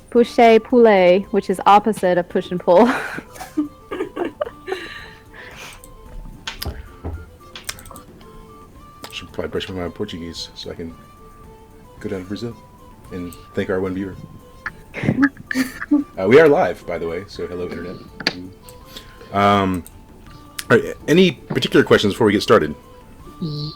Pushe pulle, which is opposite of push and pull. Should probably brush my Portuguese so I can go down to Brazil and thank our one viewer. We are live, by the way, so hello, internet. All right, any particular questions before we get started?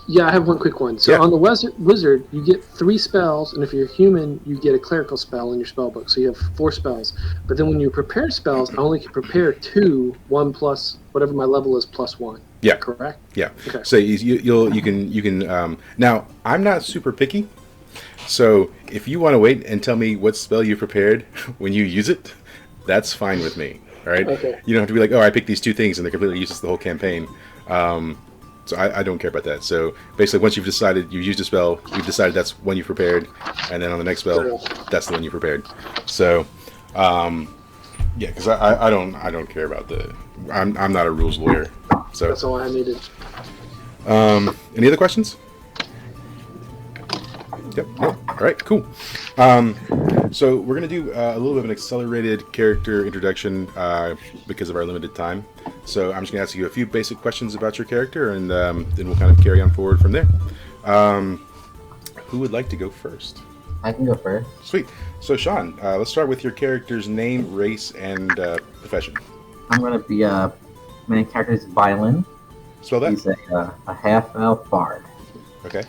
Yeah, I have one quick one. So on the wizard, you get 3 spells, and if you're human, you get a clerical spell in your spell book. So you have 4 spells. But then when you prepare spells, I only can prepare 2, 1 plus whatever my level is plus 1. Yeah. Correct? Yeah. Okay. So you can now I'm not super picky. So if you want to wait and tell me what spell you prepared when you use it, that's fine with me. All right. Okay. You don't have to be like, oh, I picked these 2 things and they're completely useless the whole campaign. So I don't care about that. So basically, once you've decided you used a spell, you've decided that's one you prepared, and then on the next spell, that's the one you prepared. So, yeah, because I don't care about I'm not a rules lawyer. So that's all I needed. Any other questions? Yep. No. All right. Cool. So we're gonna do a little bit of an accelerated character introduction because of our limited time. So I'm just gonna ask you a few basic questions about your character, and then we'll kind of carry on forward from there. Who would like to go first? I can go first. Sweet. So Sean, let's start with your character's name, race, and profession. I'm gonna be my main character is Violin. Spell that. He's a half-elf bard. Okay.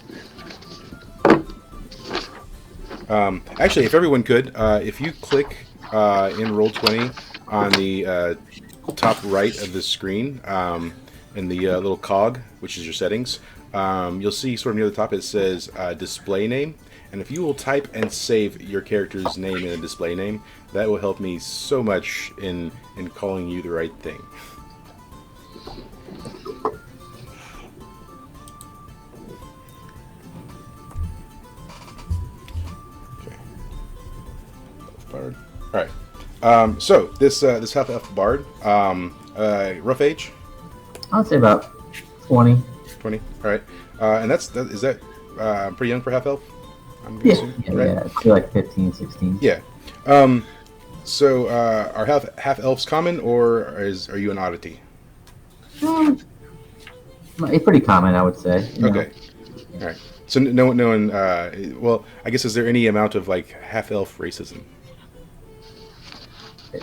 Actually, if everyone could, if you click in Roll20 on the top right of the screen, in the little cog, which is your settings, you'll see sort of near the top it says display name. And if you will type and save your character's name in a display name, that will help me so much in calling you the right thing. Bard. All right. So this half elf bard, rough age? I'd say about 20. 20. All right. And is that pretty young for half elf? Yeah, I feel like 15, 16. Yeah. So are half elves common, or are you an oddity? It's pretty common, I would say. Okay. All right. So no one. Well, I guess is there any amount of like half elf racism?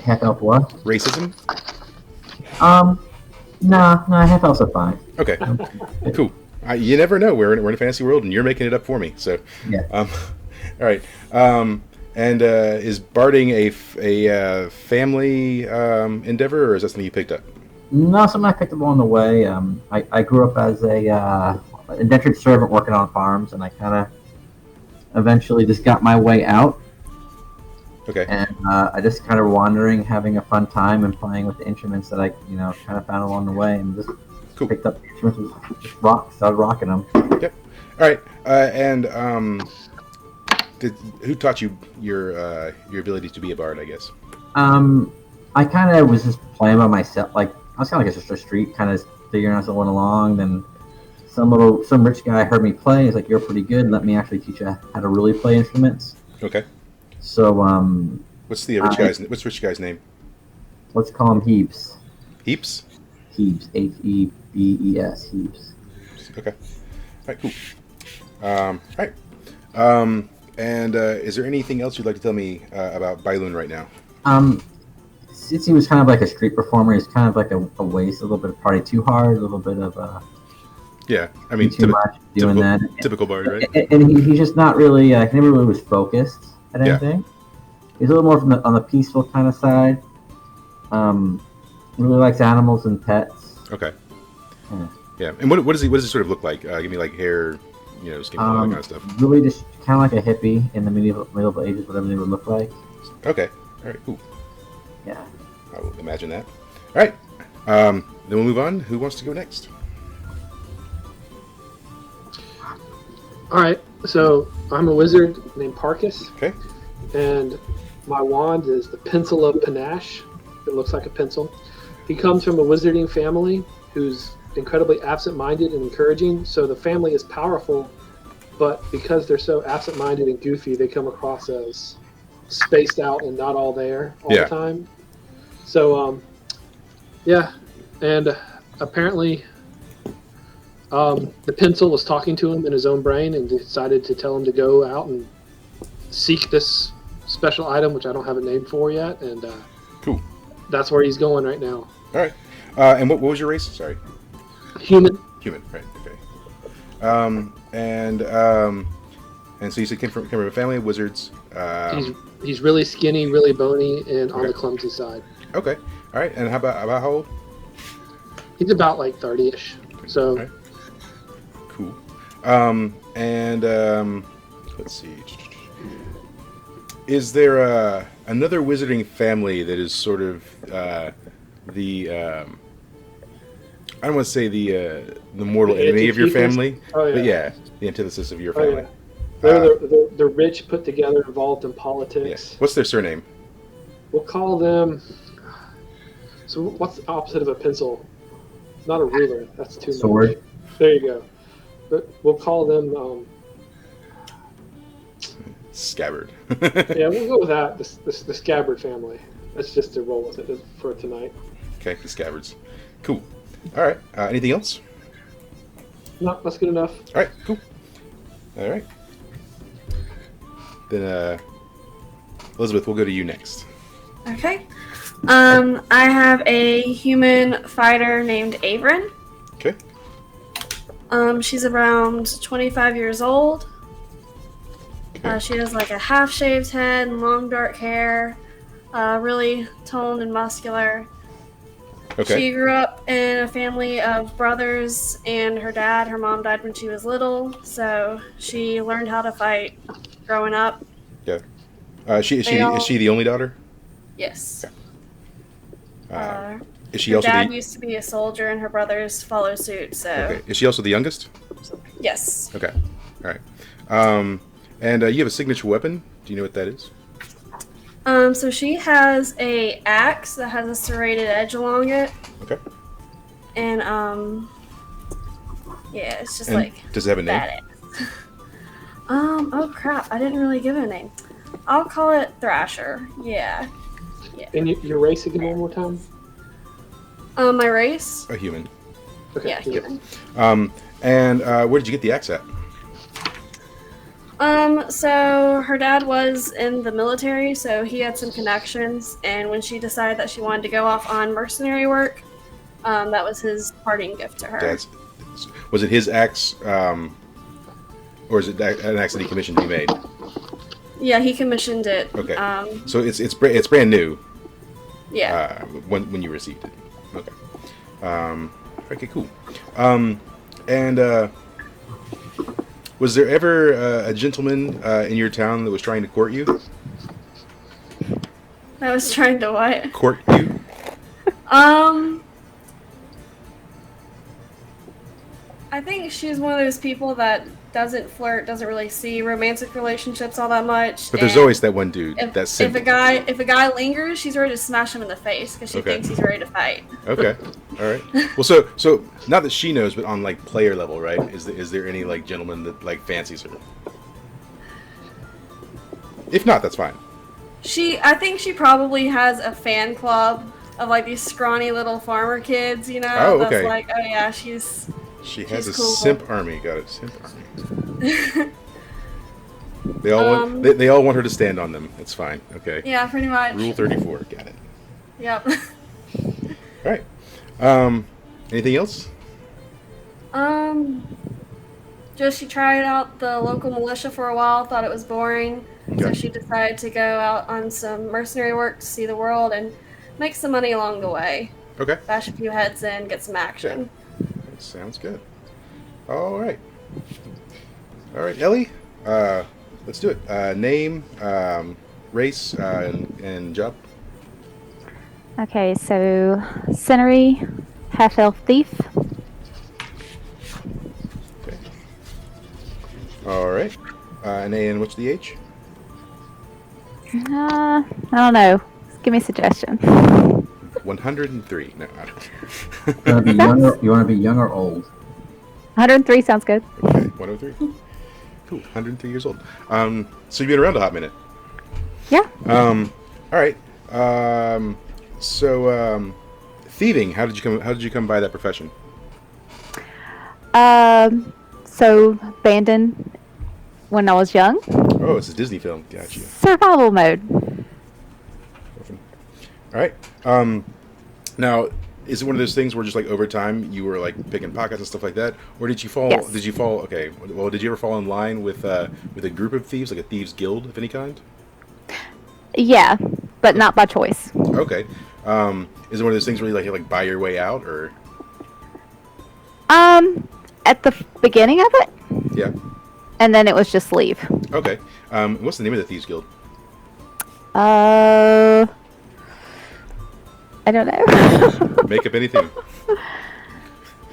Half elf what? Racism? No, half elves are fine. Okay, cool. You never know. We're in a fantasy world, and you're making it up for me. So, yeah. All right. And is barding a family endeavor, or is that something you picked up? No, something I picked up on the way. I grew up as a indentured servant working on farms, and I kind of eventually just got my way out. Okay. And I just kind of wandering, having a fun time, and playing with the instruments that I, kind of found along the way, and just picked up the instruments, and started rocking them. Yep. All right. And who taught you your ability to be a bard? I guess. I kind of was just playing by myself. Like I was kind of like just a street, kind of figuring out something along. Then some rich guy heard me play. He's like, "You're pretty good. Let me actually teach you how to really play instruments." Okay. So, what's rich guy's name? Let's call him Heaps. Heaps? Heaps. Hebes. Heaps. Okay. All right, cool. All right. And is there anything else you'd like to tell me about Bailun right now? Since he was kind of like a street performer, he's kind of like a waste, a little bit of party too hard, a little bit of yeah, I mean, too much doing that. Typical bard, right? And he's just not really. He never really was focused at anything. Yeah. He's a little more on the peaceful kind of side. Really likes animals and pets. Okay. Yeah. And what does he sort of look like? Give me like hair, skin color, that kind of stuff. Really just kind of like a hippie in the medieval ages, whatever they would look like. Okay. All right. Cool. Yeah. I will imagine that. All right. Then we'll move on. Who wants to go next? All right. So I'm a wizard named Parkus. Okay. And my wand is the Pencil of Panache. It looks like a pencil. He comes from a wizarding family who's incredibly absent-minded and encouraging. So the family is powerful, but because they're so absent-minded and goofy, they come across as spaced out and not all there all Yeah. the time. So, yeah, and apparently the pencil was talking to him in his own brain and decided to tell him to go out and seek this special item, which I don't have a name for yet, and Cool. that's where he's going right now. All right. And what was your race? Sorry. Human. Human. Right. Okay. And so you said came from a family of wizards. He's really skinny, really bony, and on Okay. the clumsy side. Okay. All right. And how how old? He's about like 30-ish. So. All right. Cool. Let's see. Is there another wizarding family that is sort of I don't want to say the mortal The enemy of your antithesis? family, Oh, yeah. but yeah, the antithesis of your Oh, family. yeah. They're the rich, put together, involved in politics. Yeah. What's their surname? We'll call them. So what's the opposite of a pencil? Not a ruler. That's too Sword. much. There you go. But we'll call them. Scabbard. Yeah, we'll go with that. The Scabbard family. That's just to roll with it for tonight. Okay, the Scabbards. Cool. All right. Anything else? No, that's good enough. All right. Cool. All right. Then, Elizabeth, we'll go to you next. Okay. I have a human fighter named Avrin. Okay. She's around 25 years old. Okay. She has like a half-shaved head and long dark hair, really toned and muscular. Okay. She grew up in a family of brothers, and her mom died when she was little, so she learned how to fight growing up. Yeah. Is she the only daughter? Yes. Is she Her also dad the used to be a soldier, and her brothers follow suit, so okay? Is she also the youngest? yes. Okay. All right. And you have a signature weapon. Do you know what that is? So she has a axe that has a serrated edge along it, Okay. and yeah, it's just And like does it have a name? badass. Oh crap! I didn't really give it a name. I'll call it Thrasher. Yeah. And your race again one more time? My race. A human. Okay. Yeah, human. And where did you get the axe at? So her dad was in the military, so he had some connections, and when she decided that she wanted to go off on mercenary work, that was his parting gift to her. Was it his axe, or is it an axe that he commissioned to be made? Yeah, he commissioned it. Okay. So it's brand new. Yeah. When you received it. Okay. Okay. Cool. And was there ever a gentleman in your town that was trying to court you? I was trying to what? Court you? I think she's one of those people that doesn't flirt, doesn't really see romantic relationships all that much. But there's and always that one dude. if That's if a guy lingers, she's ready to smash him in the face because she Okay. thinks he's ready to fight. Okay. All right. Well, so not that she knows, but on like player level, right? Is there any like gentleman that like fancies her? If not, that's fine. I think she probably has a fan club of like these scrawny little farmer kids, you know. Oh, okay. That's like, oh yeah, she's She has a She's cool. simp army. Got it. Simp army. They all want her to stand on them. It's fine. Okay. yeah, pretty much. Rule 34. Got it. Yep. All right. Anything else? Just she tried out the local militia for a while, thought it was boring, so Okay. she decided to go out on some mercenary work to see the world and make some money along the way. Okay. Bash a few heads in, get some action. That sounds good. All right. All right, Ellie. Let's do it. Name, race, and job. Okay, so Cinery, half elf thief. Okay. All right. And what's the age? I don't know. Give me a suggestion. 103. No, I don't care. You want to be younger? You want to be young or old? 103 sounds good. Okay, 103. Cool. 103 years old. So you've been around a hot minute. Yeah. All right. So thieving. How did you come by that profession? So abandoned when I was young. Oh, it's a Disney film. Gotcha. Survival mode. All right. Now, is it one of those things where just like over time you were like picking pockets and stuff like that, or did you fall? Yes. Did you fall? Okay. Well, did you ever fall in line with a group of thieves, like a thieves guild of any kind? Yeah, but not by choice. Okay. Is it one of those things where you like buy your way out, or? At the beginning of it, Yeah. and then it was just leave. Okay. What's the name of the thieves guild? I don't know. Make up anything. I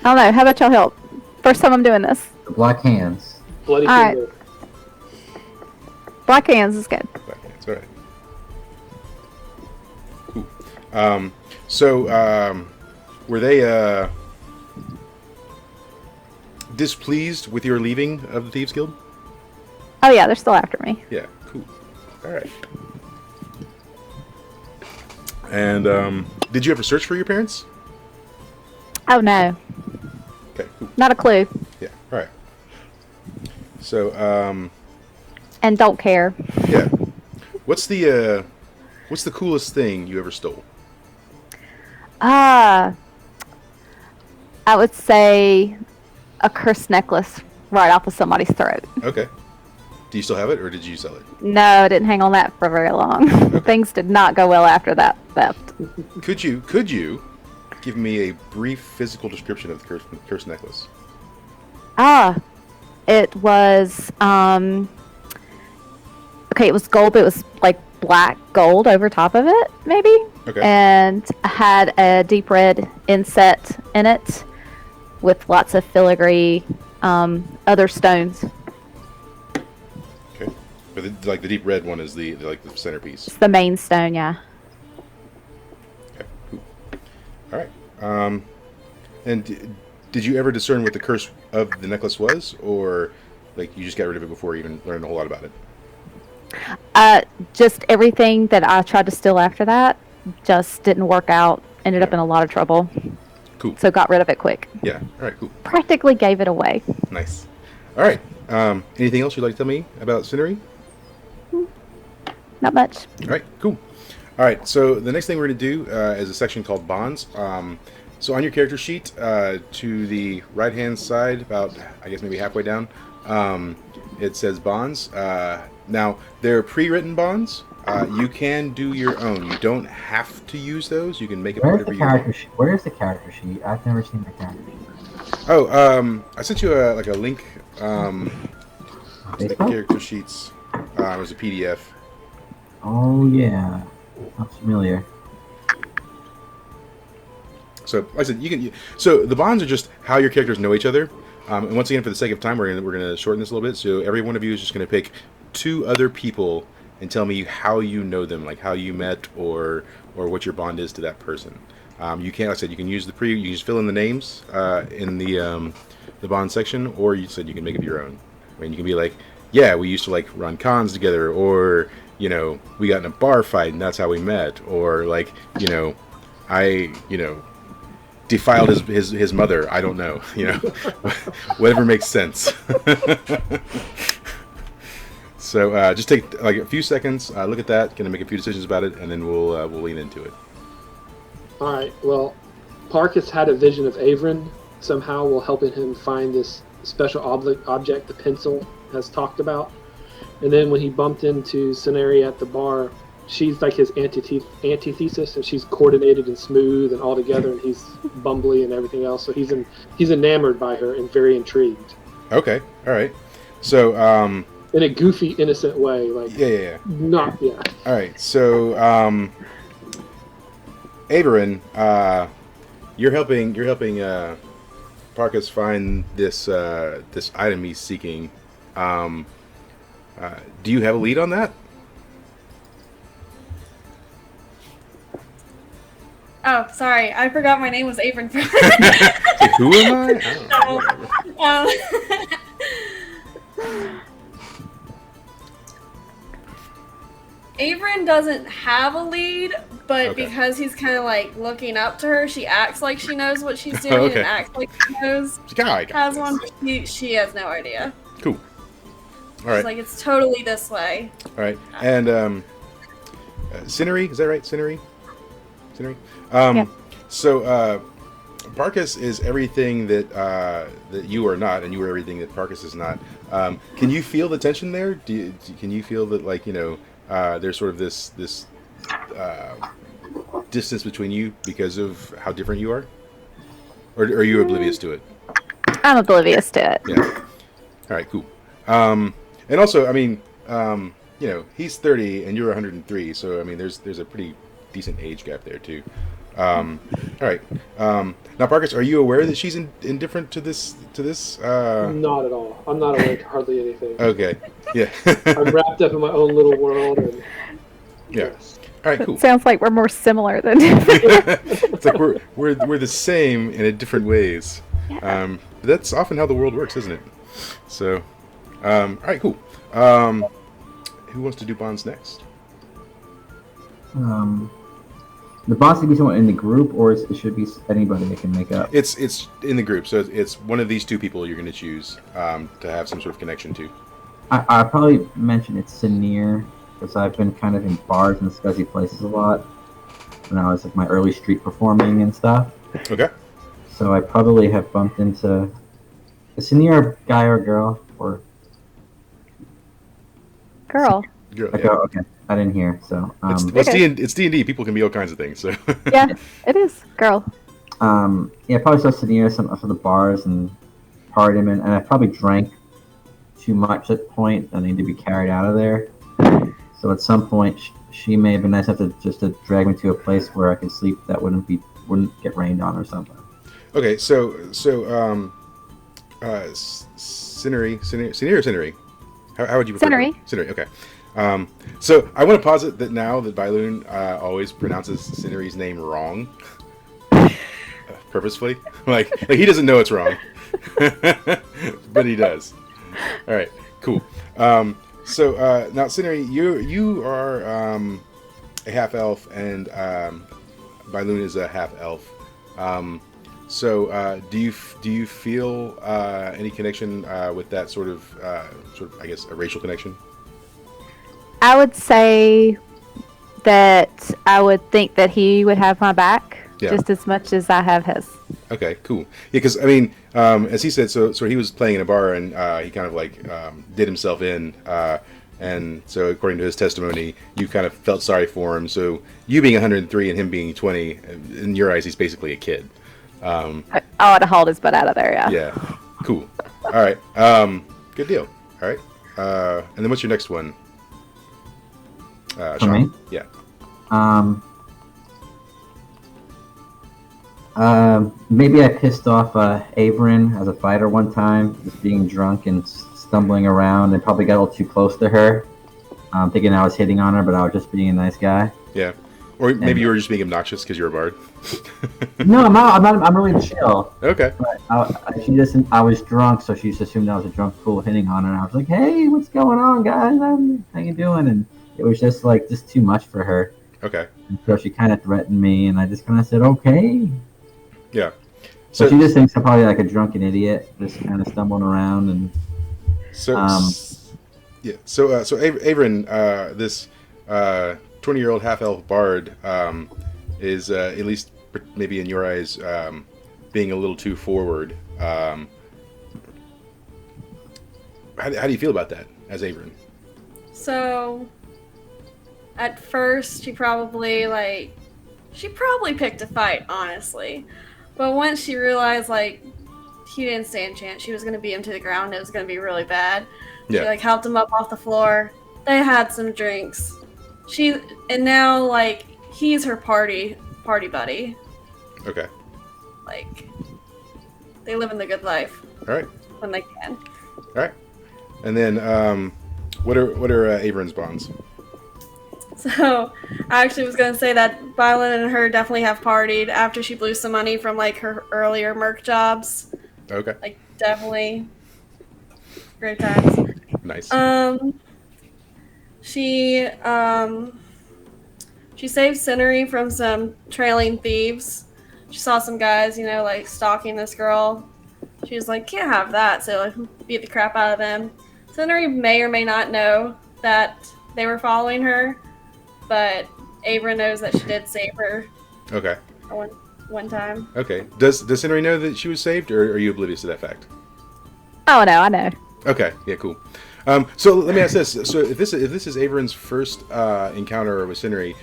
don't know. How about y'all help? First time I'm doing this. The Black Hands. Bloody All right. Kingdom. Black hands is good. That's all right. Cool. So, were they displeased with your leaving of the thieves guild? Oh yeah, they're still after me. Yeah. Cool. All right. And did you ever search for your parents? Oh no, Okay. Cool. not a clue, Yeah. All right. So, and don't care. yeah. What's the coolest thing you ever stole? I would say a cursed necklace right off of somebody's throat. Okay. Do you still have it, or did you sell it? No, I didn't hang on that for very long. Things did not go well after that theft. Could you give me a brief physical description of the cursed necklace? It was okay, it was gold, but it was like black gold over top of it, maybe. Okay. And had a deep red inset in it with lots of filigree other stones. Okay. But the deep red one is the centerpiece. It's the main stone, yeah. Okay. Cool. All right. And did you ever discern what the curse of the necklace was, or like you just got rid of it before you even learned a whole lot about it? Just everything that I tried to steal after that just didn't work out. Ended up in a lot of trouble. Cool. So got rid of it quick. Yeah. All right. Cool. Practically gave it away. Nice. All right. Anything else you'd like to tell me about Cinery? Not much. All right. Cool. All right. So the next thing we're going to do is a section called bonds. So on your character sheet, to the right-hand side, about I guess maybe halfway down, it says bonds. Now they're pre-written bonds. You can do your own. You don't have to use those. You can make it whatever you want. Where's the character sheet? I've never seen the character sheet. Oh, I sent you a link to the Facebook? character sheets. It was a PDF. Oh yeah, I'm familiar. So, like I said, you can. So the bonds are just how your characters know each other. And once again, for the sake of time, we're gonna shorten this a little bit. So every one of you is just gonna pick 2 other people and tell me how you know them, like how you met or what your bond is to that person. You can, like I said, you can use you can just fill in the names in the bond section, or you said you can make up your own. I mean, you can be like, yeah, we used to like run cons together, or we got in a bar fight and that's how we met, or like I defiled his mother. I don't know, whatever makes sense. So just take like a few seconds, look at that, gonna make a few decisions about it, and then we'll lean into it. All right. Well, Parkus had a vision of Averin somehow while helping him find this special object the pencil has talked about. And then when he bumped into Ceneri at the bar, she's like his antithesis, and she's coordinated and smooth and all together, and he's bumbly and everything else. So he's enamored by her and very intrigued. Okay. All right. So in a goofy, innocent way, like yeah. Not yeah. All right. So Averin, you're helping Parkus find this item he's seeking. Do you have a lead on that? Oh, sorry. I forgot my name was Averin. Who am I? Averin doesn't have a lead, but Okay. because he's kind of like looking up to her, she acts like she knows what she's doing Okay. and acts like she knows It's like, "Ah, I got has this." one. But she has no idea. Cool. All She's right. like, it's totally this way. All right. And Cinery, is that right? Cinery? Cinery? Yeah. So Parkus is everything that that you are not, and you are everything that Parkus is not. Can you feel the tension there? Can you feel that, like, there's sort of this distance between you because of how different you are, or are you oblivious to it? I'm oblivious to it. Yeah. All right. Cool. And also, I mean, he's 30 and you're 103, so I mean, there's a pretty decent age gap there too. All right. Now, Parkus, are you aware that she's indifferent to this? Not at all. I'm not aware of hardly anything. Okay. Yeah. I'm wrapped up in my own little world. And Yeah. All right. Cool. It sounds like we're more similar than different. It's like we're the same in different ways. But that's often how the world works, isn't it? So, all right, cool. Who wants to do bonds next? The boss could be someone in the group, or it should be anybody that can make up. It's in the group, so it's one of these two people you're going to choose to have some sort of connection to. I probably mention it's Sinir, because I've been kind of in bars and scuzzy places a lot when I was like my early street performing and stuff. Okay. So I probably have bumped into a Sinir guy or girl, or Girl. Girl, a yeah. girl. Okay, I didn't hear. So It's D&D. People can be all kinds of things. So. Yeah, it is. Girl. Yeah, probably saw Sinir some of the bars and partied him, and I probably drank too much at the point. I need to be carried out of there. So at some point, she may have been nice enough to drag me to a place where I could sleep that wouldn't get rained on or something. Okay, so Cinery or Cinery? How would you prefer? Cinery. Cinery. Okay. So I want to posit that now that Bailoon always pronounces Cinery's name wrong, purposefully. Like he doesn't know it's wrong, but he does. All right. Cool. So now, Cinery, you are a half elf, and Bailoon is a half elf. So do you feel any connection with that sort of I guess a racial connection? I would say that I would think that he would have my back just as much as I have his. Okay, cool. Yeah, because I mean, as he said, so he was playing in a bar and he kind of like did himself in, and so according to his testimony, you kind of felt sorry for him. So you being 103 and him being 20, in your eyes, he's basically a kid. I ought to hauled his butt out of there. Yeah. Yeah. Cool. All right. Good deal. All right. And then what's your next one? For Sean? me? Yeah. Maybe I pissed off Averin as a fighter one time, just being drunk and stumbling around, and probably got a little too close to her, thinking I was hitting on her, but I was just being a nice guy. Yeah. Or maybe you were just being obnoxious because you're a bard. No, I'm not. I'm really chill. Okay. But I was drunk, so she just assumed I was a drunk fool hitting on her. And I was like, "Hey, what's going on, guys? How you doing?" And it was just too much for her. Okay. And so she kind of threatened me, and I just kind of said, "Okay." Yeah. So she just thinks I'm probably like a drunken idiot, just kind of stumbling around and. So yeah. So Averin, this 20-year-old half-elf bard is at least maybe in your eyes being a little too forward. How do you feel about that as Averin? So, at first, she probably picked a fight, honestly. But once she realized, he didn't stand a chance, she was going to beat him to the ground, it was going to be really bad. Yeah. She, helped him up off the floor. They had some drinks. And now, he's her party buddy. Okay. They live in the good life. All right. When they can. All right. And then, what are Averin's bonds? So, I actually was going to say that Violet and her definitely have partied after she blew some money from, her earlier merc jobs. Okay. Definitely. Great times. Nice. She saved Cinery from some trailing thieves. She saw some guys, like stalking this girl. She was like, can't have that, so like, beat the crap out of them. Cinery may or may not know that they were following her, but Avra knows that she did save her. Okay. One time. Okay. Does Henry know that she was saved, or are you oblivious to that fact? Oh no, I know. Okay. Yeah. Cool. So let me ask this: so if this is Averin's first encounter with Cinery,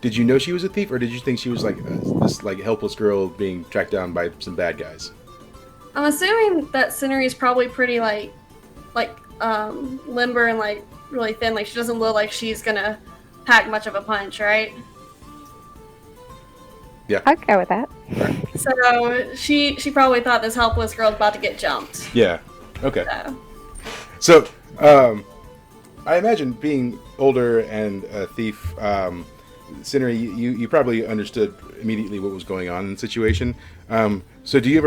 did you know she was a thief, or did you think she was like this like helpless girl being tracked down by some bad guys? I'm assuming that Cinery is probably pretty like limber and like really thin. Like she doesn't look like she's gonna pack much of a punch, right? Yeah, I'd go with that. Right. So she probably thought this helpless girl was about to get jumped. Yeah. Okay. So I imagine being older and a thief, Cinery, you probably understood immediately what was going on in the situation. So do you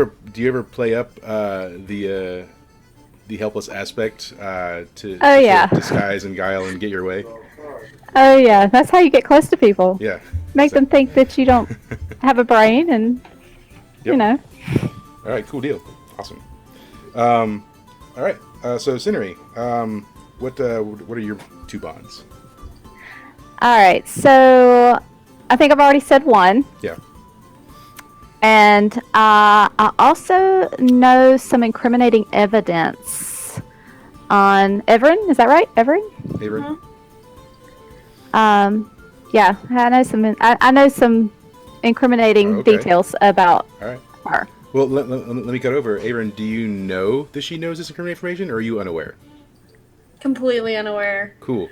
ever play up the helpless aspect to disguise and guile and get your way? Oh yeah, that's how you get close to people. Yeah. Make them think that you don't have a brain, and All right, cool deal. Awesome. All right, so Cinery, what are your two bonds? All right, so I think I've already said one. Yeah. And I also know some incriminating evidence on Everin. Is that right, Everin? Averin? Yeah, I know some incriminating details about her. Well, let me cut over. Averin, do you know that she knows this incriminating information, or are you unaware? Completely unaware. Cool.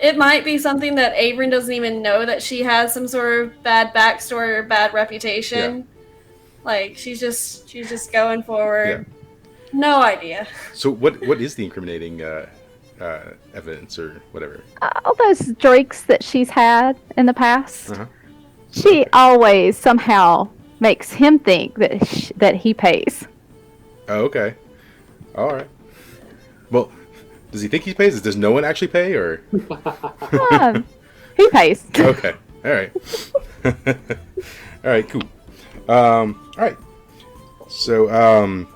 It might be something that Averin doesn't even know, that she has some sort of bad backstory or bad reputation. Yeah. Like she's just going forward. Yeah. No idea. So what is the incriminating evidence or whatever? All those drinks that she's had in the past. She always somehow makes him think that he pays. Oh, okay. All right. Well, does he think he pays? Does no one actually pay, or? He pays. Okay. All right. All right. Cool. All right. So, all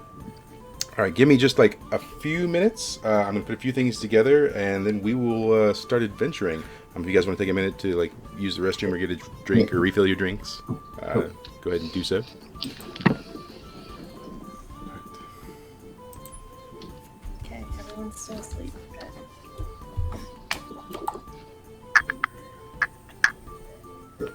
right. Give me just like a few minutes. I'm gonna put a few things together, and then we will start adventuring. If you guys want to take a minute to like use the restroom or get a drink or refill your drinks, go ahead and do so. Okay, everyone's still asleep. Good.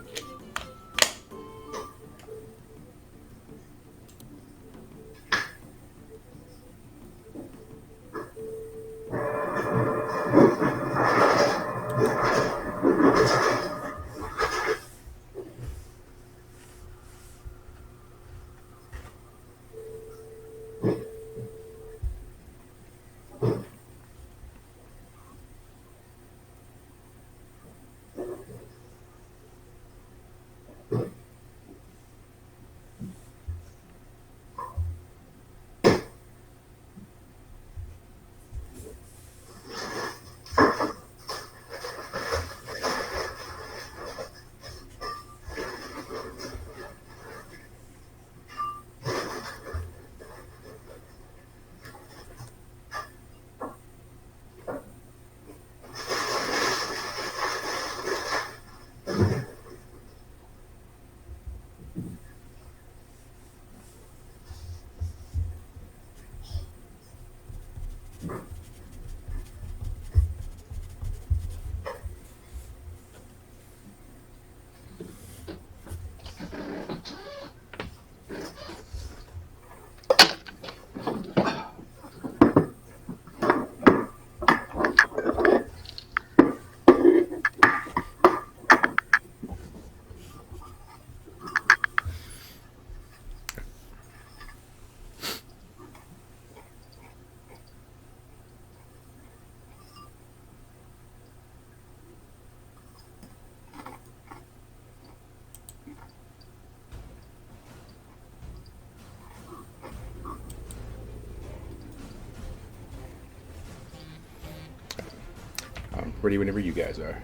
ready whenever you guys are.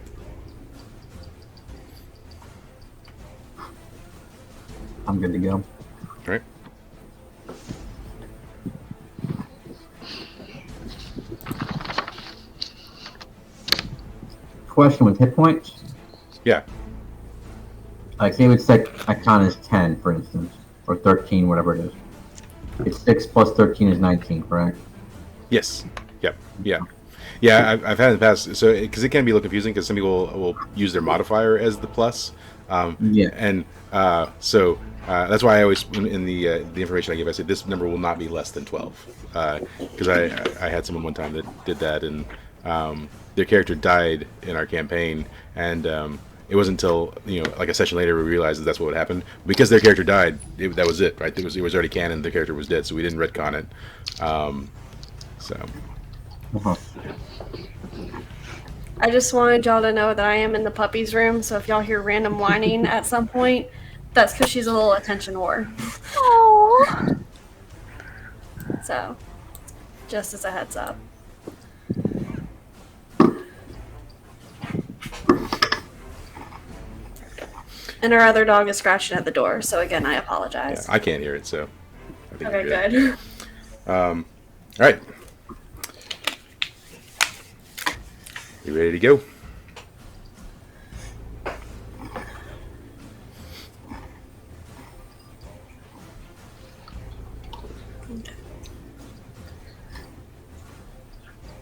I'm good to go. All right. Question with hit points. Yeah. Like, say it's like icon is 10, for instance, or 13, whatever it is. It's 6 plus 13 is 19, correct? Yes. Yep. Yeah. Yeah, I've had in the past, so because it can be a little confusing because some people will use their modifier as the plus. Yeah. And so that's why I always in the information I give, I say this number will not be less than 12 because I had someone one time that did that, and their character died in our campaign, and it wasn't until like a session later we realized that's what would happen because their character died. That was it, right? It was already canon. The character was dead, so we didn't retcon it. So. Uh-huh. I just wanted y'all to know that I am in the puppy's room, so if y'all hear random whining at some point, that's because she's a little attention whore. Aww. So, just as a heads up. And our other dog is scratching at the door, so again, I apologize. Yeah, I can't hear it, so I think Okay, you're good. All right. You ready to go?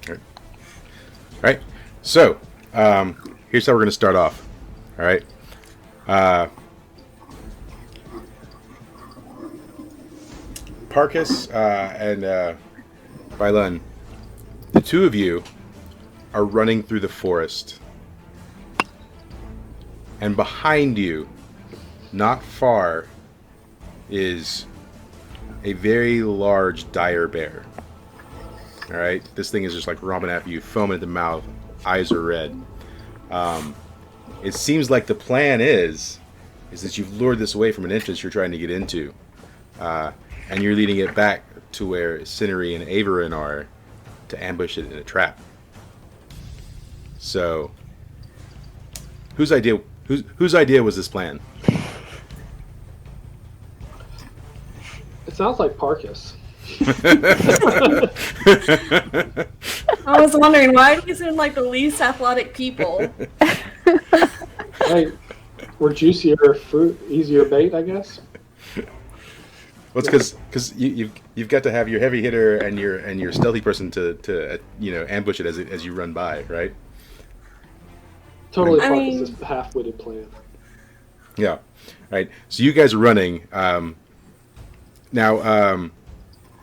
All right. So, here's how we're going to start off. All right. Parkus and Bylun, the two of you are running through the forest. And behind you, not far, is a very large dire bear. Alright? This thing is just like robbing after you, foaming at the mouth, eyes are red. It seems like the plan is that you've lured this away from an entrance you're trying to get into. And you're leading it back to where Cinery and Averin are to ambush it in a trap. So, whose idea was this plan? It sounds like Parkus. I was wondering, why do you seem like the least athletic people? Hey, we're juicier fruit, easier bait, I guess. Well, it's because you've got to have your heavy hitter and your stealthy person to ambush it as you run by, right? Totally I mean- Parkus' half-witted plan. Yeah, right. So you guys are running. Now,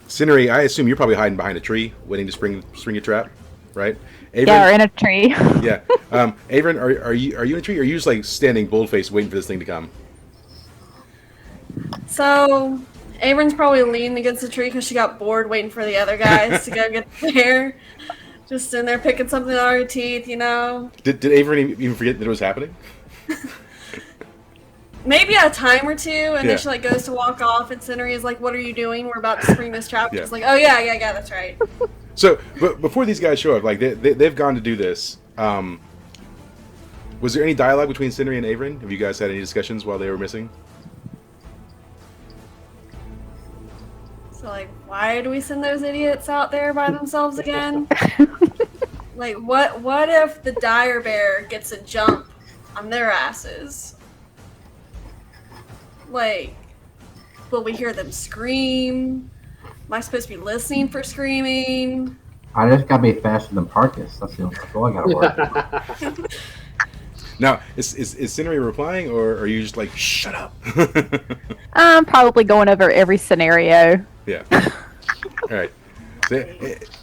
Cinery, I assume you're probably hiding behind a tree, waiting to spring a trap, right? Averin, Yeah, we're in a tree. yeah. Averin, are you in a tree, or are you just like standing bold-faced waiting for this thing to come? So, Averin's probably leaning against the tree because she got bored waiting for the other guys to go get there. Just in there picking something out of her teeth, Did Averin even forget that it was happening? Maybe a time or two, and Yeah. then she goes to walk off, and Cinery is like, "What are you doing? We're about to spring this trap." Yeah. She's like, "Oh yeah, that's right." So, but before these guys show up, like they've gone to do this. Was there any dialogue between Cinery and Averin? Have you guys had any discussions while they were missing? So why do we send those idiots out there by themselves again? What if the dire bear gets a jump on their asses? Will we hear them scream? Am I supposed to be listening for screaming? I just gotta be faster than Parkus. That's all I gotta work. Now, is Cinery replying, or are you just like, shut up? I'm probably going over every scenario. Yeah. All right. So,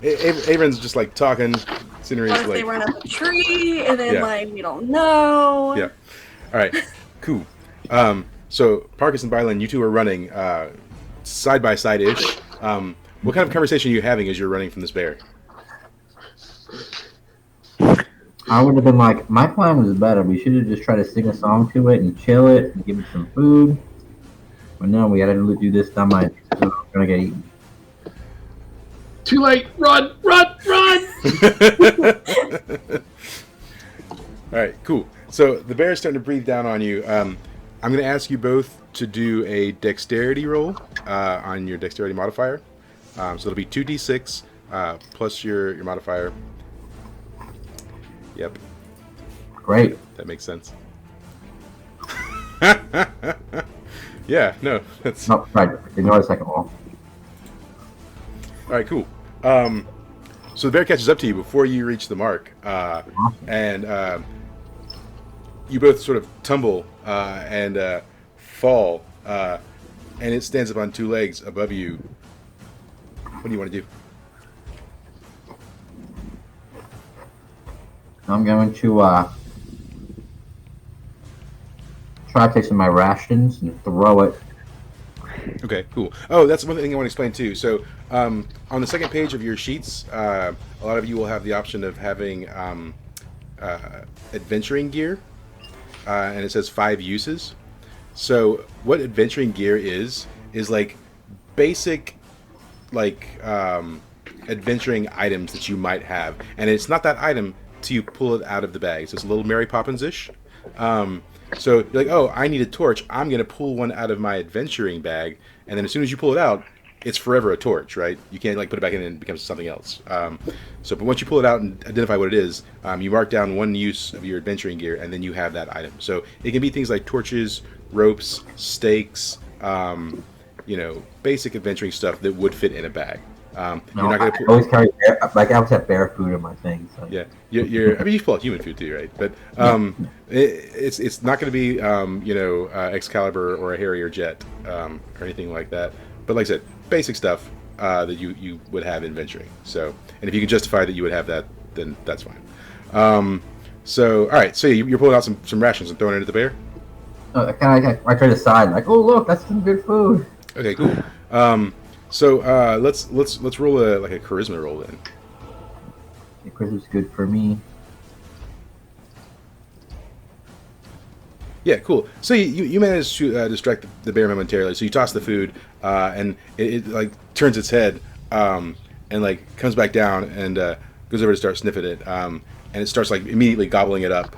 Averin's just like talking. Cinery's What if like, they run up a tree and then Yeah. we don't know? yeah. All right. Cool. So Parkus and Bylun, you two are running side by side ish. What kind of conversation are you having as you're running from this bear? I would have been like, my plan was better. We should have just tried to sing a song to it and chill it and give it some food. But no, we gotta do this dumb idea. So we're gonna get eaten. Too late! Run! Run! Run! All right, cool. So the bear is starting to breathe down on you. I'm going to ask you both to do a dexterity roll on your dexterity modifier. So it'll be 2d6 plus your modifier. Yep, Great. that makes sense. Yeah, no, that's No, right. Ignore the second roll. all right. Cool. So the bear catches up to you before you reach the mark, and you both sort of tumble and fall, and it stands up on two legs above you. What do you want to do? I'm going to try to take some of my rations and throw it. Okay, cool. Oh, that's one thing I want to explain too. So, on the second page of your sheets, a lot of you will have the option of having adventuring gear, and it says 5 uses. So, what adventuring gear is like basic, like adventuring items that you might have, and it's not that item till you pull it out of the bag. So it's a little Mary Poppins-ish. So you're like, oh, I need a torch. I'm going to pull one out of my adventuring bag. And then as soon as you pull it out, it's forever a torch, right? You can't like put it back in and it becomes something else. But once you pull it out and identify what it is, you mark down one use of your adventuring gear, and then you have that item. So it can be things like torches, ropes, stakes, basic adventuring stuff that would fit in a bag. You're not going to I always carry I always have bear food in my thing. So. Yeah, I mean, you pull out human food too, right? But it's not going to be Excalibur or a Harrier jet or anything like that. But like I said, basic stuff that you would have in venturing. So, and if you can justify that you would have that, then that's fine. So, all right. So you're pulling out some rations and throwing it at the bear. I try to decide, like, oh look, that's some good food. Okay, cool. So let's roll a charisma roll then. The charisma's good for me. Yeah, cool. So you manage to distract the bear momentarily. So you toss the food, and it like turns its head, and like comes back down and goes over to start sniffing it, and it starts like immediately gobbling it up.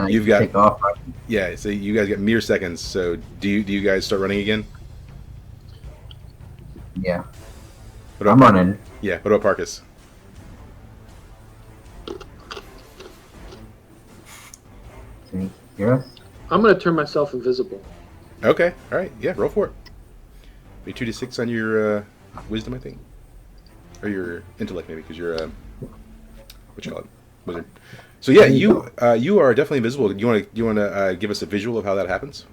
You've got take off, right? Yeah. So you guys get mere seconds. So do you guys start running again? Yeah. I'm running. Yeah. What about Parkus? Can you hear us? I'm going to turn myself invisible. Okay. All right. Yeah. Roll for it. Be 2d6 on your wisdom, I think, or your intellect maybe, because you're what you call it, wizard. So yeah, you are definitely invisible. Do you want to give us a visual of how that happens?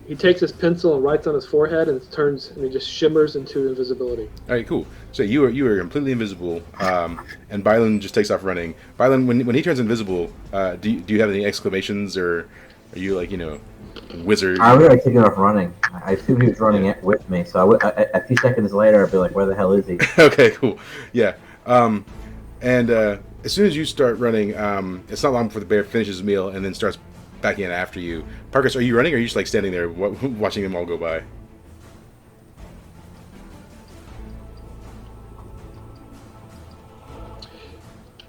He takes his pencil and writes on his forehead, and he just shimmers into invisibility. All right, cool. So you are completely invisible, and Bylan just takes off running. Bylan, when he turns invisible, do you have any exclamations, or are you like wizard? I would take off running. I assumed he was running with me, so a few seconds later I'd be like, where the hell is he? Okay, cool. Yeah. And as soon as you start running, it's not long before the bear finishes his meal and then starts backing in after you. Parkus, are you running, or are you just like standing there watching them all go by?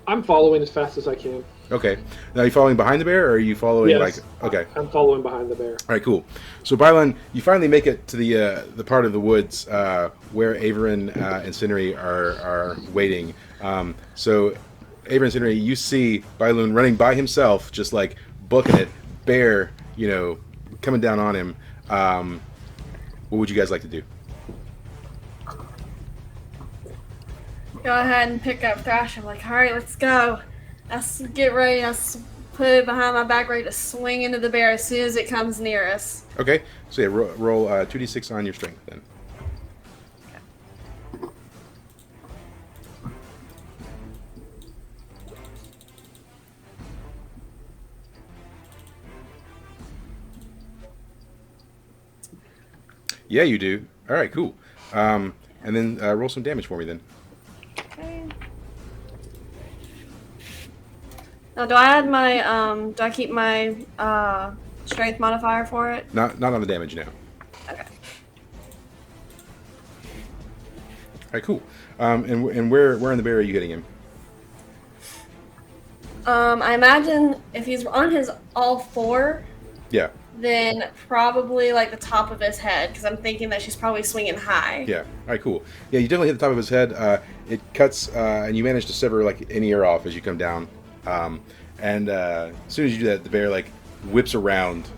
I'm following as fast as I can. Okay. Now, are you following behind the bear, or are you following Yes, Okay. I'm following behind the bear. All right, cool. So, Bylan, you finally make it to the part of the woods where Averin and Cindery are waiting. So, Averin and Cindery, you see Bylan running by himself, just like booking it. Bear, coming down on him. What would you guys like to do? Go ahead and pick up Thrash. I'm like, all right, let's go. Let's get ready. Let's put it behind my back, ready to swing into the bear as soon as it comes near us. Okay. So yeah, roll 2d6 on your strength then. Yeah, you do. All right, cool. And then roll some damage for me then. Okay. Now, do I add my do I keep my strength modifier for it? Not on the damage now. Okay. All right, cool. And where in the bear are you hitting him? I imagine if he's on his all four, Yeah. then probably like the top of his head, because I'm thinking that she's probably swinging high. Yeah. All right. Cool. Yeah, you definitely hit the top of his head. It cuts, and you manage to sever like an ear off as you come down. And as soon as you do that, the bear like whips around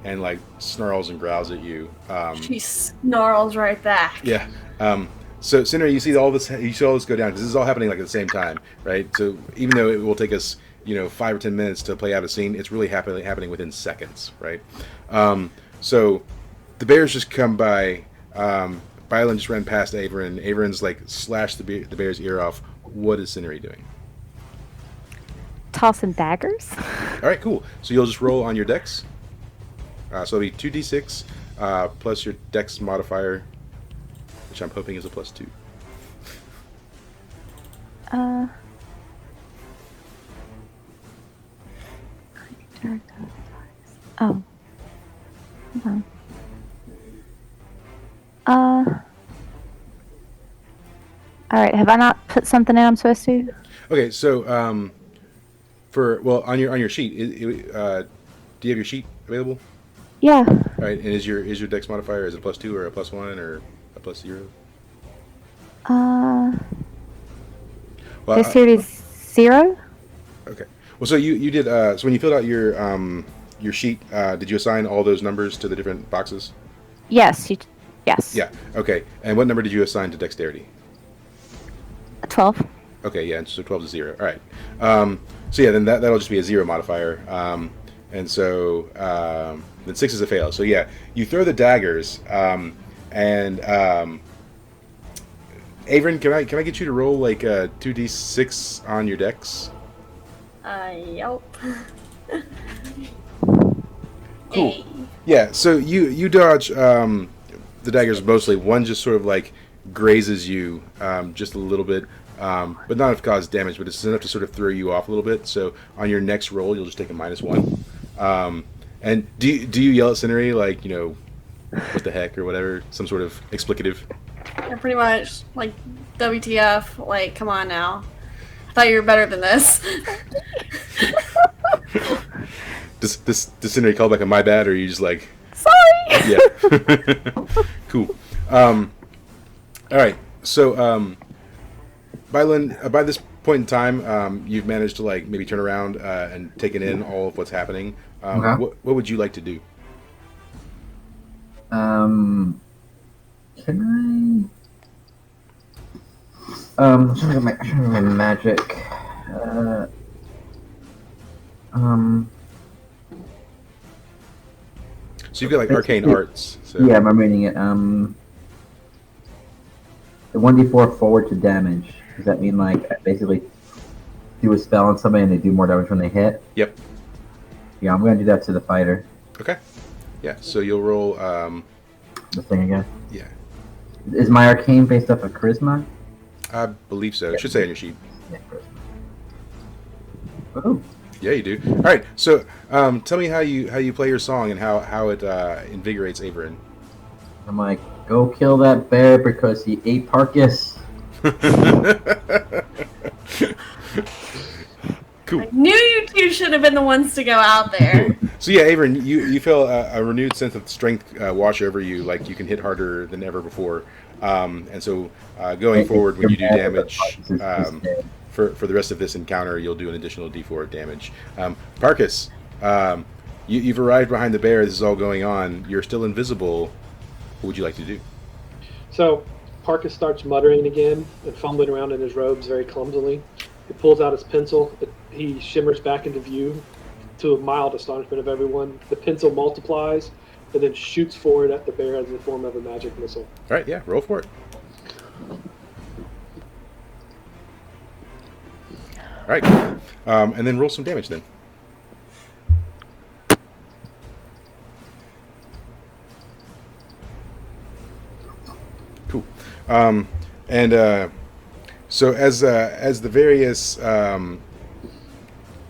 and like snarls and growls at you. She snarls right back. Yeah. So Cinder, you see all this go down because this is all happening like at the same time, right? So even though it will take us, 5 or 10 minutes to play out a scene, it's really happening within seconds, right? So the bears just come by. Bylan just ran past Averin. Averin's like slashed the bear's ear off. What is Cinder doing? Tossing daggers. All right, cool. So you'll just roll on your dex. So it'll be 2d6 plus your dex modifier, which I'm hoping is a +2. Oh. Hold on. Alright, have I not put something in I'm supposed to? Okay, so on your sheet, do you have your sheet available? Yeah. All right, and is your dex modifier, is it +2 or a +1 or a +0? Well, Dexterity is 0? Okay. Well, so you did. So when you filled out your sheet, did you assign all those numbers to the different boxes? Yes. Yes. Yeah. Okay. And what number did you assign to dexterity? 12. Okay. Yeah. So 12 is 0. All right. So yeah, then that'll just be a 0 modifier. And so then 6 is a fail. So yeah, you throw the daggers, and Averin, can I get you to roll like a 2d6 on your dex? Yep. Cool. Yeah, so you dodge the daggers mostly. One just sort of like grazes you just a little bit, but not enough to cause damage, but it's enough to sort of throw you off a little bit. So on your next roll, you'll just take a -1. And do you yell at Cinery, like, what the heck or whatever, some sort of explicative? Yeah, pretty much. Like, WTF, like, come on now. I thought you were better than this. Does Cinery call back a my bad, or are you just like... Sorry! Yeah. Cool. All right. So, Bylan, by this point in time, you've managed to like maybe turn around and taken in all of what's happening. What would you like to do? Can I? I'm trying to get my magic. So you've got like arcane arts. So. Yeah, I'm reading it. The 1d4 forward to damage. Does that mean like I basically do a spell on somebody and they do more damage when they hit? Yep. Yeah, I'm gonna do that to the fighter. Okay. Yeah. So you'll roll. The thing again. Yeah. Is my arcane based off of charisma? I believe so. It should say on your sheet. Yeah, charisma. Oh. Yeah, you do. All right. So tell me how you play your song and how it invigorates Averin. I'm like, go kill that bear because he ate Parkus. Cool. I knew you two should have been the ones to go out there. So yeah, Averin, you feel a renewed sense of strength wash over you, like you can hit harder than ever before. And so going forward, when you do damage, for the rest of this encounter, you'll do an additional d4 of damage. Parkus, you've arrived behind the bear. This is all going on. You're still invisible. What would you like to do? So Parkus starts muttering again and fumbling around in his robes very clumsily. He pulls out his pencil. He shimmers back into view to a mild astonishment of everyone. The pencil multiplies and then shoots forward at the bear as the form of a magic missile. All right, yeah, roll for it. All right, cool. And then roll some damage then. Cool. So as the various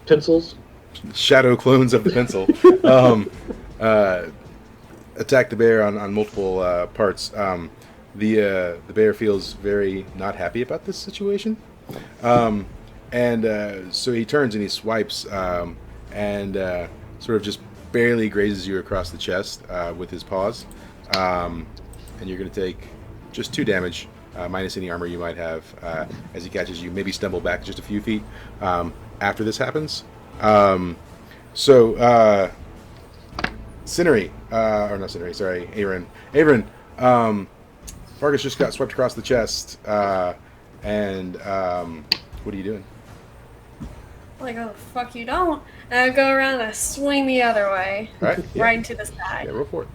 Pencils? shadow clones of the pencil attack the bear on multiple parts, the bear feels very not happy about this situation, And so he turns and he swipes, and sort of just barely grazes you across the chest with his paws. And you're going to take just 2 damage, minus any armor you might have, as he catches you. Maybe stumble back just a few feet after this happens. Cinery, or not Cinery, sorry, Aaron. Vargas just got swept across the chest, and what are you doing? Like, oh, fuck you don't. And I go around and I swing the other way. All right, yeah. Right into the side. Yeah, roll for it.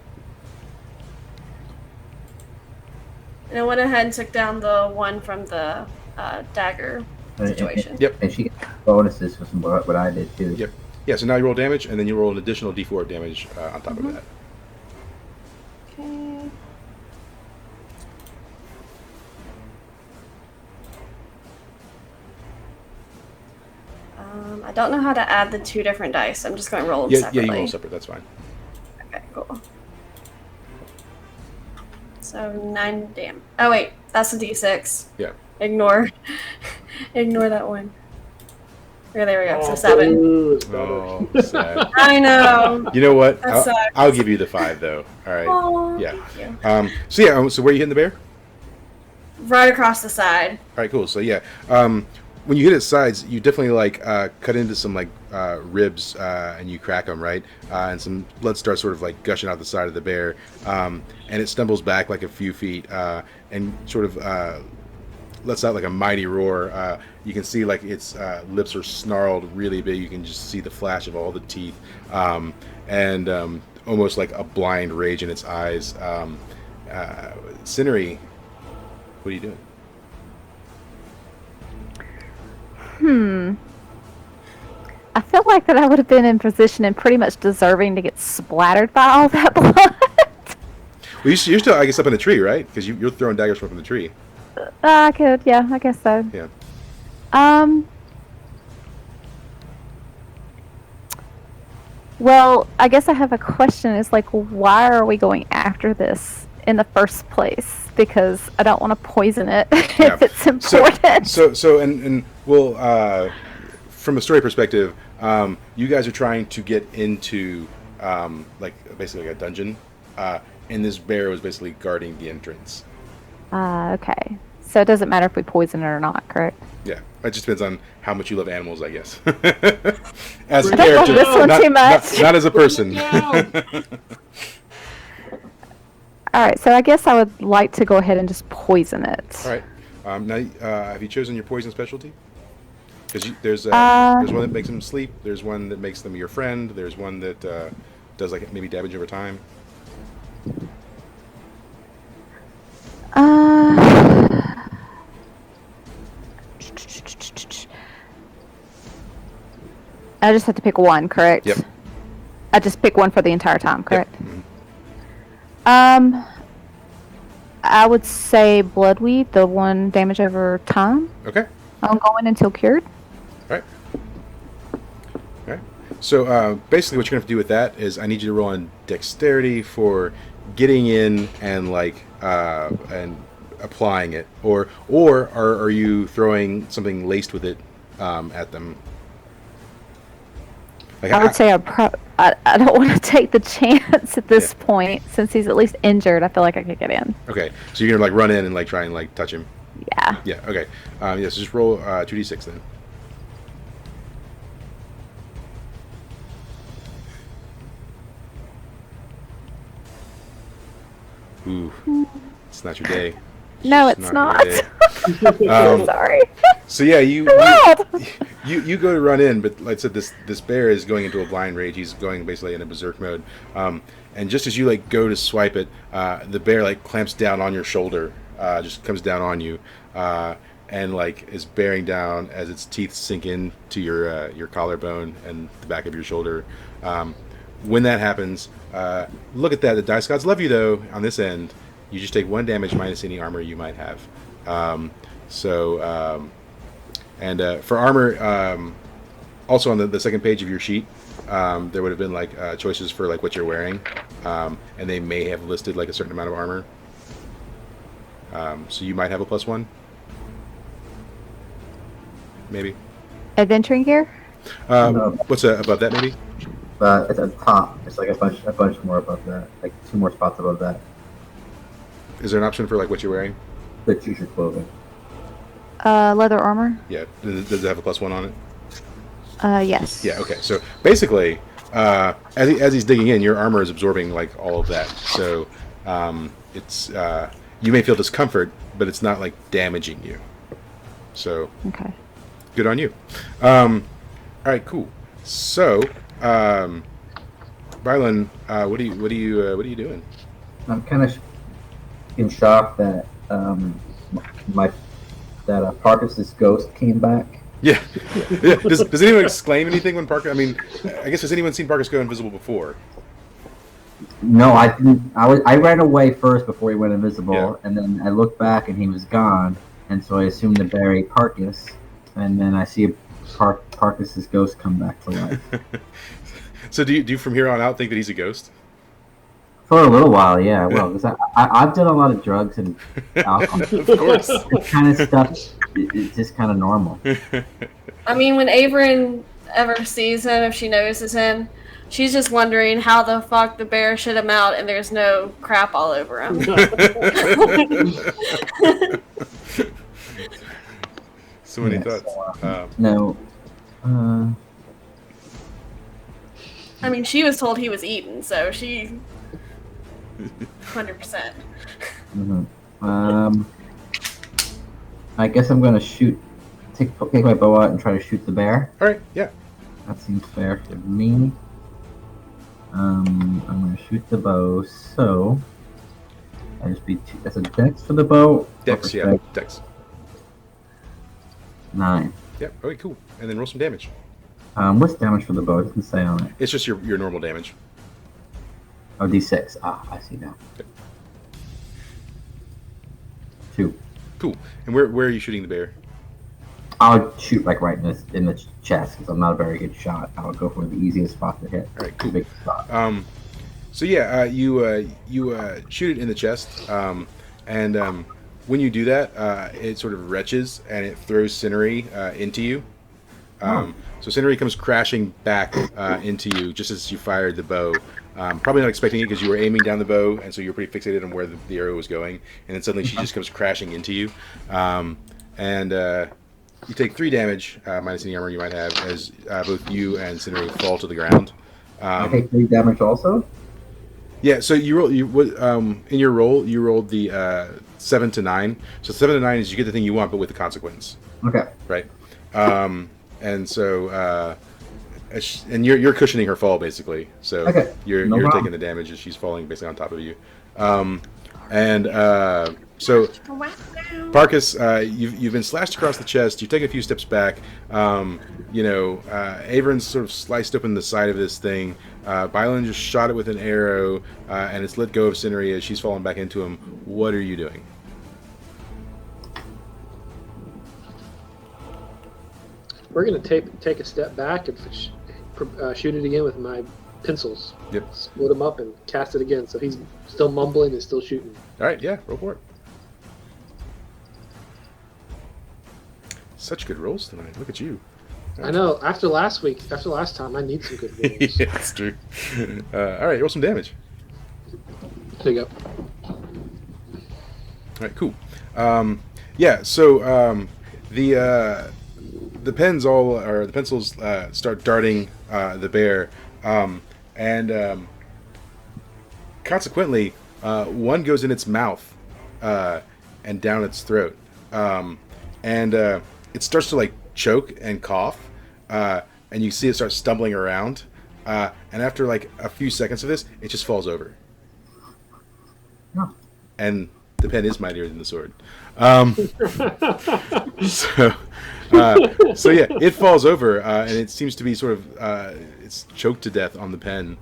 And I went ahead and took down the one from the dagger situation. Yep. And she gets bonuses for some what I did too. Yep. Yeah, so now you roll damage, and then you roll an additional d4 of damage on top of that. Okay. I don't know how to add the 2 different dice. I'm just going to roll them separately. Yeah, you roll separate. That's fine. Okay, cool. So 9 damn. Oh wait, that's a d6. Yeah. Ignore that one. Okay, there we go. So 7. Ooh, it's better. Oh, sad. I know. You know what? That sucks. I'll give you the 5 though. All right. Aw, Yeah. thank you. So where are you hitting the bear? Right across the side. All right, cool. So yeah, when you hit its sides, you definitely like cut into some like ribs and you crack them, right? And some blood starts sort of like gushing out the side of the bear, and it stumbles back like a few feet and sort of lets out like a mighty roar. You can see like its lips are snarled really big. You can just see the flash of all the teeth, and almost like a blind rage in its eyes. Cinery, what are you doing? I feel like that I would have been in position and pretty much deserving to get splattered by all that blood. Well, you're still, I guess, up in the tree, right? Because you're throwing daggers from the tree. I could, yeah, I guess so. Yeah. Well, I guess I have a question. It's like, why are we going after this in the first place? Because I don't want to poison it if it's important. And we'll, from a story perspective, you guys are trying to get into, like, basically like a dungeon, and this bear was basically guarding the entrance. Okay. So it doesn't matter if we poison it or not, correct? Yeah, it just depends on how much you love animals, I guess. As a I don't character, love this one too much. not as a person. All right, so I guess I would like to go ahead and just poison it. All right. Now, have you chosen your poison specialty? Because there's one that makes them sleep. There's one that makes them your friend. There's one that does like maybe damage over time. I just have to pick one, correct? Yep. I just pick one for the entire time, correct? Yep. Mm-hmm. I would say bloodweed, the 1 damage over time. Okay. Ongoing until cured. All right. So basically, what you're gonna have to do with that is I need you to roll on dexterity for getting in and like and applying it, or are you throwing something laced with it at them? Like, I would say I don't want to take the chance at this point, since he's at least injured. I feel like I could get in. Okay, so you're gonna like run in and like try and like touch him. Yeah. Yeah. Okay. So just roll 2d6 then. Ooh, it's not your day. No, it's not. your day. Sorry. So yeah, you go to run in, but like I said, this bear is going into a blind rage. He's going basically in a berserk mode. And just as you like go to swipe it, the bear like clamps down on your shoulder, just comes down on you, and like is bearing down as its teeth sink into your collarbone and the back of your shoulder. When that happens, look at that. The dice gods love you though. On this end, you just take 1 damage minus any armor you might have. For armor, also on the second page of your sheet, there would have been like choices for like what you're wearing, and they may have listed like a certain amount of armor. So you might have a +1, maybe. Adventuring gear? No. What's above that, maybe? It's at the top. It's like a bunch more above that. Like 2 more spots above that. Is there an option for like what you're wearing? The choose your clothing. Leather armor? Yeah. Does it have a +1 on it? Yes. Yeah. Okay. So basically, as he's digging in, your armor is absorbing like all of that. So it's you may feel discomfort, but it's not like damaging you. So Okay. good on you. All right. Cool. So, Byron, what are you doing? I'm kind of in shock that Parkis's ghost came back. Yeah. Yeah. Does anyone exclaim anything when Parker? I mean, I guess has anyone seen Parker go invisible before? No, I didn't. I ran away first before he went invisible, Yeah. and then I looked back and he was gone, and so I assumed to bury Parkis, and then I see Parkis's ghost come back to life. So do you from here on out think that he's a ghost? For a little while, yeah. Well, because I've done a lot of drugs and alcohol. Of course. This kind of stuff is just kind of normal. I mean, when Averin ever sees him, if she notices him, she's just wondering how the fuck the bear shit him out and there's no crap all over him. So many Yeah, thoughts. No. I mean, she was told he was eaten, so she 100%. I guess I'm gonna take my bow out and try to shoot the bear. All right. Yeah. That seems fair to me. I'm gonna shoot the bow, so that's a dex for the bow. Dex. Yeah. Dex. 9. Yeah. Okay. Cool. And then roll some damage. What's damage for the bow? It doesn't say on it. It's just your normal damage. Oh, D6. Ah, I see now. Okay. 2. Cool. And where are you shooting the bear? I'll shoot like right in the chest because I'm not a very good shot. I'll go for the easiest spot to hit. All right. Cool. Big spot. So yeah, you shoot it in the chest, and when you do that, it sort of retches and it throws Cinery into you. So Cinery comes crashing back into you just as you fired the bow. Probably not expecting it because you were aiming down the bow, and so you were pretty fixated on where the arrow was going. And then suddenly she just comes crashing into you, and you take 3 damage minus any armor you might have as both you and Cinery fall to the ground. I take 3 damage also. Yeah, so in your roll you rolled the 7 to 9. So 7 to 9 is you get the thing you want, but with the consequence. Okay. Right. And so and you're cushioning her fall basically. So Okay. you're problem. taking the damage as she's falling basically on top of you. So Parkis, you've been slashed across the chest. You take a few steps back. Averin's sort of sliced open the side of this thing. Bylan just shot it with an arrow, and it's let go of Cinery as she's fallen back into him. What are you doing? We're going to take a step back and shoot it again with my pencils. Yep. Split him up and cast it again. So he's still mumbling and still shooting. All right, yeah, roll for it. Such good rolls tonight. Look at you. I know. After last time, I need some good rolls. Yeah, that's true. All right, roll some damage. There you go. All right, cool. So the pencils start darting the bear, and consequently, one goes in its mouth and down its throat, and it starts to like choke and cough, and you see it start stumbling around, and after like a few seconds of this, it just falls over. Oh. And the pen is mightier than the sword. So yeah, it falls over, and it seems to be sort of it's choked to death on the pen,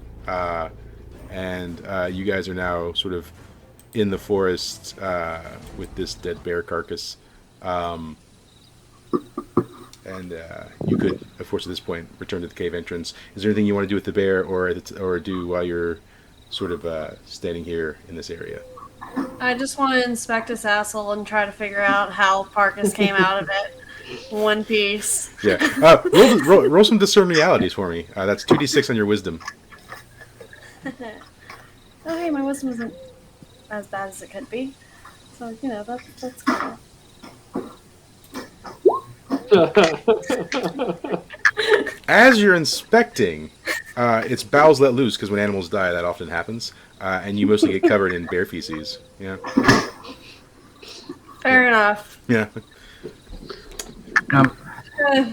and you guys are now sort of in the forest with this dead bear carcass, and you could, of course, at this point, return to the cave entrance. Is there anything you want to do with the bear, or do while you're sort of standing here in this area? I just want to inspect his asshole and try to figure out how Parkus came out of it. One piece. Yeah. Roll some discern realities for me. That's 2d6 on your wisdom. Oh, hey, my wisdom isn't as bad as it could be. So, that's cool. As you're inspecting, it's bowels let loose because when animals die, that often happens, and you mostly get covered in bear feces. Yeah. Fair enough. Yeah.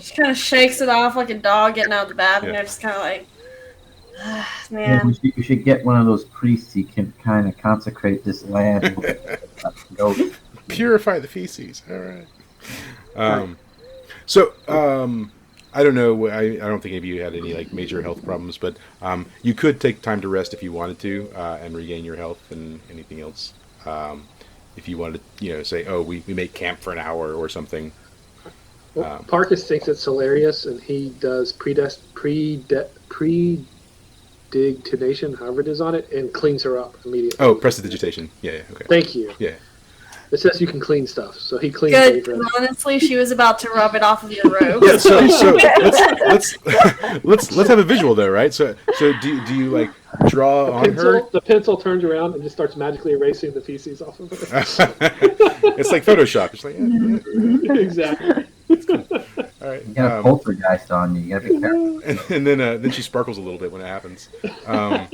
She kind of shakes it off like a dog getting out of the bath, and Yeah. they're just kind of like, Yeah, man. we should get one of those priests who can kind of consecrate this land. Go. Purify the feces. All right. So, I don't know. I don't think any of you had any like major health problems, but you could take time to rest if you wanted to and regain your health and anything else. If you wanted to, say, oh, we make camp for an hour or something. Well, Parkus thinks it's hilarious, and he does predigitation, however it is on it, and cleans her up immediately. Oh, prestidigitation. Yeah. Okay. Thank you. Yeah. It says you can clean stuff, so he cleans Good. Avery. Honestly, she was about to rub it off of your robe. Yeah. So let's have a visual though, right? So do you like draw on her? The pencil turns around and just starts magically erasing the feces off of her. It's like Photoshop. It's like Exactly. all right. You got a poltergeist on you. You gotta be careful. And then she sparkles a little bit when it happens. And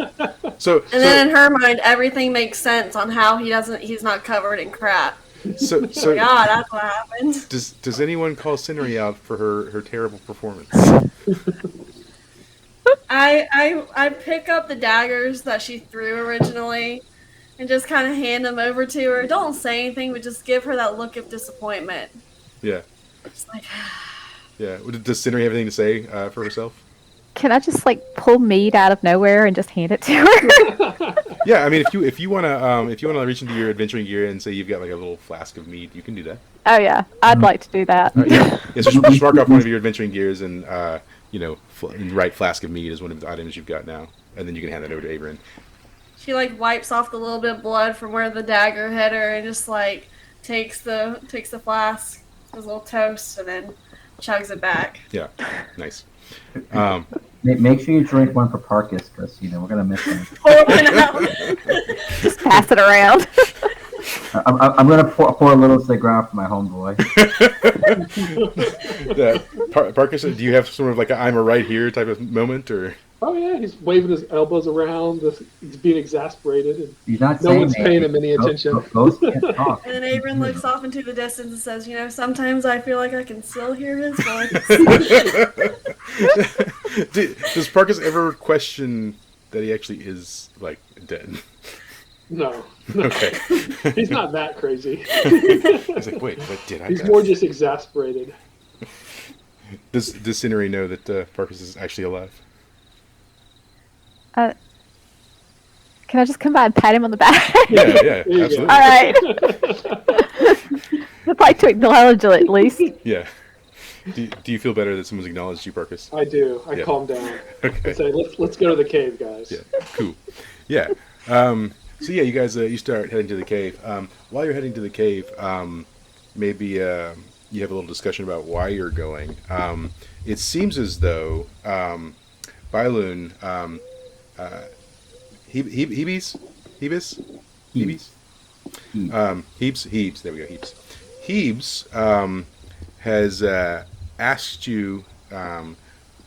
then in her mind, everything makes sense on how he's not covered in crap. So God, that's what happened. Does anyone call Cindery out for her terrible performance? I pick up the daggers that she threw originally and just kind of hand them over to her. Don't say anything, but just give her that look of disappointment. Yeah. Just like, Yeah. Does Cindery have anything to say for herself? Can I just like pull meat out of nowhere and just hand it to her? Yeah, I mean, if you wanna reach into your adventuring gear and say you've got like a little flask of meat, you can do that. Oh yeah, I'd like to do that. Yeah. So just mark off one of your adventuring gears and write flask of meat as one of the items you've got now, and then you can hand that over to Averin. she like wipes off the little bit of blood from where the dagger hit her and just like takes the flask, his little toast, and then chugs it back. Yeah, nice. Make sure you drink one for Parkus, because we're gonna miss him. Just pass it around. I'm gonna pour a little to the ground for my homeboy. Parkus, do you have sort of like a "I'm a right here" type of moment, or? Oh yeah, he's waving his elbows around. He's being exasperated. And He's not no saying one's paying him any attention. Ghosts can't talk. And then Averin looks off into the distance and says, sometimes I feel like I can still hear his voice. Does Parkus ever question that he actually is like dead? No. Okay. He's not that crazy. He's like, wait, what did I? He's more just exasperated. Does Cindery know that Parkus is actually alive? Can I just come by and pat him on the back? Yeah, absolutely. All right. I'd like to acknowledge it at least. Yeah. Do you feel better that someone's acknowledged you, Parkus? I do. I Yeah. calm down. Okay. I say, let's go to the cave, guys. Yeah. Cool. Yeah. So yeah, you guys you start heading to the cave. While you're heading to the cave, maybe you have a little discussion about why you're going. It seems as though Bailoon, Heebs, there we go, Heebs has asked you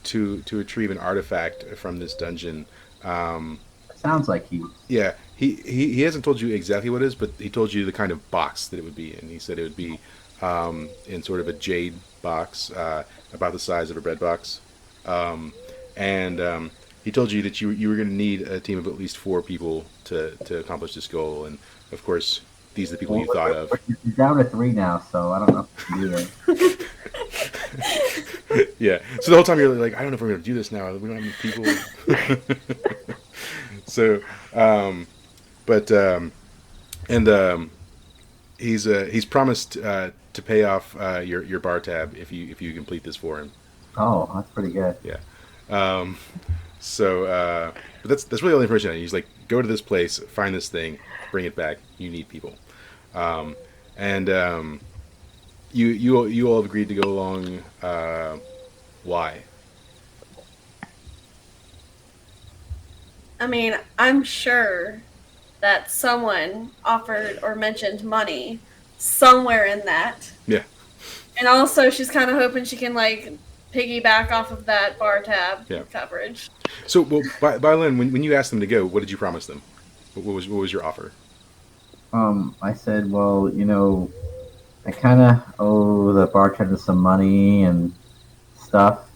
to retrieve an artifact from this dungeon. Sounds like he. Yeah, he hasn't told you exactly what it is, but he told you the kind of box that it would be in. He said it would be in sort of a jade box, about the size of a bread box. And he told you that you were going to need a team of at least 4 people to accomplish this goal. And of course, these are the people you thought of. You're down to 3 now, so I don't know if you can do that. Yeah. So the whole time you're like, I don't know if we're going to do this now. We don't have enough people. So, he's promised to pay off your bar tab if you complete this for him. Oh, that's pretty good. Yeah. But that's really all the information I need. He's like, go to this place, find this thing, bring it back. You need people. you all have agreed to go along. Why? I mean, I'm sure that someone offered or mentioned money somewhere in that. Yeah. And also, she's kind of hoping she can, like, piggyback off of that bar tab coverage. So, well, Lynn, when you asked them to go, what did you promise them? What was your offer? I said, well, I kind of owe the bartender some money and stuff.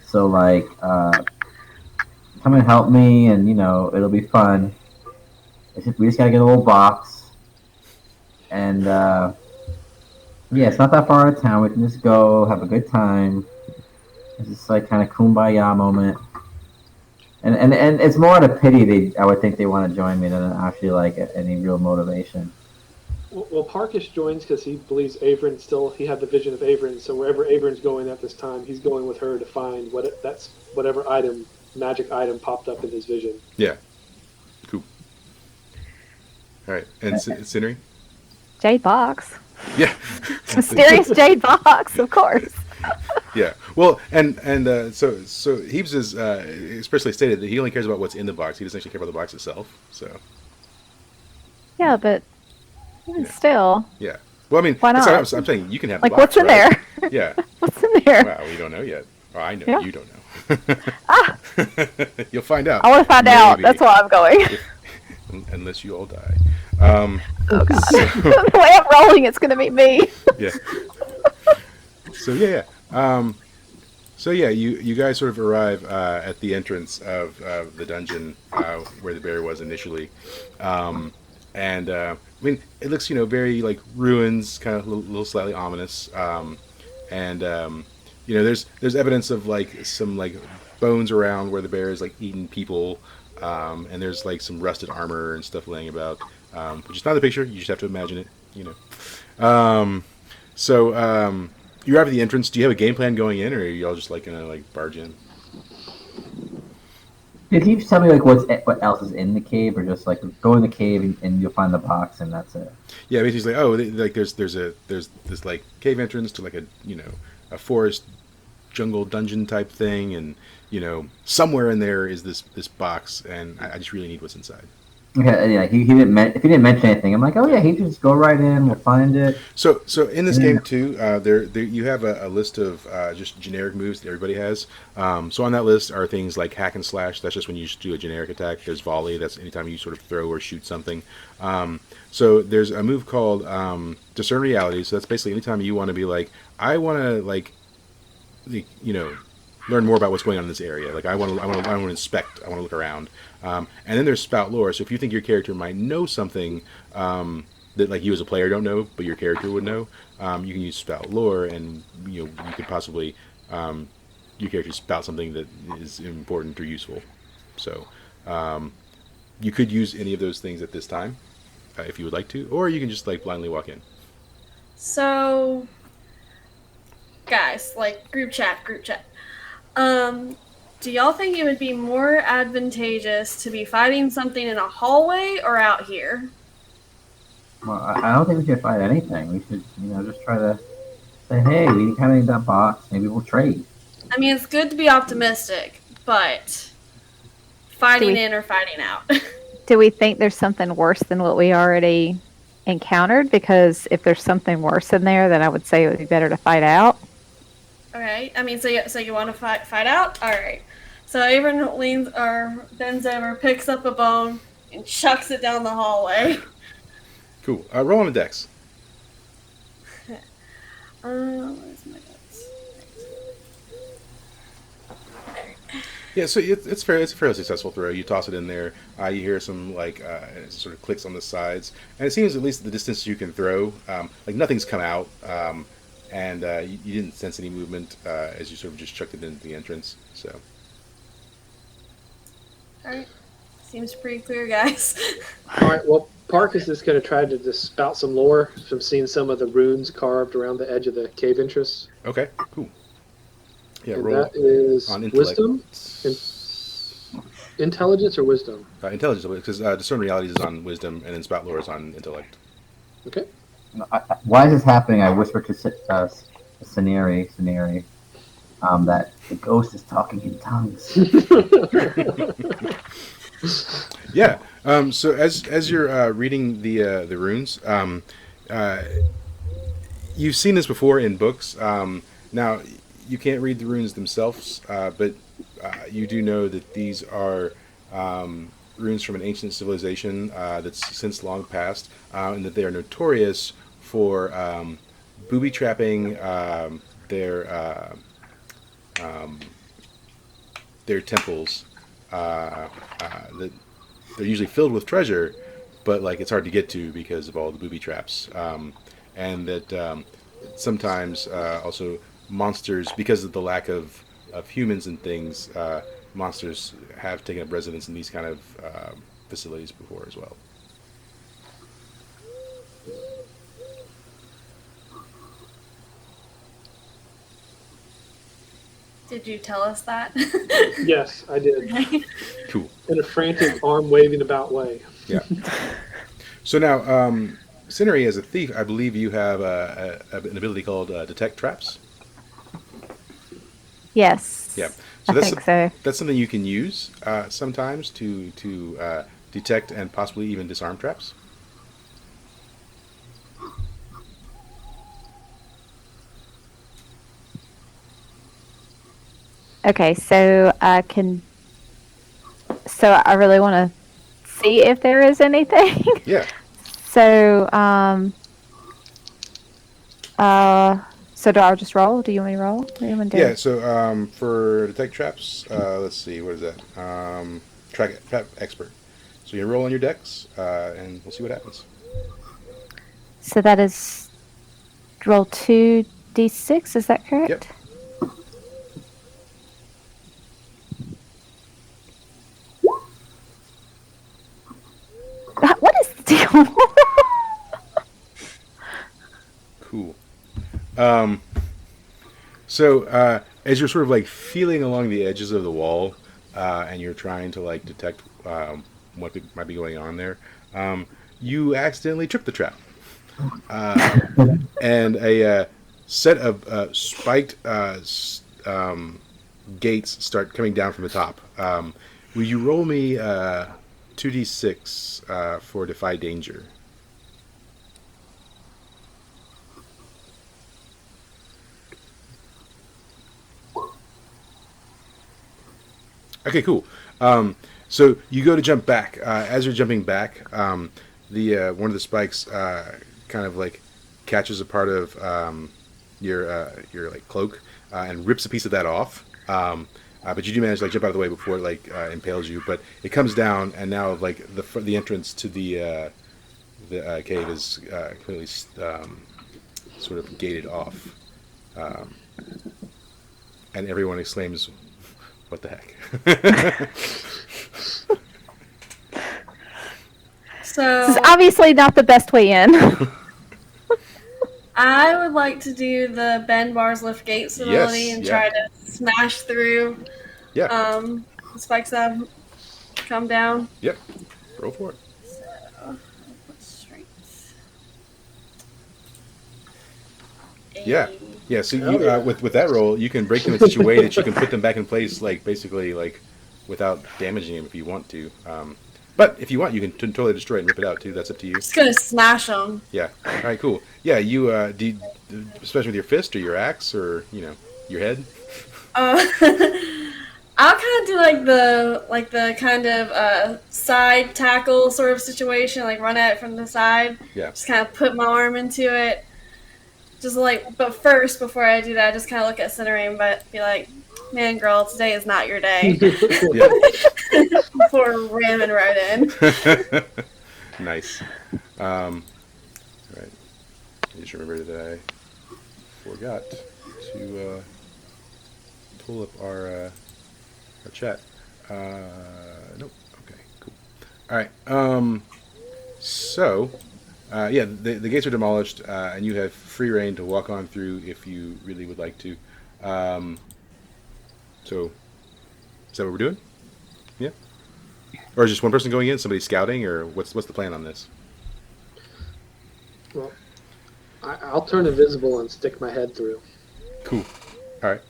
So, like, come and help me, and, it'll be fun. We just gotta get a little box. And, yeah, it's not that far out of town. We can just go, have a good time. It's just, like, kind of kumbaya moment. And it's more out of pity I would think they want to join me than actually, like, any real motivation. Well, Parkish joins because he believes Averin he had the vision of Averin, so wherever Averin's going at this time, he's going with her to find whatever magic item popped up in his vision. Yeah. Cool. All right. And Cindery? Jade box. Yeah. Mysterious jade box, of course. Yeah. Well, and so Heebs is especially stated that he only cares about what's in the box. He doesn't actually care about the box itself. So. Yeah, but even still. Yeah. Well, I mean, why not? I'm saying you can have the like box, what's in right? there? Yeah. What's in there? Well, we don't know yet. Well, I know. Yeah. You don't know. You'll find out. I want to find out. That's why I'm going. Unless you all die. Oh God! The way I'm rolling, it's going to be me. Yeah. So you guys sort of arrive at the entrance of the dungeon where the bear was initially, and I mean it looks very like ruins, kind of a little slightly ominous, and there's evidence of like some like bones around where the bear is like eating people, and there's like some rusted armor and stuff laying about, which is not the picture. You just have to imagine it, You arrive at the entrance. Do you have a game plan going in, or are you all just like gonna like barge in? Did he tell me like what else is in the cave, or just like go in the cave and you'll find the box and that's it? Yeah, basically like there's this like cave entrance to like a forest jungle dungeon type thing, and somewhere in there is this box, and I just really need what's inside. Okay, yeah, he didn't. If he didn't mention anything, I'm like, oh yeah, he just go right in. We'll find it. So in this game too, there you have a list of just generic moves that everybody has. So on that list are things like hack and slash. That's just when you just do a generic attack. There's volley. That's anytime you sort of throw or shoot something. So there's a move called discern reality. So that's basically anytime you want to be like, I want to like, learn more about what's going on in this area. Like I want to inspect. I want to look around. And then there's spout lore. So if you think your character might know something that like you as a player don't know, but your character would know, you can use spout lore, and you could possibly your character spout something that is important or useful. So you could use any of those things at this time if you would like to, or you can just like blindly walk in. So, guys, like group chat. Do y'all think it would be more advantageous to be fighting something in a hallway or out here? Well, I don't think we should fight anything. We should, just try to say, hey, we kind of need that box. Maybe we'll trade. I mean, it's good to be optimistic, but fighting in or fighting out? Do we think there's something worse than what we already encountered? Because if there's something worse in there, then I would say it would be better to fight out. Okay, I mean, so you want to fight out? All right. So Avon bends over, picks up a bone, and chucks it down the hallway. Cool. Roll on the dex. Where's my dex? Yeah, so it's a fairly successful throw. You toss it in there. You hear some like it sort of clicks on the sides, and it seems at least the distance you can throw, like nothing's come out. And you didn't sense any movement as you sort of just chucked it into the entrance. So, all right, seems pretty clear, guys. All right. Well, Parkus is going to try to just spout some lore from seeing some of the runes carved around the edge of the cave entrance. Okay, cool. Yeah, and roll that is on intellect. Wisdom, intelligence, or wisdom. Intelligence, because discern realities is on wisdom, and then spout lore is on intellect. Okay. Why is this happening? I whisper to Scenari, that the ghost is talking in tongues. Yeah. So as you're reading the runes, you've seen this before in books. Now you can't read the runes themselves, but you do know that these are runes from an ancient civilization that's since long passed, and that they are notorious for booby trapping their temples. That they're usually filled with treasure, but like it's hard to get to because of all the booby traps, and that sometimes also monsters, because of the lack of humans and things, monsters have taken up residence in these kind of facilities before as well. Did you tell us that? Yes, I did. Cool. In a frantic, arm waving about way. Yeah. So now, Cinery, as a thief, I believe you have an ability called Detect Traps. Yes. Yeah. I think so. That's something you can use sometimes to detect and possibly even disarm traps. Okay, so I really want to see if there is anything. Yeah. So so do I just roll? Do you want me to roll? What do you want to do? Yeah. So for detect traps, let's see, what is that? Trap expert. So you roll on your dex, and we'll see what happens. So that is roll 2d6, is that correct? Yep. What is the deal? Cool. So as you're sort of like feeling along the edges of the wall, and you're trying to like detect what might be going on there, you accidentally trip the trap, and a set of spiked gates start coming down from the top. Will you roll me 2d6 for Defy Danger? Okay, cool. So you go to jump back. As you're jumping back, the one of the spikes kind of like catches a part of your like cloak and rips a piece of that off. But you do manage to like jump out of the way before it like impales you. But it comes down, and now like the entrance to the cave is completely sort of gated off, and everyone exclaims, "What the heck?" So This is obviously not the best way in. I would like to do the bend bars lift gates ability and try to smash through the spikes that have come down. Yep. Roll for it. So, strength. Yeah. Yeah, so you, with that roll, you can break them in such a way that you can put them back in place, like basically like without damaging them if you want to. But if you want, you can totally destroy it and rip it out too. That's up to you. Just gonna smash them. Yeah. All right. Cool. Yeah. You especially with your fist or your axe or your head. I'll kind of do like the kind of side tackle sort of situation, like run at it from the side. Yeah. Just kind of put my arm into it. Just but first, before I do that, I just kind of look at Cinerine, but be like, "Man, girl, today is not your day." Before ramming right in. Nice. Right. I just remembered that I forgot to pull up our chat. Nope. Okay. Cool. All right. So. Yeah, the gates are demolished, and you have free reign to walk on through if you really would like to. So, is that what we're doing? Yeah. Or is just one person going in? Somebody scouting, or what's the plan on this? Well, I'll turn invisible and stick my head through. Cool. All right.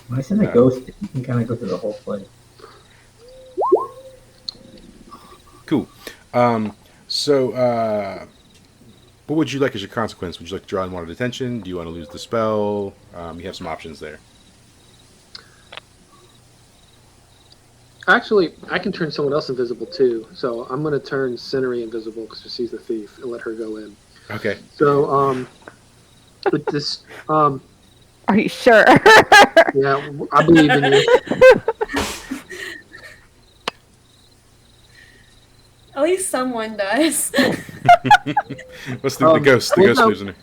When I send a ghost, you can kind of go through the whole place. Cool. So, what would you like as your consequence? Would you like to draw unwanted attention? Do you want to lose the spell? You have some options there. Actually, I can turn someone else invisible too. So I'm going to turn Cinery invisible because she's the thief and let her go in. Okay. So, with this, Are you sure? yeah, I believe in you. At least someone does. What's the ghost? The ghost no. lives in her.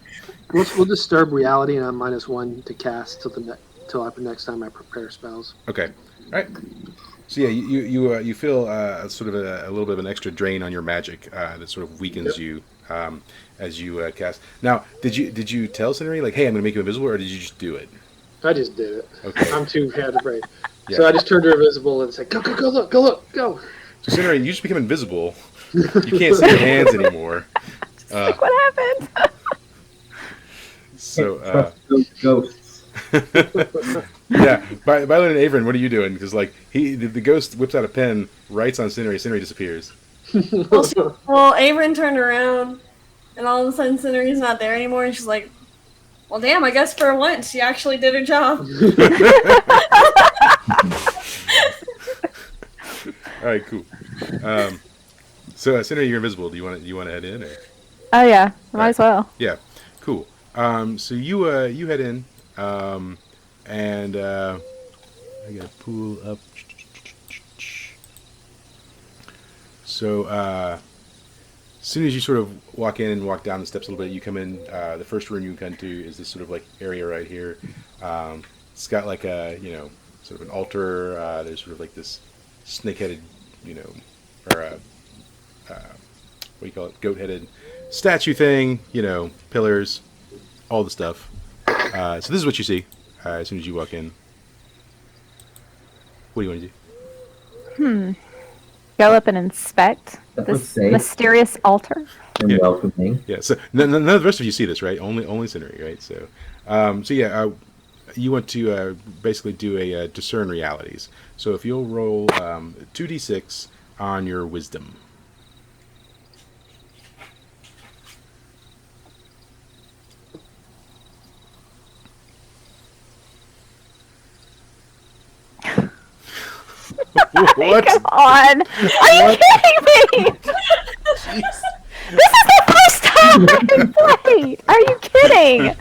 We'll disturb reality, and I'm -1 to cast till next time I prepare spells. Okay. All right. So yeah, you feel sort of a little bit of an extra drain on your magic that sort of weakens you as you cast. Now, did you tell Cinery like, hey, I'm going to make you invisible, or did you just do it? I just did it. Okay. I'm too afraid. Yeah. So I just turned her invisible and said, "Go look, go." So Cinery, you just become invisible. You can't see your hands anymore. Like, what happened? So Ghosts. yeah, Violet and Averin, what are you doing? Because like the ghost whips out a pen, writes on Cinery, Cinery disappears. Well, Averin turned around, and all of a sudden Cinery's not there anymore, and she's like, well, damn, I guess for once she actually did her job. All right, cool. So Cinery, you're invisible. Do you want to head in? Or? Oh yeah, might as well. Yeah, cool. So you head in, and I gotta pull up. So as soon as you sort of walk in and walk down the steps a little bit, you come in. The first room you come to is this sort of like area right here. It's got like a sort of an altar. There's sort of like this snake-headed, or what do you call it? Goat-headed statue thing. Pillars, all the stuff. So this is what you see as soon as you walk in. What do you want to do? Go up and inspect That would this say- mysterious altar. And Yeah. welcoming. Yeah. So none of the rest of you see this, right? Only Cinery, right? So, you want to basically do a discern realities. So if you'll roll 2d6 on your wisdom. What? Come on! Are you kidding me? This is the first time I played. Are you kidding?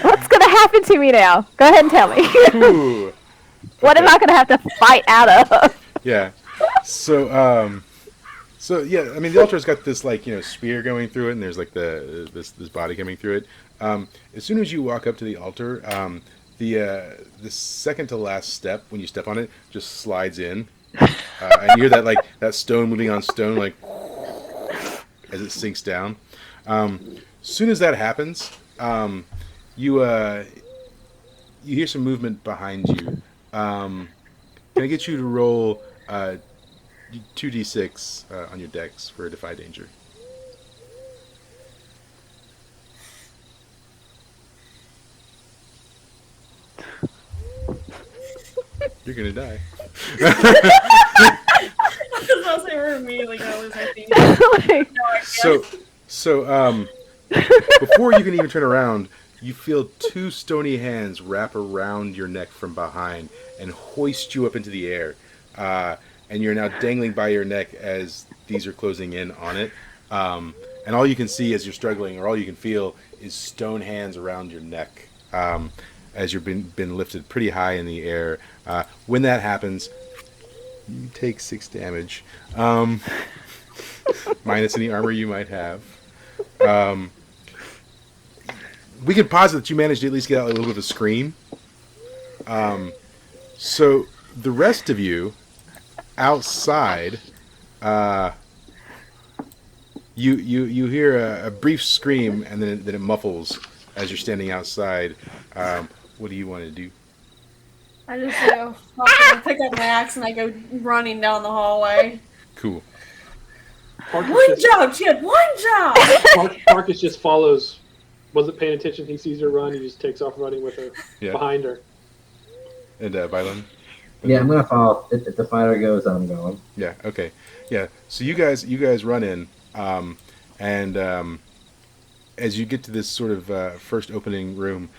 What's gonna happen to me now? Go ahead and tell me. Ooh. What am I gonna have to fight out of? Yeah. So yeah, I mean the altar's got this like spear going through it, and there's like this body coming through it. As soon as you walk up to the altar, the second to last step when you step on it just slides in, and you hear that stone moving on stone like as it sinks down. As soon as that happens, you hear some movement behind you. Can I get you to roll 2d6 on your dex for a Defy danger? You're gonna die. I'll say we're immediately gonna lose our team. So before you can even turn around, you feel two stony hands wrap around your neck from behind and hoist you up into the air. And you're now dangling by your neck as these are closing in on it. And all you can see as you're struggling, or all you can feel, is stone hands around your neck as you've been lifted pretty high in the air. When that happens, you take 6 damage, minus any armor you might have. We can posit that you managed to at least get out a little bit of a scream. So the rest of you outside, you hear a brief scream, and then it muffles as you're standing outside. What do you want to do? I just pick up my axe and I go running down the hallway. Cool. One job, Chip. One job. Marcus just follows wasn't paying attention. He sees her run. He just takes off running with her behind her. And Bylon? Yeah, I'm gonna follow. If the fighter goes, I'm going. Yeah. Okay. Yeah. So you guys run in, and as you get to this sort of first opening room,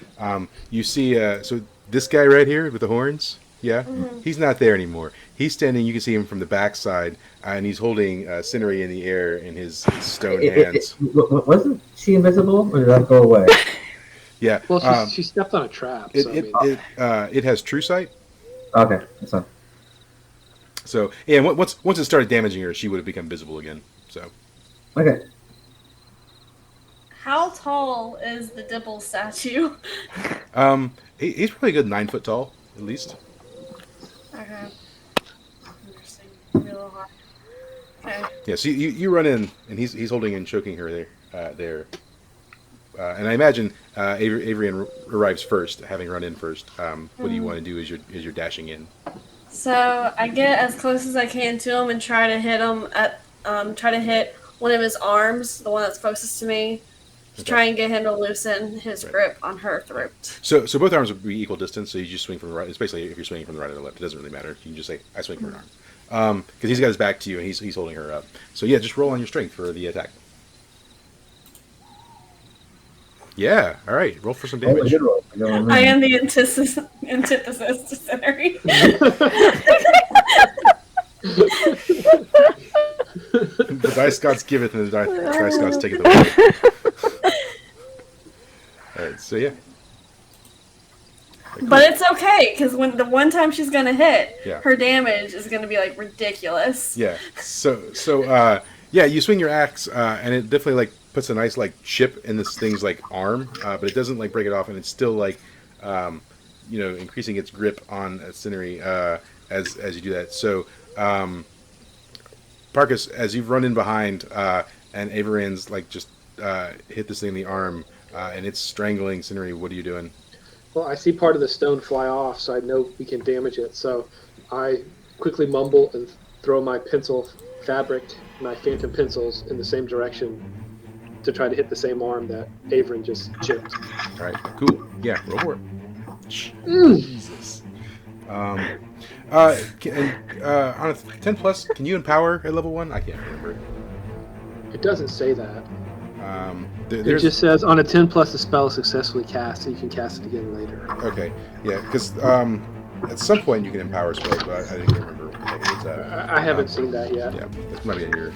you see so this guy right here with the horns. Yeah, he's not there anymore. He's standing. You can see him from the backside, and he's holding Cinery in the air in his stone hands. Wasn't she invisible, or did that go away? Yeah. Well, she stepped on a trap. It has true sight. Okay, that's fine. So yeah, once it started damaging her, she would have become visible again. So. Okay. How tall is the Dibble statue? He's probably a good 9 foot tall, at least. Okay. Interesting. Maybe a little high. Okay. Yeah, so you run in, and he's holding and choking her there. And I imagine Avery arrives first, having run in first. What do you want to do as you're dashing in? So I get as close as I can to him and try to hit him try to hit one of his arms, the one that's closest to me. Try and get him to loosen his grip on her throat. So both arms would be equal distance. So you just swing from the right. It's basically if you're swinging from the right or the left, it doesn't really matter. You can just say I swing from an arm, because he's got his back to you and he's holding her up. So yeah, just roll on your strength for the attack. Yeah, all right. Roll for some damage. I am the antithesis to Cinery. The dice gods giveth, and the dice gods taketh away. All right, so yeah. But it's okay, because when the one time she's gonna hit, Yeah. her damage is gonna be like ridiculous. Yeah. So you swing your axe, and it definitely like puts a nice like chip in this thing's like arm, but it doesn't like break it off, and it's still like, increasing its grip on Cinery as you do that. So, Parkus, as you've run in behind, and Averan's like just hit this thing in the arm, and it's strangling Cinery. What are you doing? Well, I see part of the stone fly off, so I know we can damage it. So I quickly mumble and throw my pencil fabric, my phantom pencils, in the same direction to try to hit the same arm that Averin just chipped. All right, cool. Yeah, roll for it. Jesus. On a 10 plus, can you empower at level 1? I can't remember. It doesn't say that. There's It just says on a 10 plus the spell is successfully cast, so you can cast it again later. Okay, yeah, because at some point you can empower spells, but I didn't remember. I haven't seen that yet. Yeah, that might be in your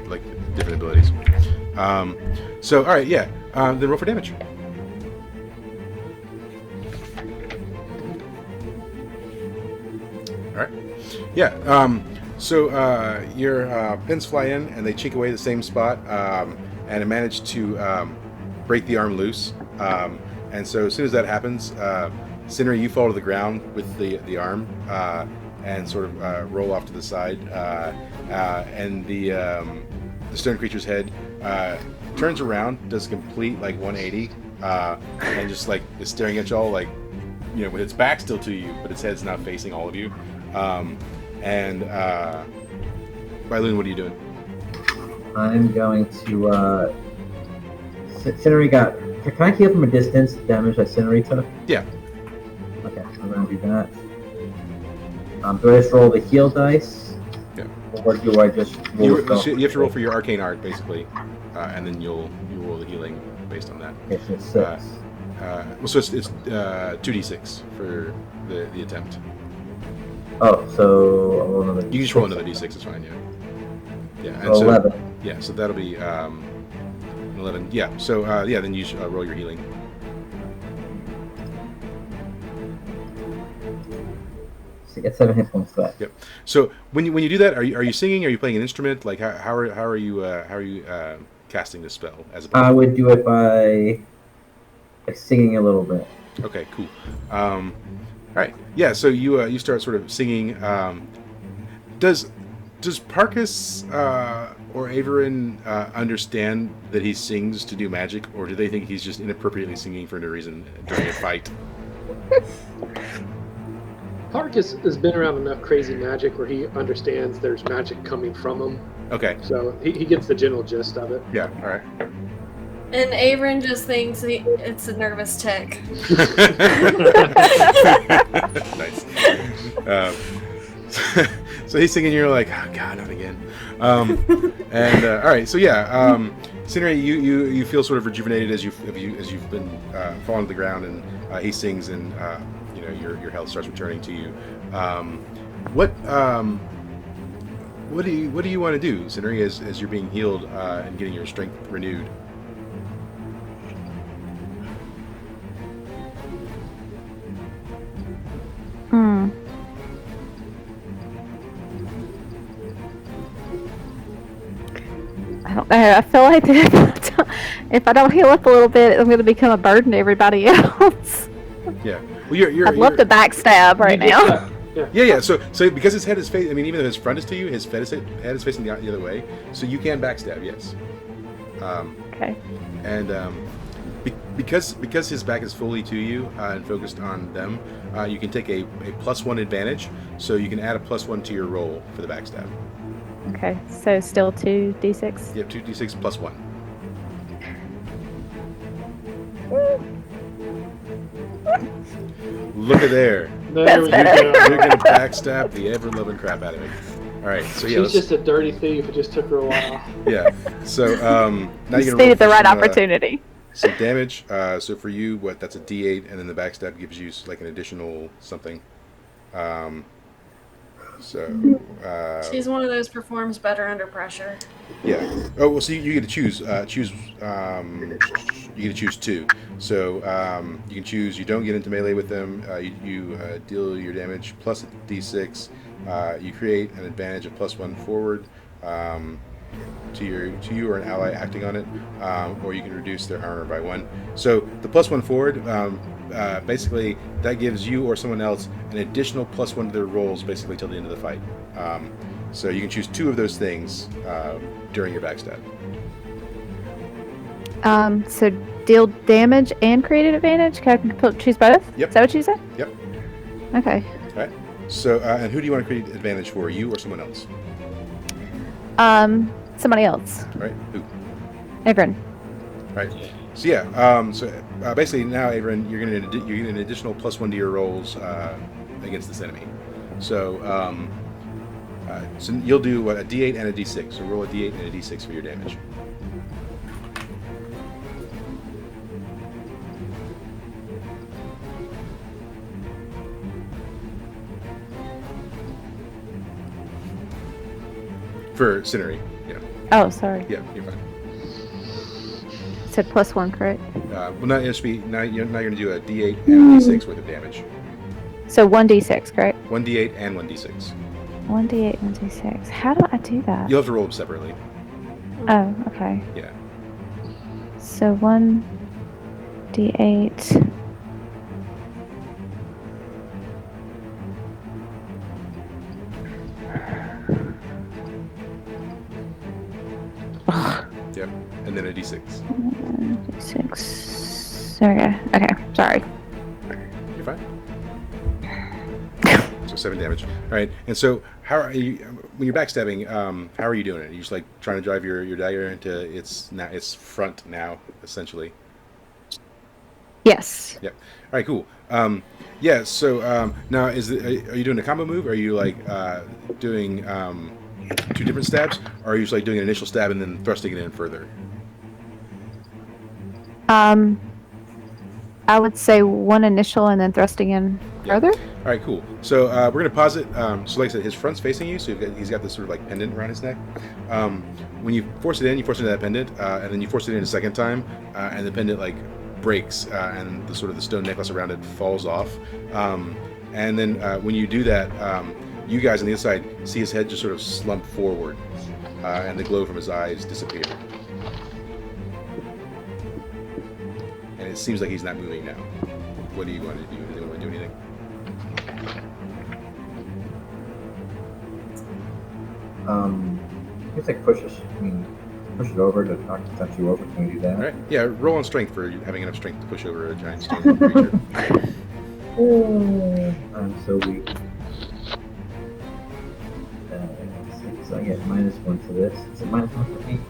like different abilities. So all right, yeah, then roll for damage. All right, yeah. So your pins fly in and they chink away the same spot, and it managed to break the arm loose. And so as soon as that happens, Cinery, you fall to the ground with the arm and sort of roll off to the side, and the stone creature's head turns around, does a complete like 180, and just like is staring at y'all like, with its back still to you, but its head's not facing all of you. And Bylon, what are you doing? I'm going to. Cinery got. Can I heal from a distance damage that Cinery took? Yeah. Okay, I'm going to do that. Do I just roll the heal dice? Yeah. Or do I just roll You have to roll for your arcane art, basically, and then you roll the healing based on that. Okay, so it's 6. So it's 2d6 for the attempt. Oh, so I'll roll another. You can just roll another d6. It's fine. Yeah. And so 11. Yeah. So that'll be 11. Yeah. So then you should, roll your healing. So you get 7 hit points left. Yep. So when you do that, are you singing? Are you playing an instrument? Like how are you casting this spell as a? I would do it by singing a little bit. Okay. Cool. All right. Yeah. So you start sort of singing. Does Parkus or Averin understand that he sings to do magic, or do they think he's just inappropriately singing for no reason during a fight? Parkus has been around enough crazy magic where he understands there's magic coming from him. Okay. So he gets the general gist of it. Yeah. All right. And Avon just thinks it's a nervous tick. Nice. So he's thinking, you're like, oh god, not again. And all right, so yeah, Cindery, you feel sort of rejuvenated as you've been falling to the ground, and he sings, and your health starts returning to you. What do you want to do, Cindery, as you're being healed and getting your strength renewed? I don't know. I feel like if I don't heal up a little bit, I'm going to become a burden to everybody else. Yeah. Well, I'd love to backstab right now. Yeah. So because his head is facing, I mean, even though his front is to you, his head is facing the other way. So you can backstab, yes. Okay. And because his back is fully to you and focused on them, you can take a +1 advantage. So you can add a +1 to your roll for the backstab. Okay. So still 2d6. You have 2d6 +1. Look at there. There we go. You're gonna backstab the ever-loving crap out of me. All right, so yeah, She's just a dirty thief. It just took her a while. yeah. So now You you're gonna needed the roll right some, opportunity. some damage. So for you, that's a D8, and then the backstab gives you like an additional something. She's one of those performs better under pressure. Yeah. Oh well, so you get to choose. You get to choose 2. So you can choose. You don't get into melee with them. You deal your damage plus a d6. You create an advantage of +1 forward to you or an ally acting on it, or you can reduce their armor by 1. So the +1 forward, basically that gives you or someone else an additional +1 to their rolls, basically till the end of the fight. So you can choose 2 of those things during your backstab. So deal damage and create an advantage. Can I choose both? Yep. Is that what you said? Yep. Okay. All right. So and who do you want to create advantage for? You or someone else? Somebody else. All right. Who? Avon. Right. So yeah. Basically now, Avon, you're going to get an additional +1 to your rolls against this enemy. So so you'll do a D8 and a D6. So roll a D8 and a D6 for your damage. For Cindery, yeah. Oh, sorry. Yeah, you're fine. Said +1, correct? Well, now you're going to do a D8 and a D6 worth of damage. So 1d6, correct? 1D8 and 1D6. 1d8 and d6. How do I do that? You'll have to roll them separately. Oh, okay. Yeah. So 1d8. Yep. And then a D6. D6. Sorry. Okay, sorry. You're fine. So 7 damage. All right. And so, how are you when you're backstabbing? How are you doing it? Are you just like trying to drive your dagger into its front now, essentially? Yes. Yep. All right. Cool. Yeah. So now, are you doing a combo move? Or are you like doing 2 different stabs? Or are you just like doing an initial stab and then thrusting it in further? I would say 1 initial and then thrusting in further. All right, cool. So we're gonna pause it. So like I said, his front's facing you, so he's got this sort of like pendant around his neck. When you force it in, you force it into that pendant, and then you force it in a second time, and the pendant like breaks, and the sort of the stone necklace around it falls off. And then when you do that, you guys on the inside see his head just sort of slump forward, and the glow from his eyes disappear. And it seems like he's not moving now. What do you want to do? Do you want to do anything? I guess I push it over to touch you over. Can we do that? All right. Yeah. Roll on strength for having enough strength to push over a giant stone creature. I'm so weak. So I get -1 for this. Is it -1 for me?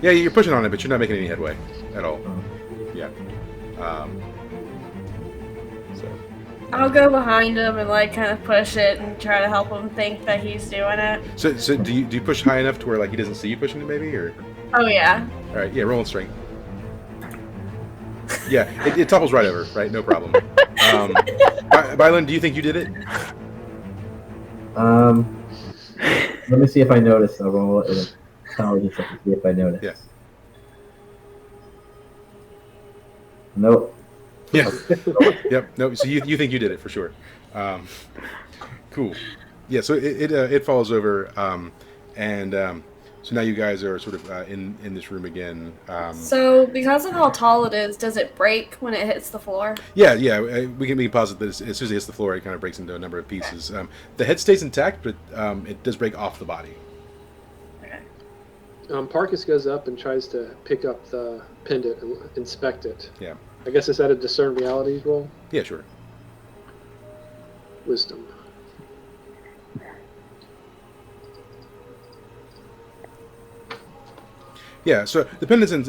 Yeah, you're pushing on it, but you're not making any headway at all. Yeah. So. I'll go behind him and like kind of push it and try to help him think that he's doing it. So do you push high enough to where like he doesn't see you pushing it, maybe, or? Oh yeah. All right. Yeah. Roll on strength. Yeah, it topples right over. Right. No problem. Bylan, do you think you did it? Let me see if I notice. I'll roll it intelligence check to see if I notice. Yeah. Nope. Yeah. Yep. No. So you think you did it for sure. Cool. Yeah. So it falls over, so now you guys are sort of in this room again. So because of how tall it is, does it break when it hits the floor? Yeah. We can posit that as soon as it hits the floor, it kind of breaks into a number of pieces. The head stays intact, but it does break off the body. Okay. Parkus goes up and tries to pick up the pendant and inspect it. Yeah. I guess is that a discern realities roll? Yeah. Sure. Wisdom. Yeah, so the pendant's it's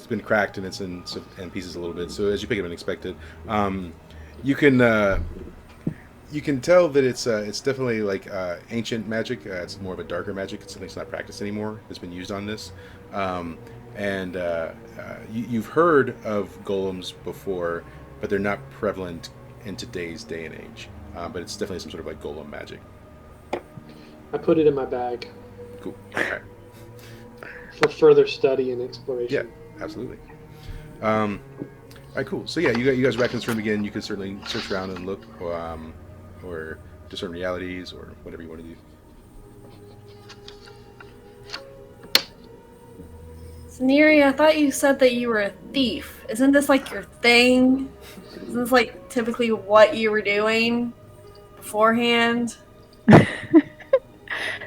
been cracked and it's in pieces a little bit. So as you pick it up and inspect it, you can tell that it's definitely like ancient magic. It's more of a darker magic. It's something that's not practiced anymore. It's been used on this, you've heard of golems before, but they're not prevalent in today's day and age. But it's definitely some sort of like golem magic. I put it in my bag. Cool. Okay. For further study and exploration. Yeah, absolutely. All right, cool. So yeah, you guys are back in this room again. You can certainly search around and look, or discern realities, or whatever you want to do. So Neri, I thought you said that you were a thief. Isn't this like your thing? Isn't this like typically what you were doing beforehand?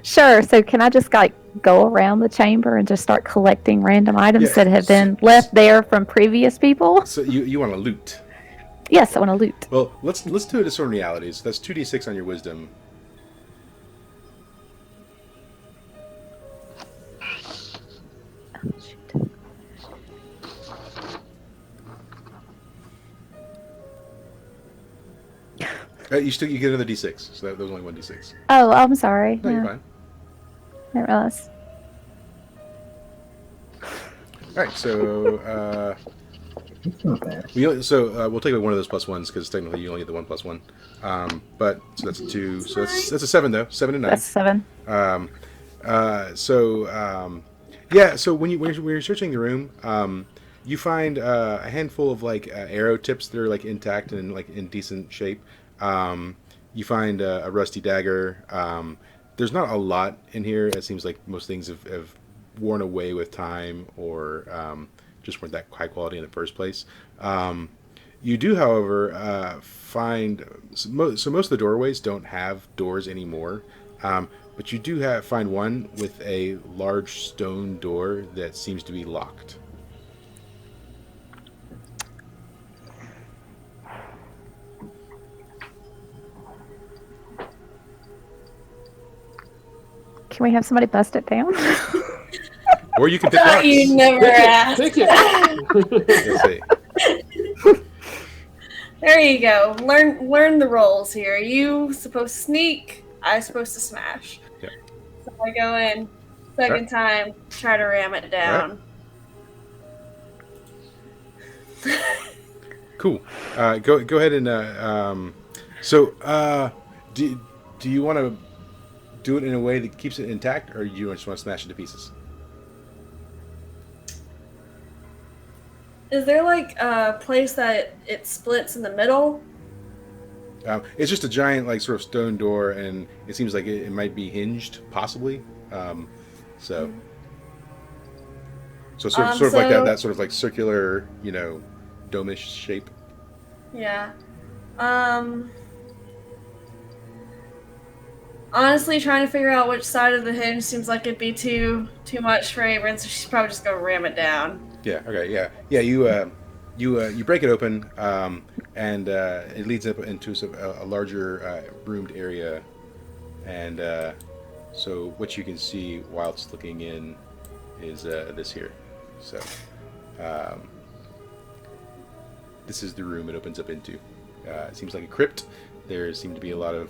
Sure. So can I just like go around the chamber and just start collecting random items Yeah, that have been left there from previous people? So you want to loot? Yes, I want to loot. Well, let's do a discern realities. That's 2d6 on your wisdom. Oh, shoot. You get another d6, so that was only one d6. Oh, I'm sorry. No, you're Yeah, fine. I didn't realize. All right, so It's not bad. we'll take one of those plus ones because technically you only get the 1 plus 1. But so that's a 2. So that's a 7 though. 7 and 9. That's 7. Yeah. So when you're searching the room, you find a handful of like arrow tips that are like intact and like in decent shape. You find a rusty dagger. There's not a lot in here. It seems like most things have worn away with time, or just weren't that high quality in the first place. You do, however, find most of the doorways don't have doors anymore, but you do find one with a large stone door that seems to be locked. Can we have somebody bust it down? Or you can pick locks. You never asked. Take it. Let's see. There you go. Learn the roles here. You supposed to sneak. I supposed to smash. Yeah. So I go in second time, try to ram it down. Cool. Go ahead and do you want to do it in a way that keeps it intact, or do you just want to smash it to pieces? Is there like a place that it splits in the middle? It's just a giant, like, sort of stone door, and it seems like it might be hinged, possibly. So sort of like that sort of like circular, dome-ish shape. Yeah. Honestly, trying to figure out which side of the hinge seems like it'd be too much for Abram, so she's probably just gonna ram it down. Yeah. Okay. Yeah. You break it open, and it leads up into a larger roomed area, and so what you can see whilst looking in is this here. So this is the room it opens up into. It seems like a crypt. There seem to be a lot of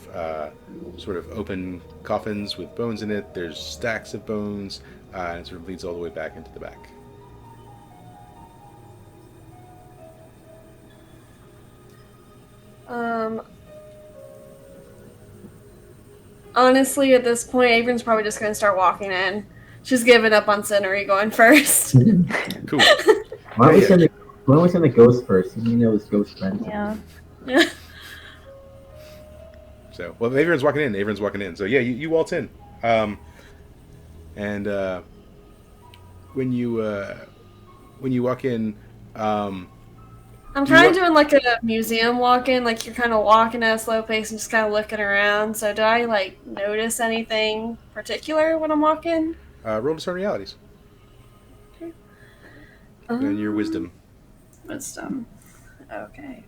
sort of open coffins with bones in it. There's stacks of bones, and it sort of leads all the way back into the back. Honestly, at this point, Avron's probably just going to start walking in. She's giving up on Scenery going first. Cool. Why don't we send the ghost first? You know his ghost friends. Yeah. So, well, Avron's walking in. Avron's walking in. So, yeah, you waltz in. And when you walk in, I'm kind of doing like a museum walk-in, like you're kind of walking at a slow pace and just kind of looking around. So do I like notice anything particular when I'm walking? roll discern realities. Okay. And your wisdom. Wisdom. Okay.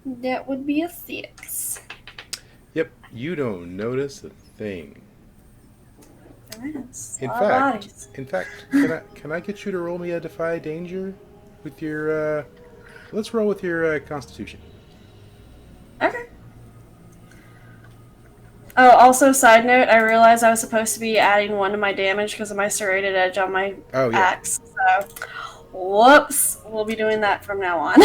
That would be a 6. Yep, you don't notice a thing. Nice. In A lot of fact, bodies. can I get you to roll me a Defy Danger with your? Let's roll with your Constitution. Okay. Oh, also, side note, I realized I was supposed to be adding 1 to my damage because of my serrated edge on my axe. So, whoops. We'll be doing that from now on.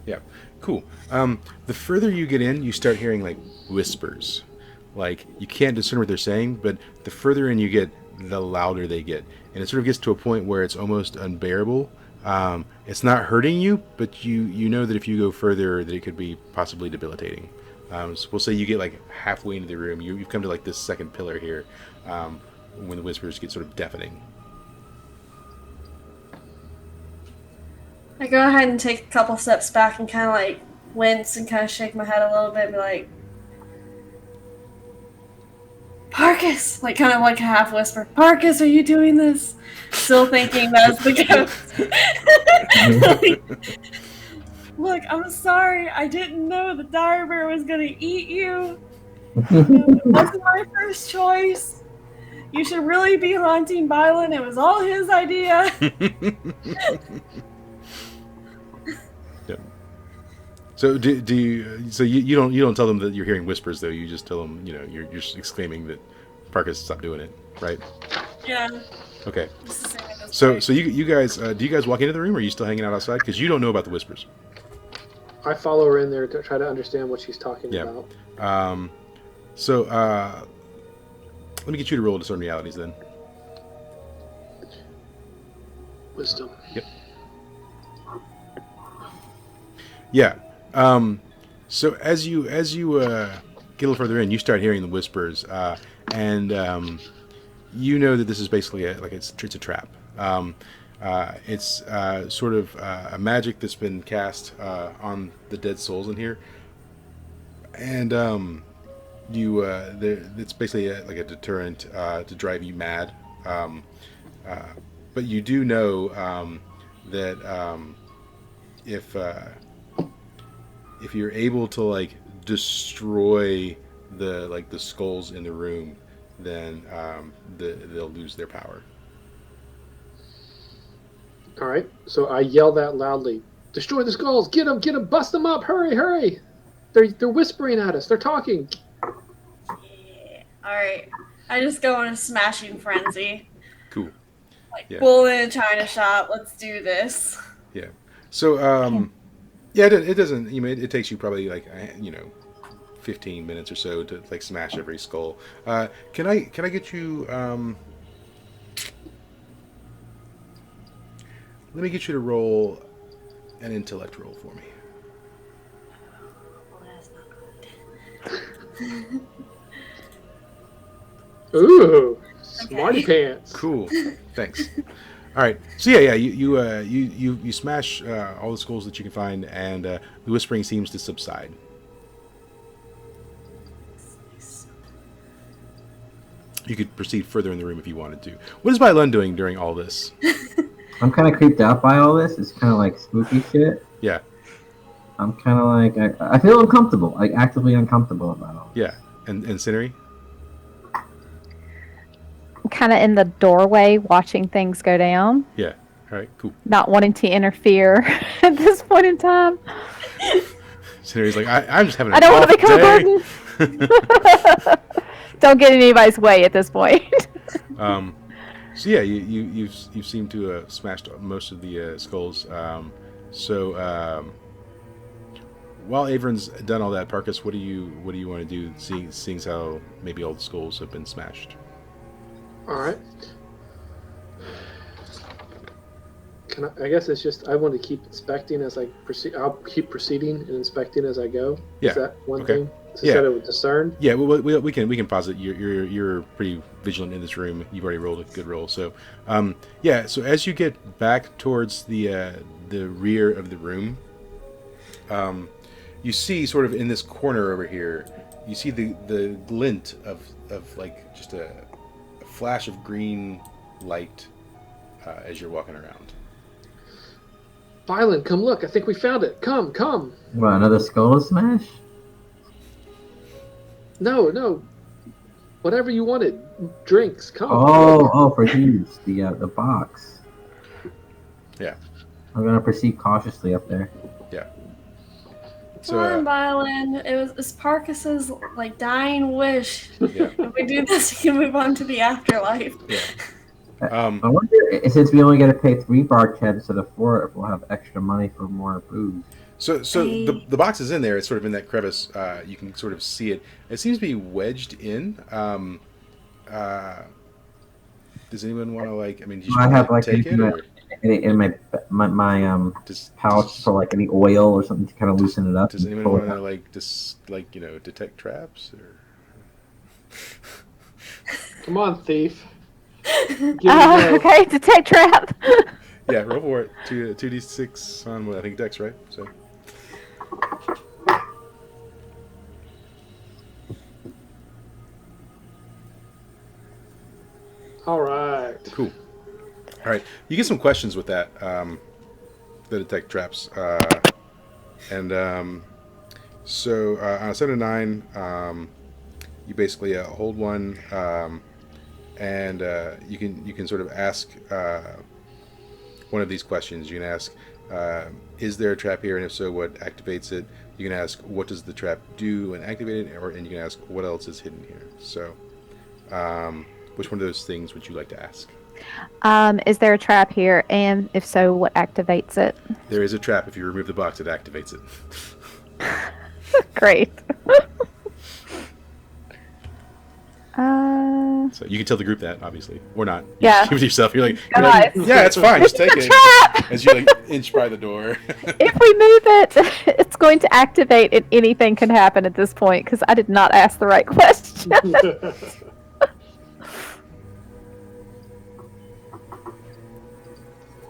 Yeah, cool. The further you get in, you start hearing like whispers. Like you can't discern what they're saying, but the further in you get, the louder they get, and it sort of gets to a point where it's almost unbearable. It's not hurting you, but you know that if you go further, that it could be possibly debilitating. So we'll say you get like halfway into the room, you've come to like this second pillar here, when the whispers get sort of deafening. I go ahead and take a couple steps back and kind of like wince and kind of shake my head a little bit and be like, Parkus! Like kind of like a half whisper, Parkus, are you doing this? Still thinking that's the ghost. Look, I'm sorry. I didn't know the dire bear was going to eat you. It wasn't my first choice. You should really be haunting Bylan. It was all his idea. So do you? So you don't tell them that you're hearing whispers though. You just tell them you're just exclaiming that Parkus stop doing it, right? Yeah. Okay. So you guys do you guys walk into the room or are you still hanging out outside? Because you don't know about the whispers. I follow her in there to try to understand what she's talking about. So let me get you to roll discern realities then. Wisdom. Yep. Yeah. So as you get a little further in, you start hearing the whispers, and you know that this is basically it's a trap. It's sort of a magic that's been cast on the dead souls in here, and it's basically like a deterrent to drive you mad. But you do know that if you're able to like destroy the skulls in the room, then they'll lose their power. All right, so I yell that loudly. Destroy the skulls! Get them! Bust them up! Hurry, hurry! They're whispering at us. They're talking. Yeah. All right. I just go in a smashing frenzy. Cool. Like Yeah. bull in a china shop. Let's do this. Yeah. So yeah, it doesn't. It takes you probably 15 minutes or so to like smash every skull. Can I get you? Let me get you to roll an intellect roll for me. Well, that's not good. Ooh, smarty pants. Cool. Thanks. All right. So yeah. You smash all the skulls that you can find, and the whispering seems to subside. You could proceed further in the room if you wanted to. What is Bailun doing during all this? I'm kind of creeped out by all this. It's kind of like spooky shit. Yeah. I'm kind of like I feel uncomfortable, like actively uncomfortable about it. Yeah, and Cinery? I'm kind of in the doorway watching things go down, Yeah. All right, cool. not wanting to interfere at this point in time. Cinery's like, I'm just having a I don't want to become day. a burden. Don't get in anybody's way at this point. So yeah, you seem to have smashed most of the skulls. While Avron's done all that, Parkus, what do you want to do? Seeing how maybe all the skulls have been smashed. All right. I guess it's just I want to keep inspecting as I proceed. I'll keep proceeding and inspecting as I go. Yeah. Is that one Okay. thing? Instead of discern. Yeah, we can pause it. You're pretty vigilant in this room. You've already rolled a good roll. So, yeah. So as you get back towards the rear of the room, you see sort of in this corner over here, you see the glint of like just a flash of green light as you're walking around. Vylan, come look. I think we found it. Come. What, another skull to smash? No. Whatever you wanted. Drinks. Come. For these. The box. Yeah. I'm gonna proceed cautiously up there. Yeah. Come on, Vylan. It's Parkus's like dying wish. Yeah. If we do this, we can move on to the afterlife. Yeah. I wonder, since we only got to pay 3 barcades instead of 4, if we'll have extra money for more booze. So the box is in there. It's sort of in that crevice. You can sort of see it. It seems to be wedged in. Does anyone want to like? I mean, do you I have like take it? In my pouch for like any oil or something to kind of loosen it up. Does anyone want to like detect traps or? Come on, thief. Okay, detect trap. Yeah, roll for it. 2d6 on what I think Dex, right? So. All right. Cool. All right, you get some questions with that. The detect traps, so on a 7 to 9, you basically hold one, and you can sort of ask one of these questions. You can ask, is there a trap here, and if so, what activates it? You can ask, what does the trap do when activated, and you can ask, what else is hidden here? So, which one of those things would you like to ask? Is there a trap here, and if so, what activates it? There is a trap. If you remove the box, it activates it. Great. So you can tell the group that, obviously, or not. You Yeah. just keep it to yourself. You're like, Guys. yeah, it's fine. Just take It's a it. trap! As you like inch by the door. If we move it, it's going to activate, and anything can happen at this point because I did not ask the right question.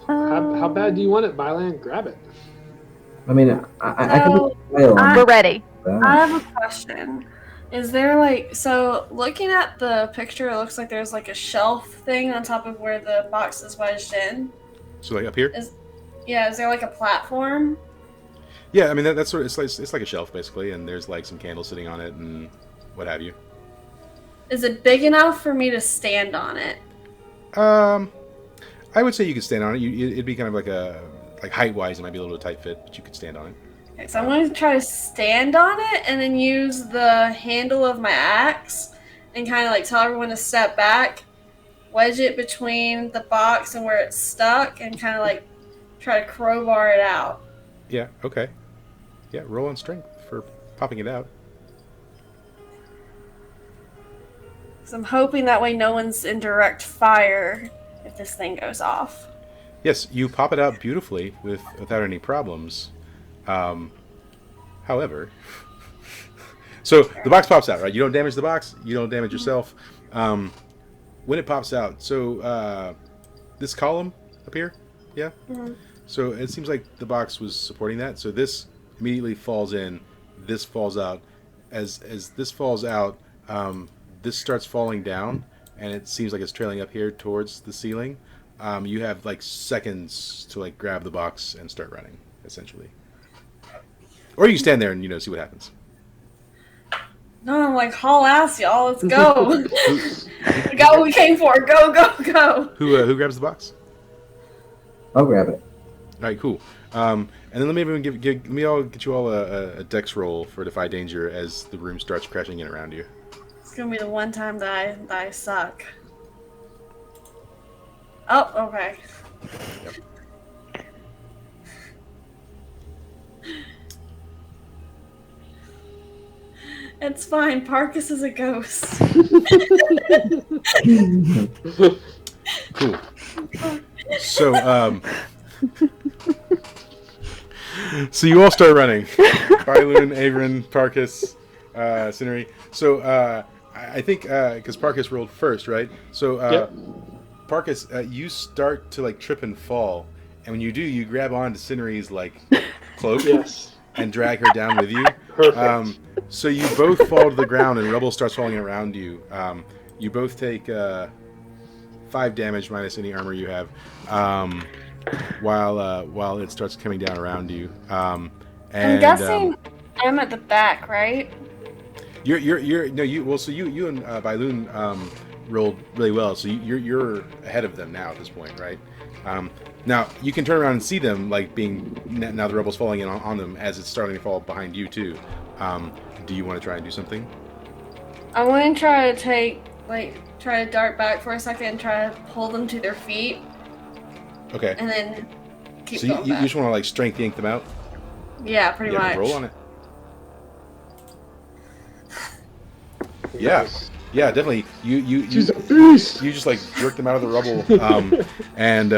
How bad do you want it, Vylan? Grab it. I mean, I can So, put oil on We're ready. that. I have a question. Is there looking at the picture, it looks like there's like a shelf thing on top of where the box is wedged in. So like up here. Is there like a platform? Yeah, I mean that's sort of it's like a shelf basically, and there's like some candles sitting on it and what have you. Is it big enough for me to stand on it? I would say you could stand on it. It'd be kind of like height wise, it might be a little tight fit, but you could stand on it. Okay, so I'm going to try to stand on it and then use the handle of my axe and kind of like tell everyone to step back, wedge it between the box and where it's stuck, and kind of like try to crowbar it out. Yeah. Okay. Yeah. Roll on strength for popping it out. So I'm hoping that way no one's in direct fire if this thing goes off. Yes, you pop it out beautifully without any problems. However, so the box pops out, right? You don't damage the box. You don't damage yourself. When it pops out, so this column up here, yeah. Mm-hmm. So it seems like the box was supporting that. So this immediately falls in. This falls out. As this falls out, this starts falling down, and it seems like it's trailing up here towards the ceiling. You have like seconds to like grab the box and start running, essentially. Or you can stand there and see what happens. No, I'm like, haul ass, y'all. Let's go. We got what we came for. Go, go, go. Who grabs the box? I'll grab it. All right, cool. And then let me get you all a dex roll for Defy Danger as the room starts crashing in around you. It's gonna be the one time that I suck. Oh, okay. Yep. It's fine. Parkus is a ghost. Cool. So, so you all start running. Bailoon, Averin, Parkus, Cinery. So, I think because Parkus rolled first, right? So, Yep. Parkus, you start to like trip and fall, and when you do, you grab onto Cinery's like cloak Yes. and drag her down with you. Perfect. So you both fall to the ground, and rubble starts falling around you. You both take 5 damage minus any armor you have, while it starts coming down around you. And, I'm guessing I'm at the back, right? So you and Bailoon rolled really well, so you're ahead of them now at this point, right? Now you can turn around and see them like being now the rebels falling in on them as it's starting to fall behind you too. Do you want to try and do something? I want to try to dart back for a second and try to pull them to their feet, Okay. and then keep So going you back. just want to like strength yank them out? Yeah, pretty much. Roll on it. Yeah. Nice. Yeah, definitely. You She's a beast. you just like jerk them out of the rubble, and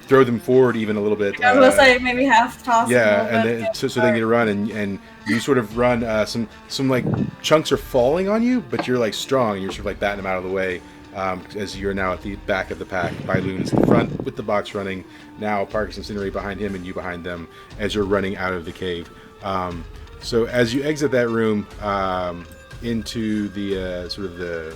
throw them forward even a little bit. I was gonna say maybe half toss. Yeah, a little and bit. then, so they need to run, and you sort of run. Some like chunks are falling on you, but you're like strong, and you're sort of like batting them out of the way. As you're now at the back of the pack, Bailoon is in front with the box running. Now Parkus and Cinery behind him, and you behind them as you're running out of the cave. So as you exit that room into the sort of the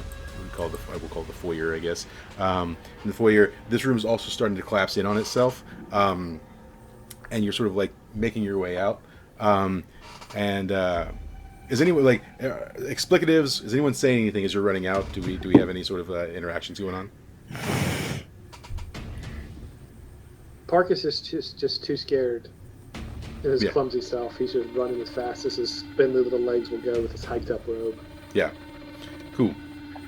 we'll call it the foyer, I guess. In the foyer, this room is also starting to collapse in on itself, and you're sort of like making your way out. Is anyone like explicatives? Is anyone saying anything as you're running out? Do we have any sort of interactions going on? Parkus is just too scared. In his Yeah. clumsy self, he's just running as fast as his spindly little legs will go with his hiked up robe. Yeah, cool.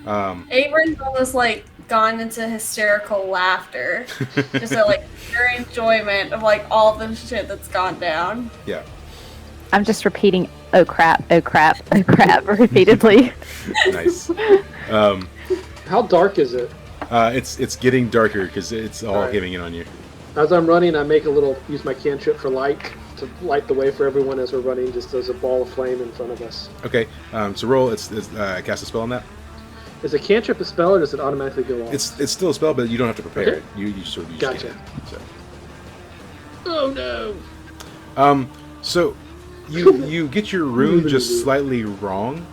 Abram's almost like gone into hysterical laughter, just a like pure enjoyment of like all the shit that's gone down. Yeah, I'm just repeating, oh crap, oh crap, oh crap, repeatedly. nice. How dark is it? It's getting darker because it's all Alright. hitting in on you. As I'm running, I use my cantrip for light to light the way for everyone as we're running, just as a ball of flame in front of us. Okay, so roll. It's cast a spell on that. Is a cantrip a spell, or does it automatically go off? It's still a spell, but you don't have to prepare Okay. it. You sort of use Gotcha. it. So. Oh no! So you get your rune just slightly wrong,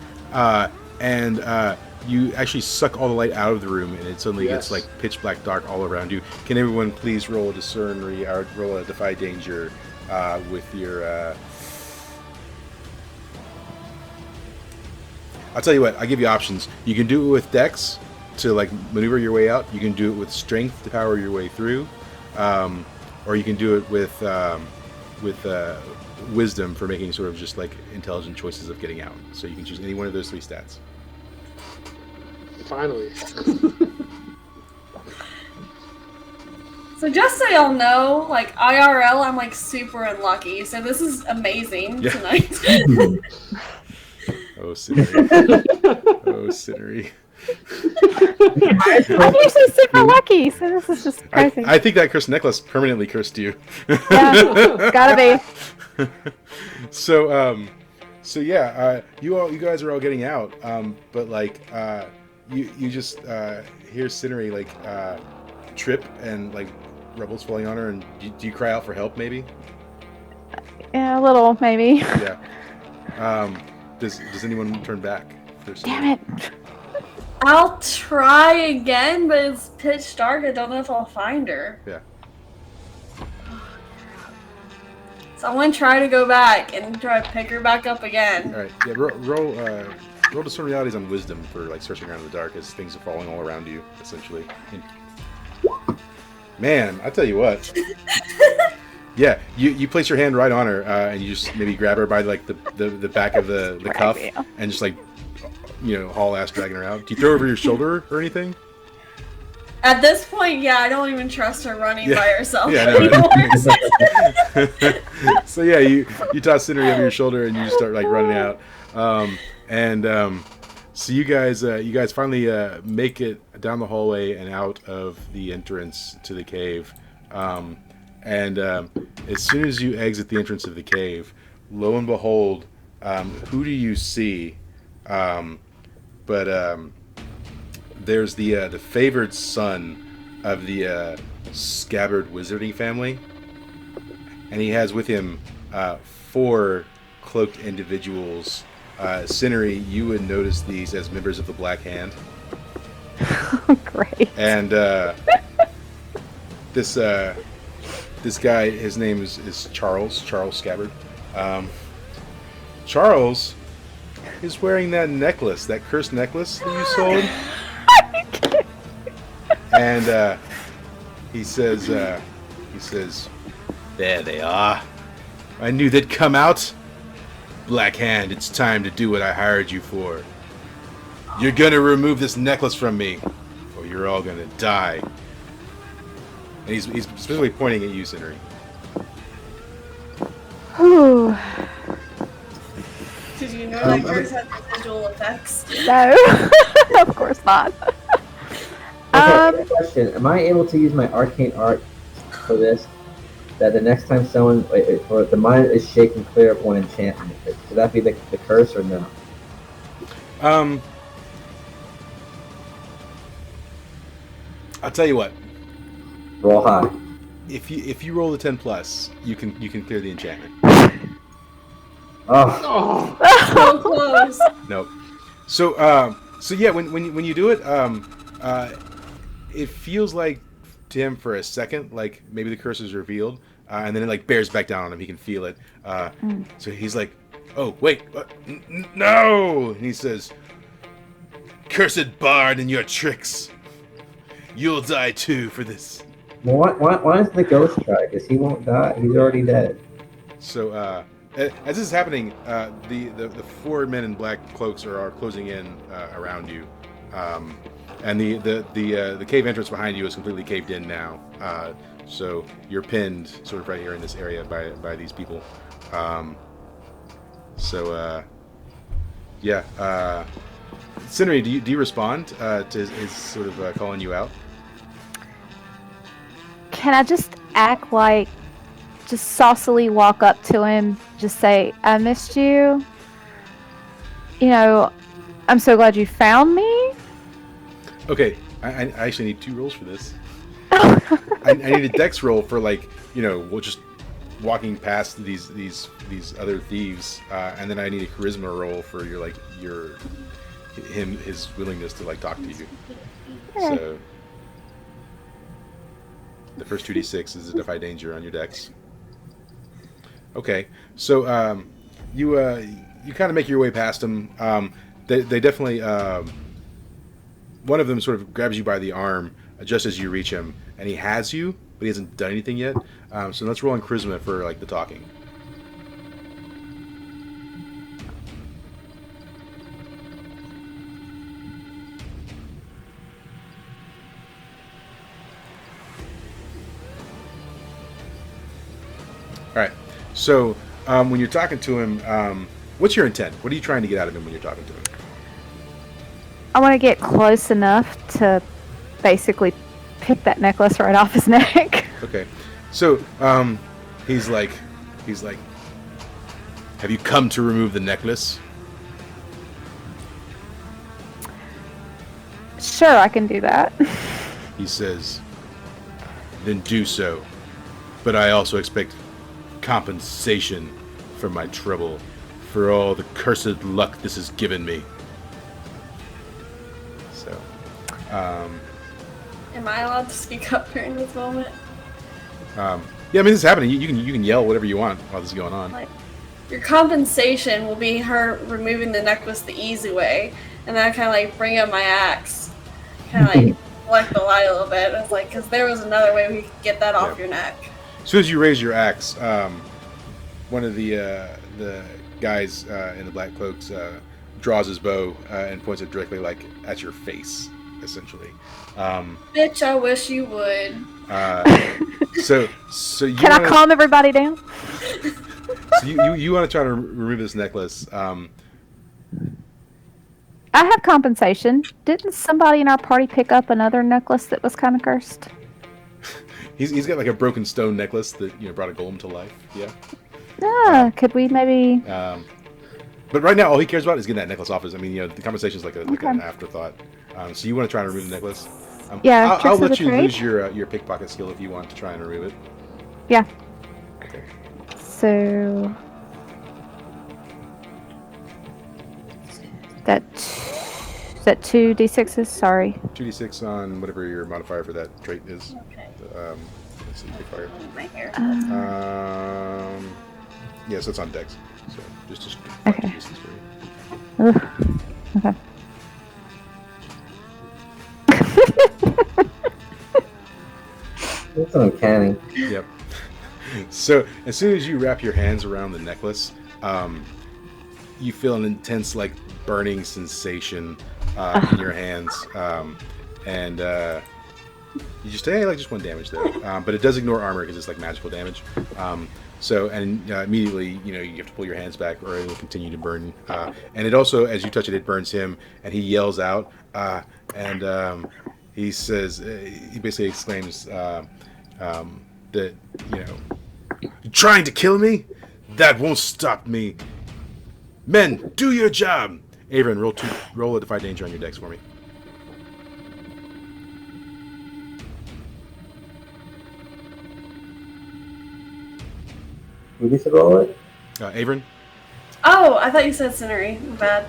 and you actually suck all the light out of the room, and it suddenly gets like pitch black dark all around you. Can everyone please roll a discern or roll a defy danger with your? I'll tell you what. I give you options. You can do it with Dex to like maneuver your way out. You can do it with Strength to power your way through, or you can do it with Wisdom for making sort of just like intelligent choices of getting out. So you can choose any one of those 3 stats. Finally. So just so y'all know, like IRL, I'm like super unlucky. So this is amazing Yeah. tonight. Oh, Cinery. Oh, Cinery. I'm usually super lucky, so this is just crazy. I think that cursed necklace permanently cursed you. Yeah, gotta be. So yeah, you guys are all getting out, but like you just hear Cinery like trip and like rebels falling on her, and do you cry out for help maybe? Yeah, a little, maybe. Yeah. Does anyone turn back? Damn it. I'll try again, but it's pitch dark. I don't know if I'll find her. Yeah. So I'm gonna try to go back and try to pick her back up again. All right. Yeah. Roll discern realities on wisdom for like searching around in the dark as things are falling all around you, essentially. Man, I tell you what. Yeah, you place your hand right on her, and you just maybe grab her by like the back of the cuff, and just like haul ass dragging her out. Do you throw her over your shoulder or anything? At this point, yeah, I don't even trust her running by herself Yeah, anymore. So yeah, you toss Cindery over your shoulder and you just start like running out, so you guys finally make it down the hallway and out of the entrance to the cave. As soon as you exit the entrance of the cave, lo and behold, who do you see? There's the favored son of the Scabbard Wizarding family, and he has with him 4 cloaked individuals. Cindery, you would notice these as members of the Black Hand. Great. And this guy, his name is Charles Scabbard. Charles is wearing that necklace, that cursed necklace that you sold. And he says, there they are. I knew they'd come out. Black Hand, it's time to do what I hired you for. You're gonna remove this necklace from me, or you're all gonna die. And he's specifically pointing at you, Cindery. Whew. Did you know that yours had visual effects? No, of course not. Okay, question. Am I able to use my arcane art for this? That the next time someone, or the mind is shaken clear of one enchantment, should that be the curse or no? I'll tell you what. Roll high. If you roll a 10+, you can clear the enchantment. Oh. So close. Nope. So yeah, when you do it, it feels like to him for a second, like maybe the curse is revealed, and then it like bears back down on him. He can feel it. So he's like, "Oh wait, no!" And he says, "Cursed bard and your tricks, you'll die too for this." Well, why does the ghost try? Because he won't die. He's already dead. So as this is happening, the 4 men in black cloaks are closing in around you. And the cave entrance behind you is completely caved in now. So you're pinned sort of right here in this area by these people. Cindery, do you respond to his sort of calling you out? Can I just act like, just saucily walk up to him, just say, "I missed you. I'm so glad you found me." Okay, I actually need 2 rolls for this. I need a dex roll for we'll just walking past these other thieves, and then I need a charisma roll for his willingness to talk to you. Okay. So the first 2d6 is a Defy danger on your dex. Okay, so you kind of make your way past them. They definitely. One of them sort of grabs you by the arm just as you reach him, and he has you, but he hasn't done anything yet. So let's roll on charisma for the talking. All right. So when you're talking to him, what's your intent? What are you trying to get out of him when you're talking to him? I want to get close enough to basically pick that necklace right off his neck. Okay. So he's like, "Have you come to remove the necklace?" Sure, I can do that. He says, "Then do so. But I also expect compensation for my trouble, for all the cursed luck this has given me." So, Am I allowed to speak up during this moment? Yeah, I mean, this is happening. You can yell whatever you want while this is going on. Like, your compensation will be her removing the necklace the easy way, and then I kind of like bring up my axe, kind of like collect the light a little bit. It's like, because there was another way we could get that off your neck. As soon as you raise your axe, one of the guys in the black cloaks draws his bow and points it directly like at your face, essentially. Bitch, I wish you would. So you Can I calm everybody down? So you want to try to remove this necklace? I have compensation. Didn't somebody in our party pick up another necklace that was kind of cursed? He's got like a broken stone necklace that brought a golem to life. Ah, could we maybe? But right now, all he cares about is getting that necklace off his. I mean, the compensation is like an afterthought. So you want to try and remove the necklace? Yeah, I'll tricks of let the you trade. lose your pickpocket skill if you want to try and remove it. Yeah. Okay. So that 2d6s. Sorry. 2d6 on whatever your modifier for that trait is. Okay. Let's see, pickpocket. My hair. Yeah, so it's on Dex. So just Okay. 2d6 for you. Ugh. Okay. That's uncanny. Yep. So as soon as you wrap your hands around the necklace, you feel an intense, like, burning sensation in your hands, and you just take like just 1 damage there, but it does ignore armor because it's like magical damage. So immediately, you have to pull your hands back, or it will continue to burn. And it also, as you touch it, it burns him, and he yells out, and he says, he basically exclaims that trying to kill me, that won't stop me. Men, do your job. Avon, roll a Defy Danger on your Dex for me. Who did you roll it? Avon? Oh, I thought you said Cinery. My bad.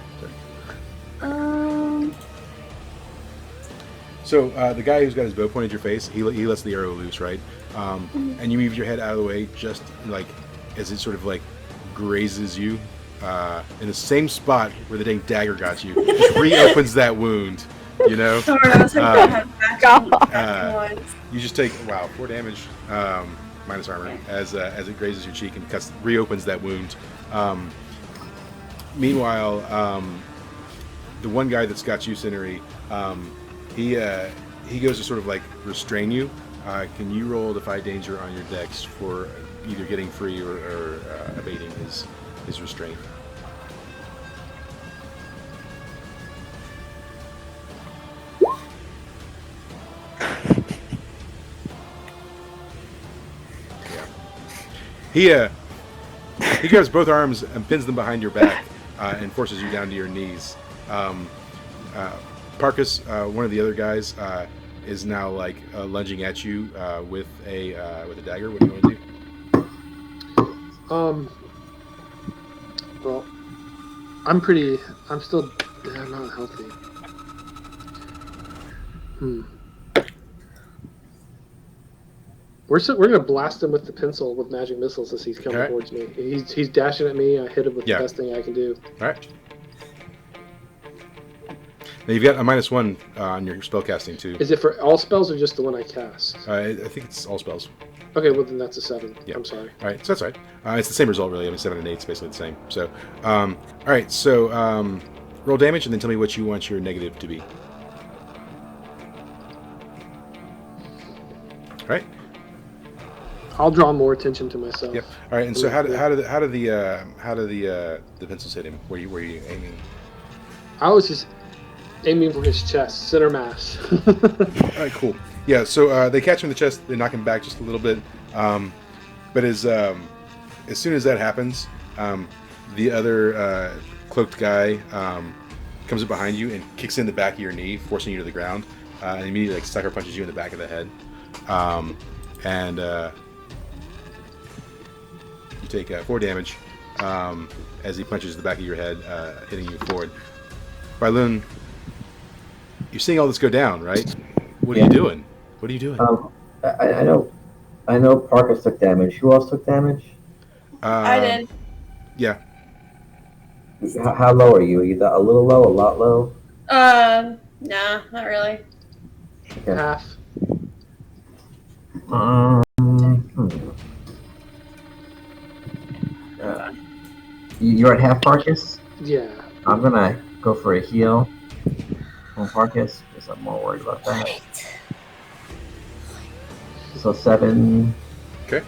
So the guy who's got his bow pointed at your face, he lets the arrow loose, right? And you move your head out of the way, just like as it sort of like grazes you in the same spot where the dang dagger got you. Just reopens that wound, Sorry, I was hoping I had ones. You just take 4 damage minus armor as it grazes your cheek and reopens that wound. Meanwhile, the one guy that's got you, Cinery, he goes to sort of like restrain you. Can you roll Defy Danger on your Dex for either getting free or abating his restraint? Yeah. He grabs both arms and pins them behind your back and forces you down to your knees. Parkus, one of the other guys, is now like lunging at you with a dagger. What do you want to do? Well, I'm still not healthy. We're gonna blast him with the pencil with magic missiles as he's coming towards me. He's dashing at me. I hit him with the best thing I can do. All right. Now you've got a -1 on your spellcasting too. Is it for all spells or just the one I cast? I think it's all spells. Okay, well then that's a 7. Yeah. I'm sorry. All right, so that's right. It's the same result, really. I mean, 7 and 8 is basically the same. So, all right. So, roll damage and then tell me what you want your negative to be. All right. I'll draw more attention to myself. Yep. All right. And so, how do the pencils hit him? Were you aiming? I was just aiming for his chest, center mass. All right. Cool. Yeah. So they catch him in the chest. They knock him back just a little bit. But as soon as that happens, the other cloaked guy comes up behind you and kicks in the back of your knee, forcing you to the ground, and immediately like sucker punches you in the back of the head. And you take 4 damage as he punches the back of your head, hitting you forward. Bailun, you're seeing all this go down, right? What are you doing? What are you doing? I know I know Parkus took damage. Who else took damage? I did. Yeah. How low are you? Are you a little low, a lot low? Nah, not really. Okay. Half. Hmm. Hold on. You're at half Parkus? Yeah. I'm gonna go for a heal on Parkus because I'm more worried about that. So 7. Okay.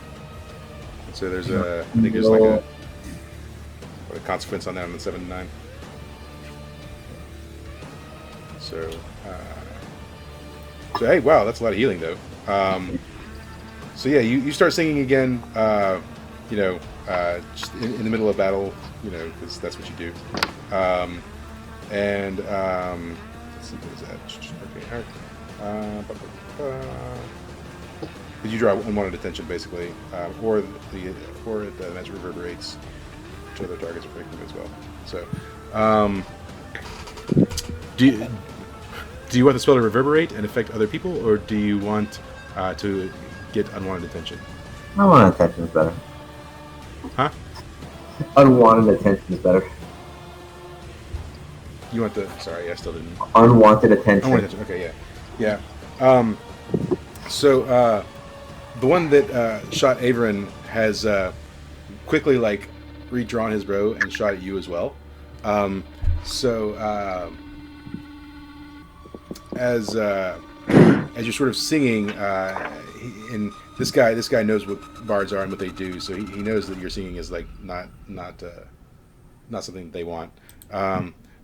So there's I think there's like a consequence on that on the 7 to 9. So, hey, wow, that's a lot of healing though. So yeah, you start singing again. Just in the middle of battle, because that's what you do. Let's see, what is that? Okay, all right. Did you draw unwanted attention, basically, or the magic reverberates to other targets affecting as well. So, do you want the spell to reverberate and affect other people, or do you want to get unwanted attention? Unwanted attention is better. Huh? Unwanted attention is better. You want the? Sorry, I still didn't. Unwanted attention. Unwanted attention. Okay, yeah. So the one that shot Averin has quickly redrawn his bow and shot at you as well. As you're sort of singing, and this guy knows what bards are and what they do, so he knows that your singing is not something that they want.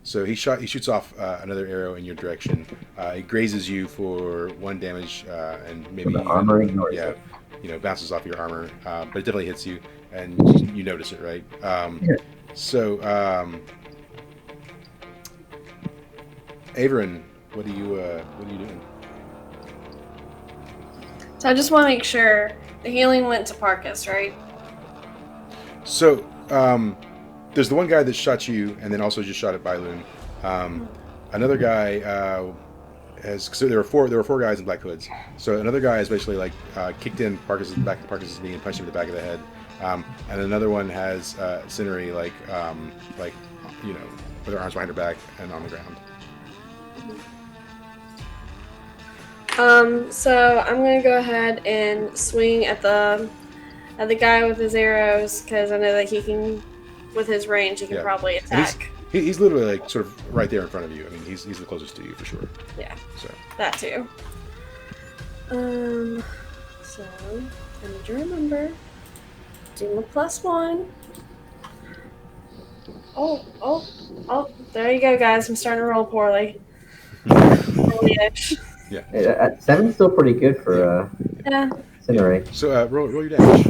So he shoots off another arrow in your direction. It grazes you for 1 damage, and maybe the armor ignores it. Bounces off your armor, but it definitely hits you, and you notice it, right? Yeah. So, Averin, what are you doing? So I just want to make sure the healing went to Parkus, right? So, there's the one guy that shot you, and then also just shot at Bailoon. Another guy so there were 4 guys in black hoods. So another guy has basically kicked in Parkus's knee and punched him in the back of the head. And another one has Cinery with her arms behind her back and on the ground. So I'm gonna go ahead and swing at the guy with his arrows, because I know that he can, with his range, he can probably attack. He's literally sort of right there in front of you. I mean, he's the closest to you for sure. Yeah. So that too. So I need to remember. Do my +1. Oh! There you go, guys. I'm starting to roll poorly. Poorly-ish. Yeah. 7's still pretty good for Cinery. So roll your damage.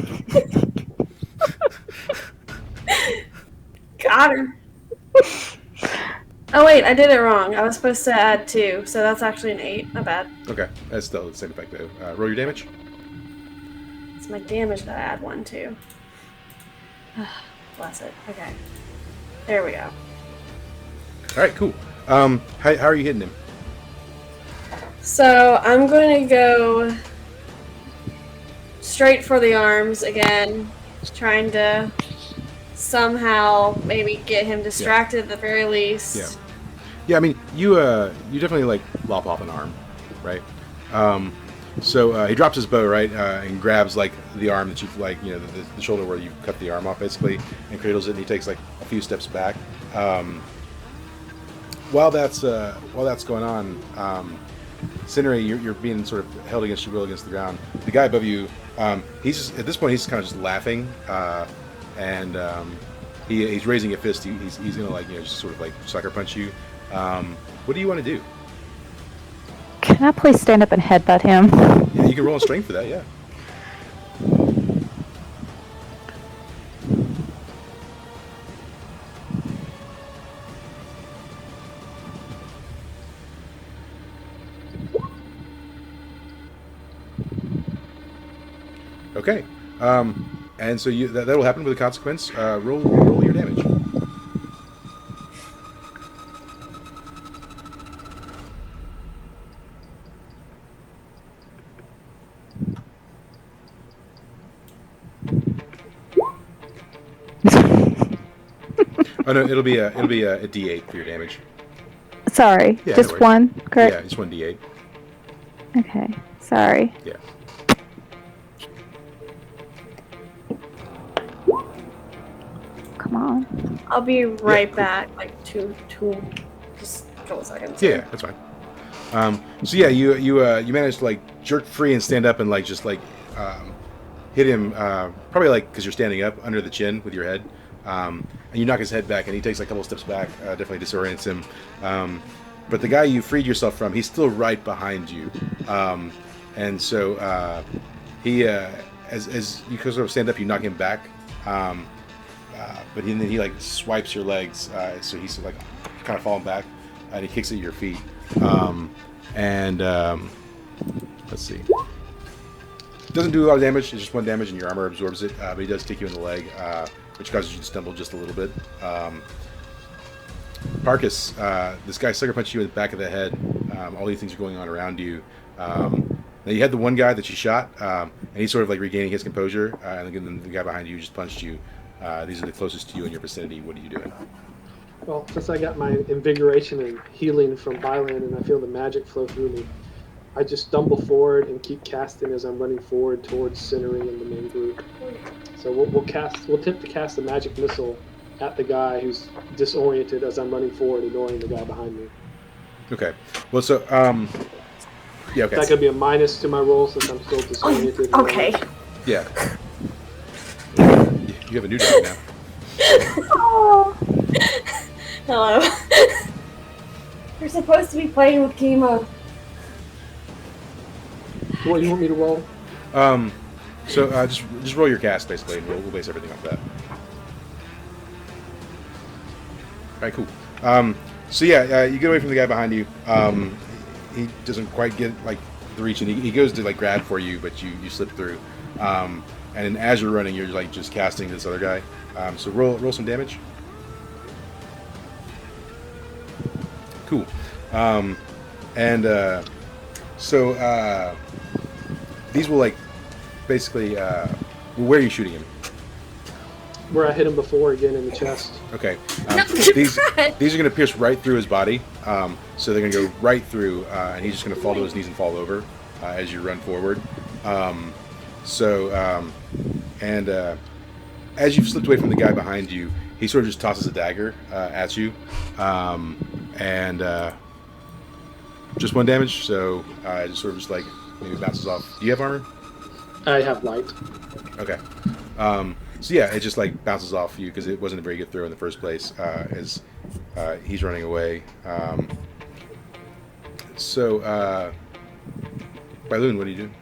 Got her. Oh wait, I did it wrong. I was supposed to add 2, so that's actually an 8. My bad. Okay, that's still the same effect though. Roll your damage. It's my damage that I add 1 to. Bless it. Okay. There we go. All right, cool. How are you hitting him? So I'm going to go straight for the arms again, trying to somehow maybe get him distracted at the very least. Yeah. I mean, you definitely lop off an arm, right? So he drops his bow, right, and grabs the arm that you've the shoulder where you cut the arm off basically, and cradles it, and he takes a few steps back. While that's going on, Cinery, you're being sort of held against your will against the ground. The guy above you, he's just, at this point he's kind of just laughing, and he's raising a fist. He's gonna just sort of sucker punch you. What do you want to do? Can I please stand up and headbutt him? Yeah, you can roll on strength for that. Yeah. Okay, and so that'll happen with a consequence. Roll your damage. Oh no, it'll be a D8 for your damage. Sorry, Yeah, just no worries. one, correct? Yeah, just one D8. Okay, sorry. Yeah. Come on. I'll be right cool. back. Like two, just a couple seconds. Yeah, that's fine. So yeah, you managed to like jerk free and stand up and like just like hit him probably like because you're standing up under the chin with your head, and you knock his head back and he takes like a couple steps back. Definitely disorients him. But the guy you freed yourself from, he's still right behind you, and so he as you sort of stand up, you knock him back. But then he like swipes your legs, so he's like kind of falling back, and he kicks at your feet. Let's see. Doesn't do a lot of damage. It's just one damage, and your armor absorbs it. But he does kick you in the leg, which causes you to stumble just a little bit. Parkus, this guy sucker punched you in the back of the head. All these things are going on around you. Now you had the one guy that you shot, and he's sort of like regaining his composure, and then the guy behind you just punched you. These are the closest to you in your vicinity. What are you doing? Well, since I got my invigoration and healing from Byland and I feel the magic flow through me, I just stumble forward and keep casting as I'm running forward towards centering in the main group. So we'll attempt to cast a magic missile at the guy who's disoriented as I'm running forward, ignoring the guy behind me. Okay. Well, so yeah. Okay. Is that gonna be a minus to my roll since I'm still disoriented? Okay. Yeah. You have a new dog now. Oh. Hello. You're supposed to be playing with chemo. So what do you want me to roll? So just roll your cast basically, and we'll base everything off that. All right, cool. So yeah, you get away from the guy behind you. He doesn't quite get like the reach, and he goes to like grab for you, but you slip through. And then as you're running, you're like just casting this other guy. So roll some damage. Cool. So these will like basically. Where are you shooting him? Where I hit him before, again in the chest. Okay. These are going to pierce right through his body. So they're going to go right through, and he's just going to fall to his knees and fall over as you run forward. As you've slipped away from the guy behind you, he sort of just tosses a dagger at you, just one damage. So it just sort of just like maybe bounces off. Do you have armor? I have light. Okay. So yeah, it just like bounces off you because it wasn't a very good throw in the first place. As he's running away. Bailoon, what are you doing?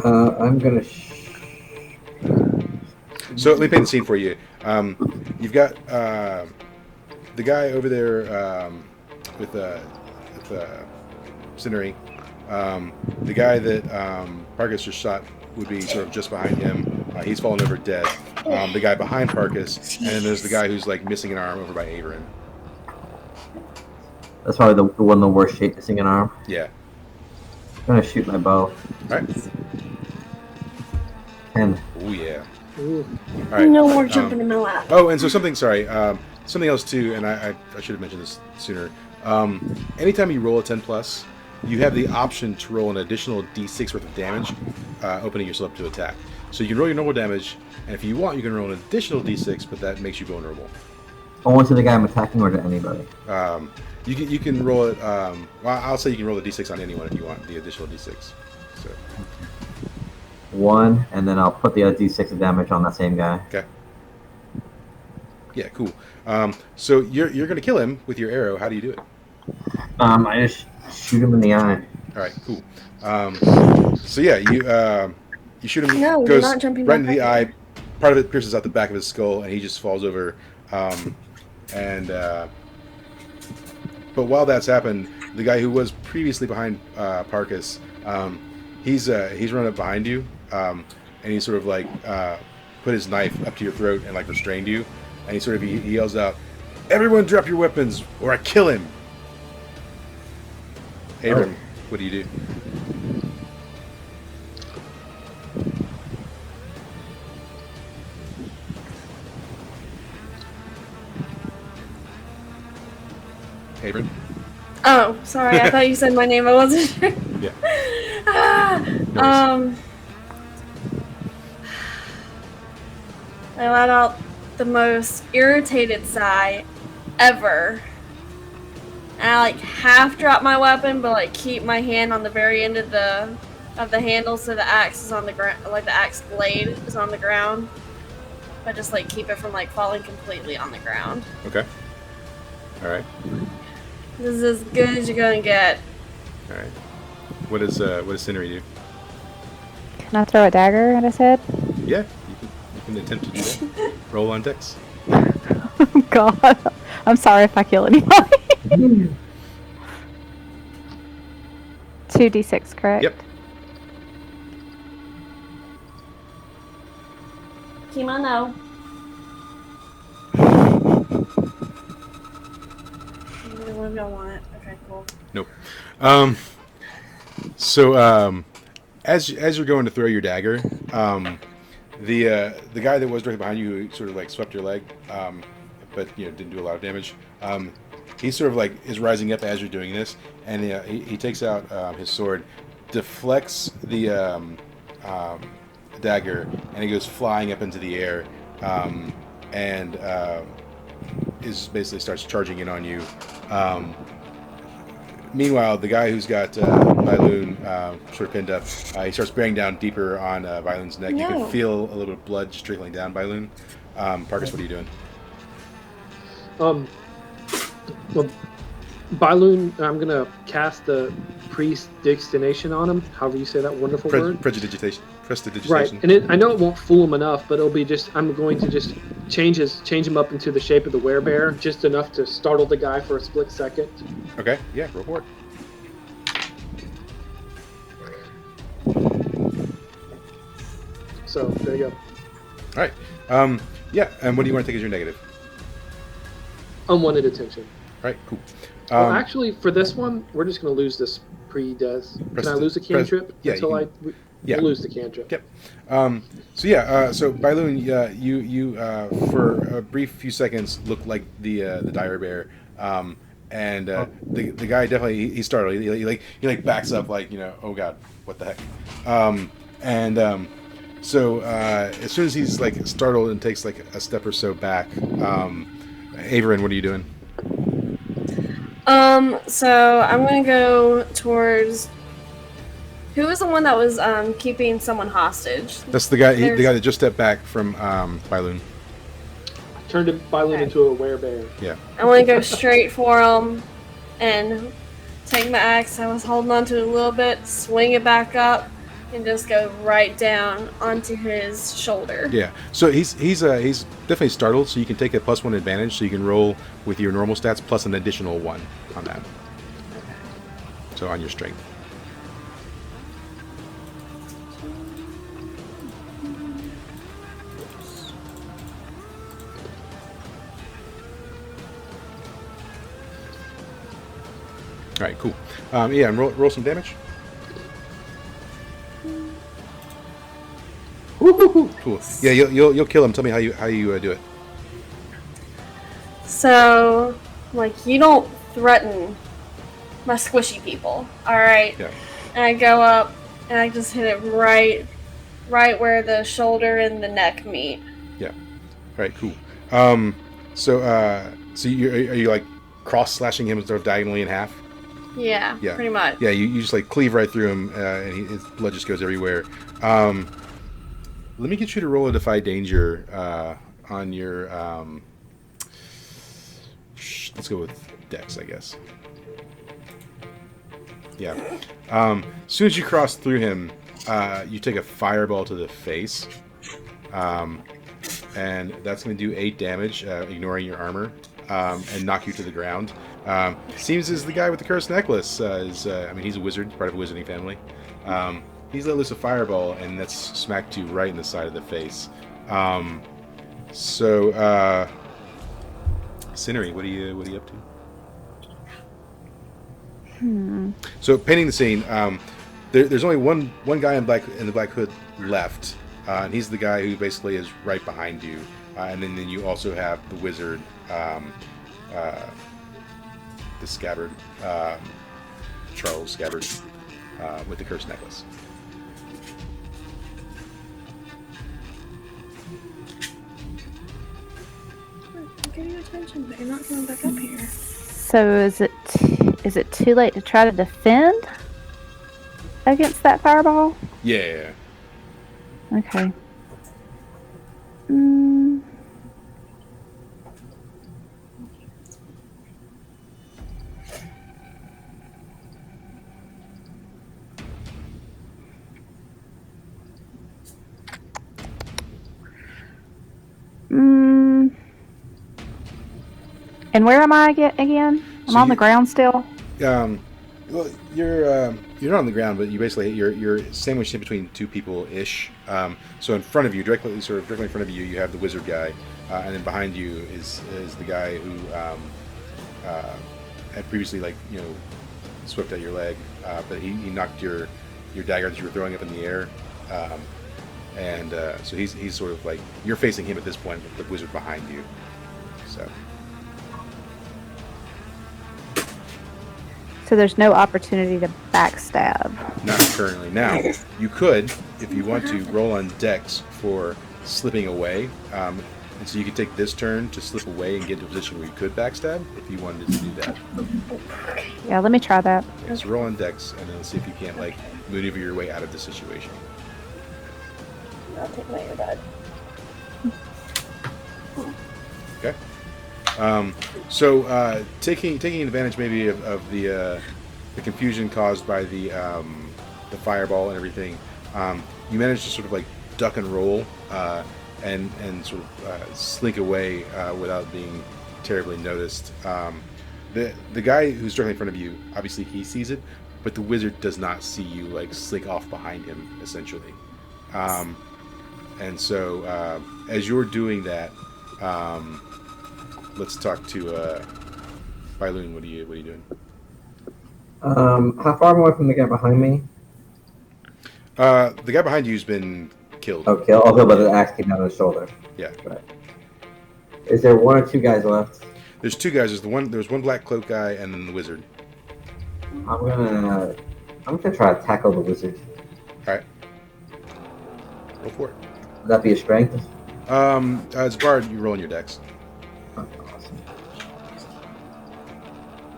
I'm gonna. So let me paint the scene for you. You've got the guy over there with Cinery. The guy that Parkus just shot would be sort of just behind him. He's fallen over dead. The guy behind Parkus, and then there's the guy who's like missing an arm over by Averin. That's probably the one of the worst shape missing an arm. Yeah. I'm gonna shoot my bow. All right. 10. Oh yeah. Ooh. All right. No more jumping in my lap. Oh, and so something else too, and I should have mentioned this sooner. Anytime you roll a 10 plus, you have the option to roll an additional d6 worth of damage, opening yourself up to attack. So you can roll your normal damage, and if you want, you can roll an additional d6, but that makes you vulnerable. Only to the guy I'm attacking or to anybody? You can roll it. Well, I'll say you can roll a d6 on anyone if you want the additional d6. So 1, and then I'll put the other d6 of damage on that same guy. okay. Yeah, cool. So you're gonna kill him with your arrow. How do you do it? I just shoot him in the eye. All right, cool. So yeah, you shoot him. No, you're goes not jumping right back into the up. eye. Part of it pierces out the back of his skull, and he just falls over. But while that's happened, the guy who was previously behind Parkus, he's run up behind you, and he sort of like put his knife up to your throat and like restrained you, and he yells out, "Everyone, drop your weapons, or I kill him!" Abram, what do you do? Abram. Oh, sorry. I thought you said my name. I wasn't sure. Yeah. Ah, I let out the most irritated sigh ever. And I like half drop my weapon, but like keep my hand on the very end of the handle, so the axe is on the ground, like the axe blade is on the ground. But just like keep it from like falling completely on the ground. Okay. All right. This is as good as you're gonna get. All right. What does Scenery do? Can I throw a dagger at his head? Yeah, you can attempt to do that. Roll on dex. Oh God, I'm sorry if I kill anybody. 2d6, correct? Yep. Kimono. What do y'all want it? Okay, cool. Nope. As you're going to throw your dagger, the guy that was directly behind you, who sort of like swept your leg, but didn't do a lot of damage. He sort of like is rising up as you're doing this, and he takes out his sword, deflects the dagger, and he goes flying up into the air, and is basically starts charging in on you. Meanwhile, the guy who's got Bailoon sort of pinned up, he starts bearing down deeper on Bailoon's neck. You can feel a little bit of blood just trickling down Bailoon. Parkus, what are you doing? Well, Bailoon, I'm gonna cast the prestidigitation on him. However you say that wonderful word. Prestidigitation. Right, and I know it won't fool him enough, but it'll be just I'm going to just change him up into the shape of the werebear, just enough to startle the guy for a split second. Okay, yeah, roll for it. So there you go. All right. Yeah, and what do you want to take as your negative? Unwanted attention. All right, cool. Well, actually, for this one, we're just going to lose this pre-death. Can I lose the cantrip until we'll lose the cantrip? Yep. So Bailoon, you for a brief few seconds look like the dire bear, and the guy definitely he's startled. He backs up like oh god, what the heck, so as soon as he's like startled and takes like a step or so back, Averin, what are you doing? So I'm gonna go towards. Who was the one that was keeping someone hostage? That's the guy. The guy that just stepped back from Bailoon. Turned Bailoon into a werebear. Yeah. I want to go straight for him and take my axe I was holding on to a little bit, swing it back up, and just go right down onto his shoulder. Yeah. So he's definitely startled. So you can take a +1 advantage. So you can roll with your normal stats plus an additional 1 on that. Okay. So on your strength. All right, cool. Yeah, and roll some damage. Woo-hoo-hoo. Cool. Yeah, you'll kill him. Tell me how you do it. So, you don't threaten my squishy people, all right? Yeah. And I go up and I just hit it right where the shoulder and the neck meet. Yeah. All right, cool. So are you like cross slashing him sort of diagonally in half? Yeah, pretty much. Yeah, you just like cleave right through him, and his blood just goes everywhere. Let me get you to roll a Defy Danger on your. Let's go with Dex, I guess. Yeah. As soon as you cross through him, you take a fireball to the face, and that's going to do 8 damage, ignoring your armor, and knock you to the ground. Seems as the guy with the cursed necklace he's a wizard, part of a wizarding family. He's let loose a fireball, and that's smacked you right in the side of the face. Scenery, what are you up to? So painting the scene, there's only one guy in the black hood left, and he's the guy who basically is right behind you, and then you also have the wizard. the scabbard, Charles Scabbard, with the cursed necklace. I'm getting your attention, but you're not coming back up here. So is it too late to try to defend against that fireball? Yeah. Okay. Mm. Mm. And where am I again? I'm So on the ground still. Well, you're not on the ground, but you're sandwiched in between two people ish. So in front of you, directly in front of you, you have the wizard guy, and then behind you is the guy who had previously swept at your leg, but he knocked your dagger that you were throwing up in the air, and so he's sort of like you're facing him at this point with the wizard behind you. So there's no opportunity to backstab. Not currently. Now, you could, if you want to, roll on dex for slipping away. And so you could take this turn to slip away and get into a position where you could backstab if you wanted to do that. Yeah, let me try that. Okay, so roll on dex and then see if you can't maneuver your way out of the situation. I'll take my earbud. Okay. So taking advantage maybe of the confusion caused by the fireball and everything, you manage to sort of duck and roll and sort of slink away without being terribly noticed. The guy who's directly in front of you, obviously he sees it, but the wizard does not see you slink off behind him essentially. And so as you're doing that. Let's talk to Bailoon. What are you doing? How far am I away from the guy behind me? The guy behind you's been killed. Okay, I'll go by the axe came out of his shoulder. Yeah. Right. Is there one or two guys left? There's two guys. There's one black cloak guy and then the wizard. I'm gonna try to tackle the wizard. All right. Go for it. Would that be a strength? As a bard, you roll in your dex. Awesome.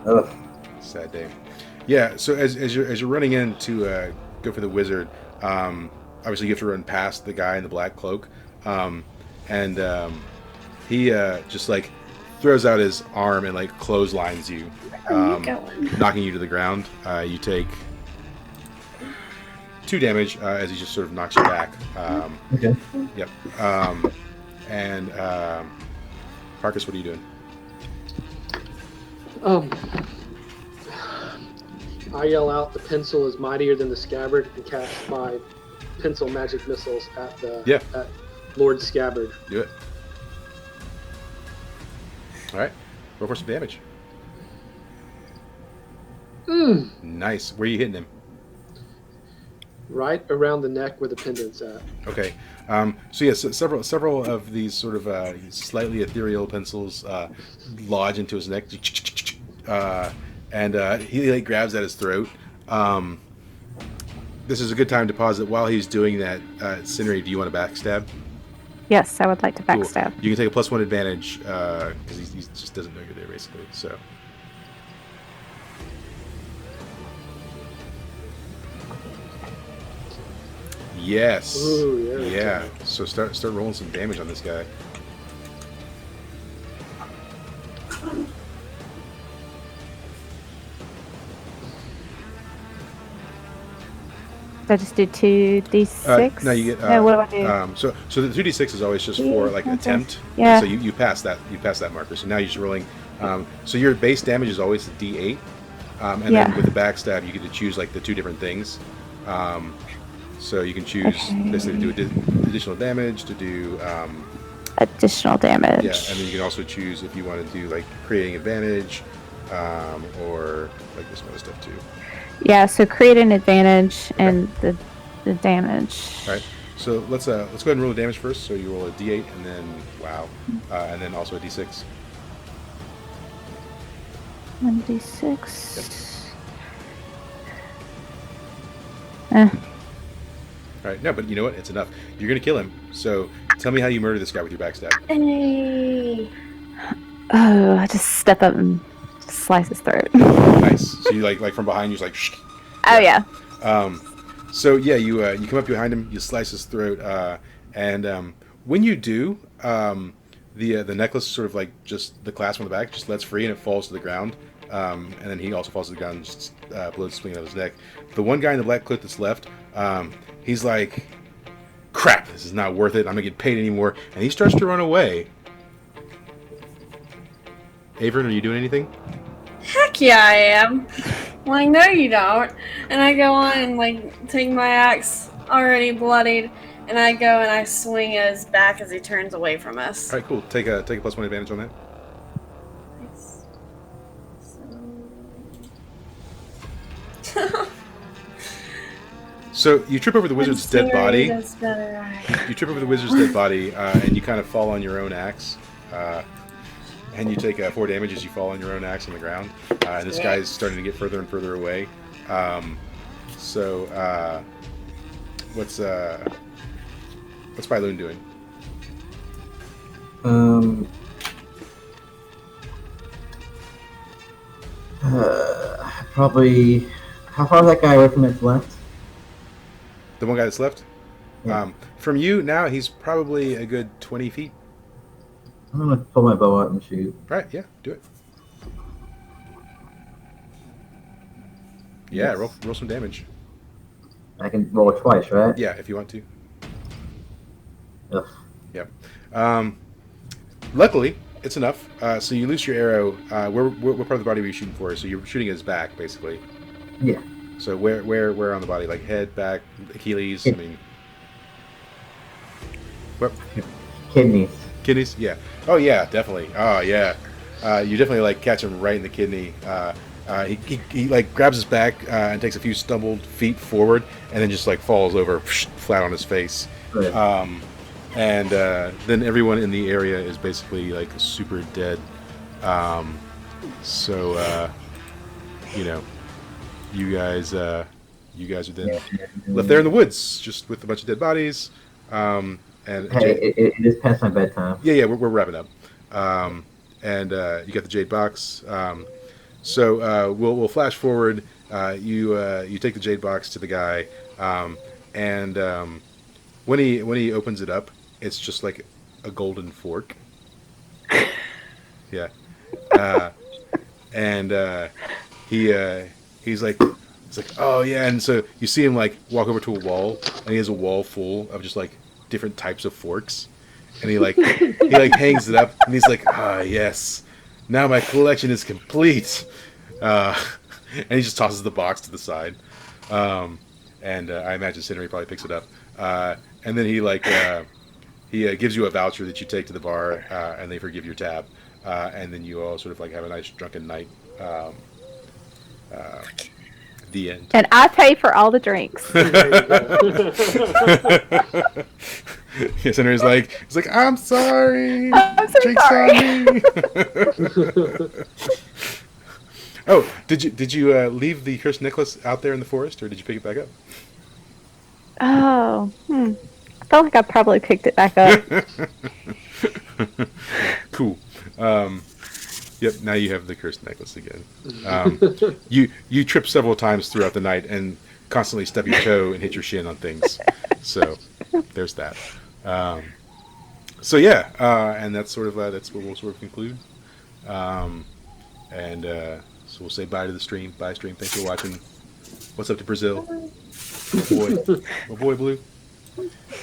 Ugh. Sad day. Yeah. So as you're running in to go for the wizard, obviously you have to run past the guy in the black cloak, and he just throws out his arm and clotheslines you, knocking you to the ground. You take 2 damage as he just sort of knocks you back. Okay. Yep. And Parkus, what are you doing? I yell out, "The pencil is mightier than the scabbard," and cast my pencil magic missiles at Lord Scabbard. Do it. All right. Roll for some damage. Nice. Where are you hitting him? Right around the neck where the pendant's at. Okay. So yes, several of these sort of slightly ethereal pencils lodge into his neck, and he grabs at his throat. This is a good time to pause it while he's doing that. Cindery, do you want to backstab? Yes, I would like to Cool. backstab. You can take a +1 advantage because he just doesn't know you're there, basically. So. Yes. Ooh, yeah. So start rolling some damage on this guy. So I just do 2d6? No, you get. No, what do I do? So the 2d6 is always just for attempt. Yeah. So you pass that. You pass that marker. So now you're just rolling. So your base damage is always a d8, and then with the backstab you get to choose the 2 different things. So you can choose basically to do additional damage, to do additional damage. Yeah, and then you can also choose if you want to do creating advantage, or this kind of stuff too. Yeah, so create an advantage and the damage. All right. So let's go ahead and roll the damage first. So you roll a d8 and then and then also a d6. 1d6. Eh. All right, no, but you know what? It's enough. You're gonna kill him. So tell me how you murder this guy with your backstab. Hey. Oh, I just step up and slice his throat. Nice. So you like from behind, you're just like. Shh. Oh yeah. So yeah, you come up behind him, you slice his throat, and when you do, the necklace sort of like just the clasp on the back just lets free and it falls to the ground, and then he also falls to the ground and just blood spilling out of his neck. The one guy in the black cloak that's left, he's like, crap, this is not worth it. I'm gonna get paid anymore, and he starts to run away. Averin, are you doing anything? Heck yeah, I am. Like, no, you don't. And I go on and like take my axe, already bloodied, and I go and I swing at his back as he turns away from us. All right, cool. Take a +1 advantage on that. Nice. So you trip over the wizard's dead body. Does better. You trip over the wizard's dead body, and you kind of fall on your own axe. And you take 4 damage as you fall on your own axe on the ground. And this guy's starting to get further and further away. What's Bailoon doing? Probably. How far is that guy away from his left? The one guy that's left? Yeah. From you, now he's probably a good 20 feet. I'm gonna pull my bow out and shoot. Right, yeah, do it. Yeah, Yes. roll some damage. I can roll it twice, right? Yeah, if you want to. Ugh. Yeah. Luckily, it's enough. So you loose your arrow. What part of the body were you shooting for? So you're shooting at his back, basically. Yeah. So where on the body? Like head, back, Achilles? I mean, what? Kidneys. Kidneys? Yeah. Oh yeah, definitely. Oh yeah. You definitely like catch him right in the kidney. He like grabs his back and takes a few stumbled feet forward, and then just like falls over flat on his face. Good. And then everyone in the area is basically like super dead. So you know, you guys are then left there in the woods, just with a bunch of dead bodies. And Hey, it is past my bedtime. yeah, we're wrapping up. And you got the jade box. So we'll flash forward. You take the jade box to the guy, and when he opens it up, it's just like a golden fork. Yeah, and he's like, oh yeah, and so you see him like walk over to a wall, and he has a wall full of just like different types of forks, and he hangs it up, and he's like, ah yes, now my collection is complete. And he just tosses the box to the side, and I imagine Cindery probably picks it up, and then he gives you a voucher that you take to the bar, and they forgive your tab, and then you all sort of like have a nice drunken night. The end. And I pay for all the drinks. Yeah, Cindery's like, he's like, I'm sorry. I'm so Drinks sorry. on me. Oh, did you leave the cursed necklace out there in the forest, or did you pick it back up? Oh, I felt like I probably picked it back up. Cool. Yep. Now you have the cursed necklace again. You trip several times throughout the night and constantly stub your toe and hit your shin on things. So there's that. So yeah, and that's sort of that's what we'll sort of conclude. So we'll say bye to the stream. Bye, stream. Thanks for watching. What's up to Brazil? My boy Blue.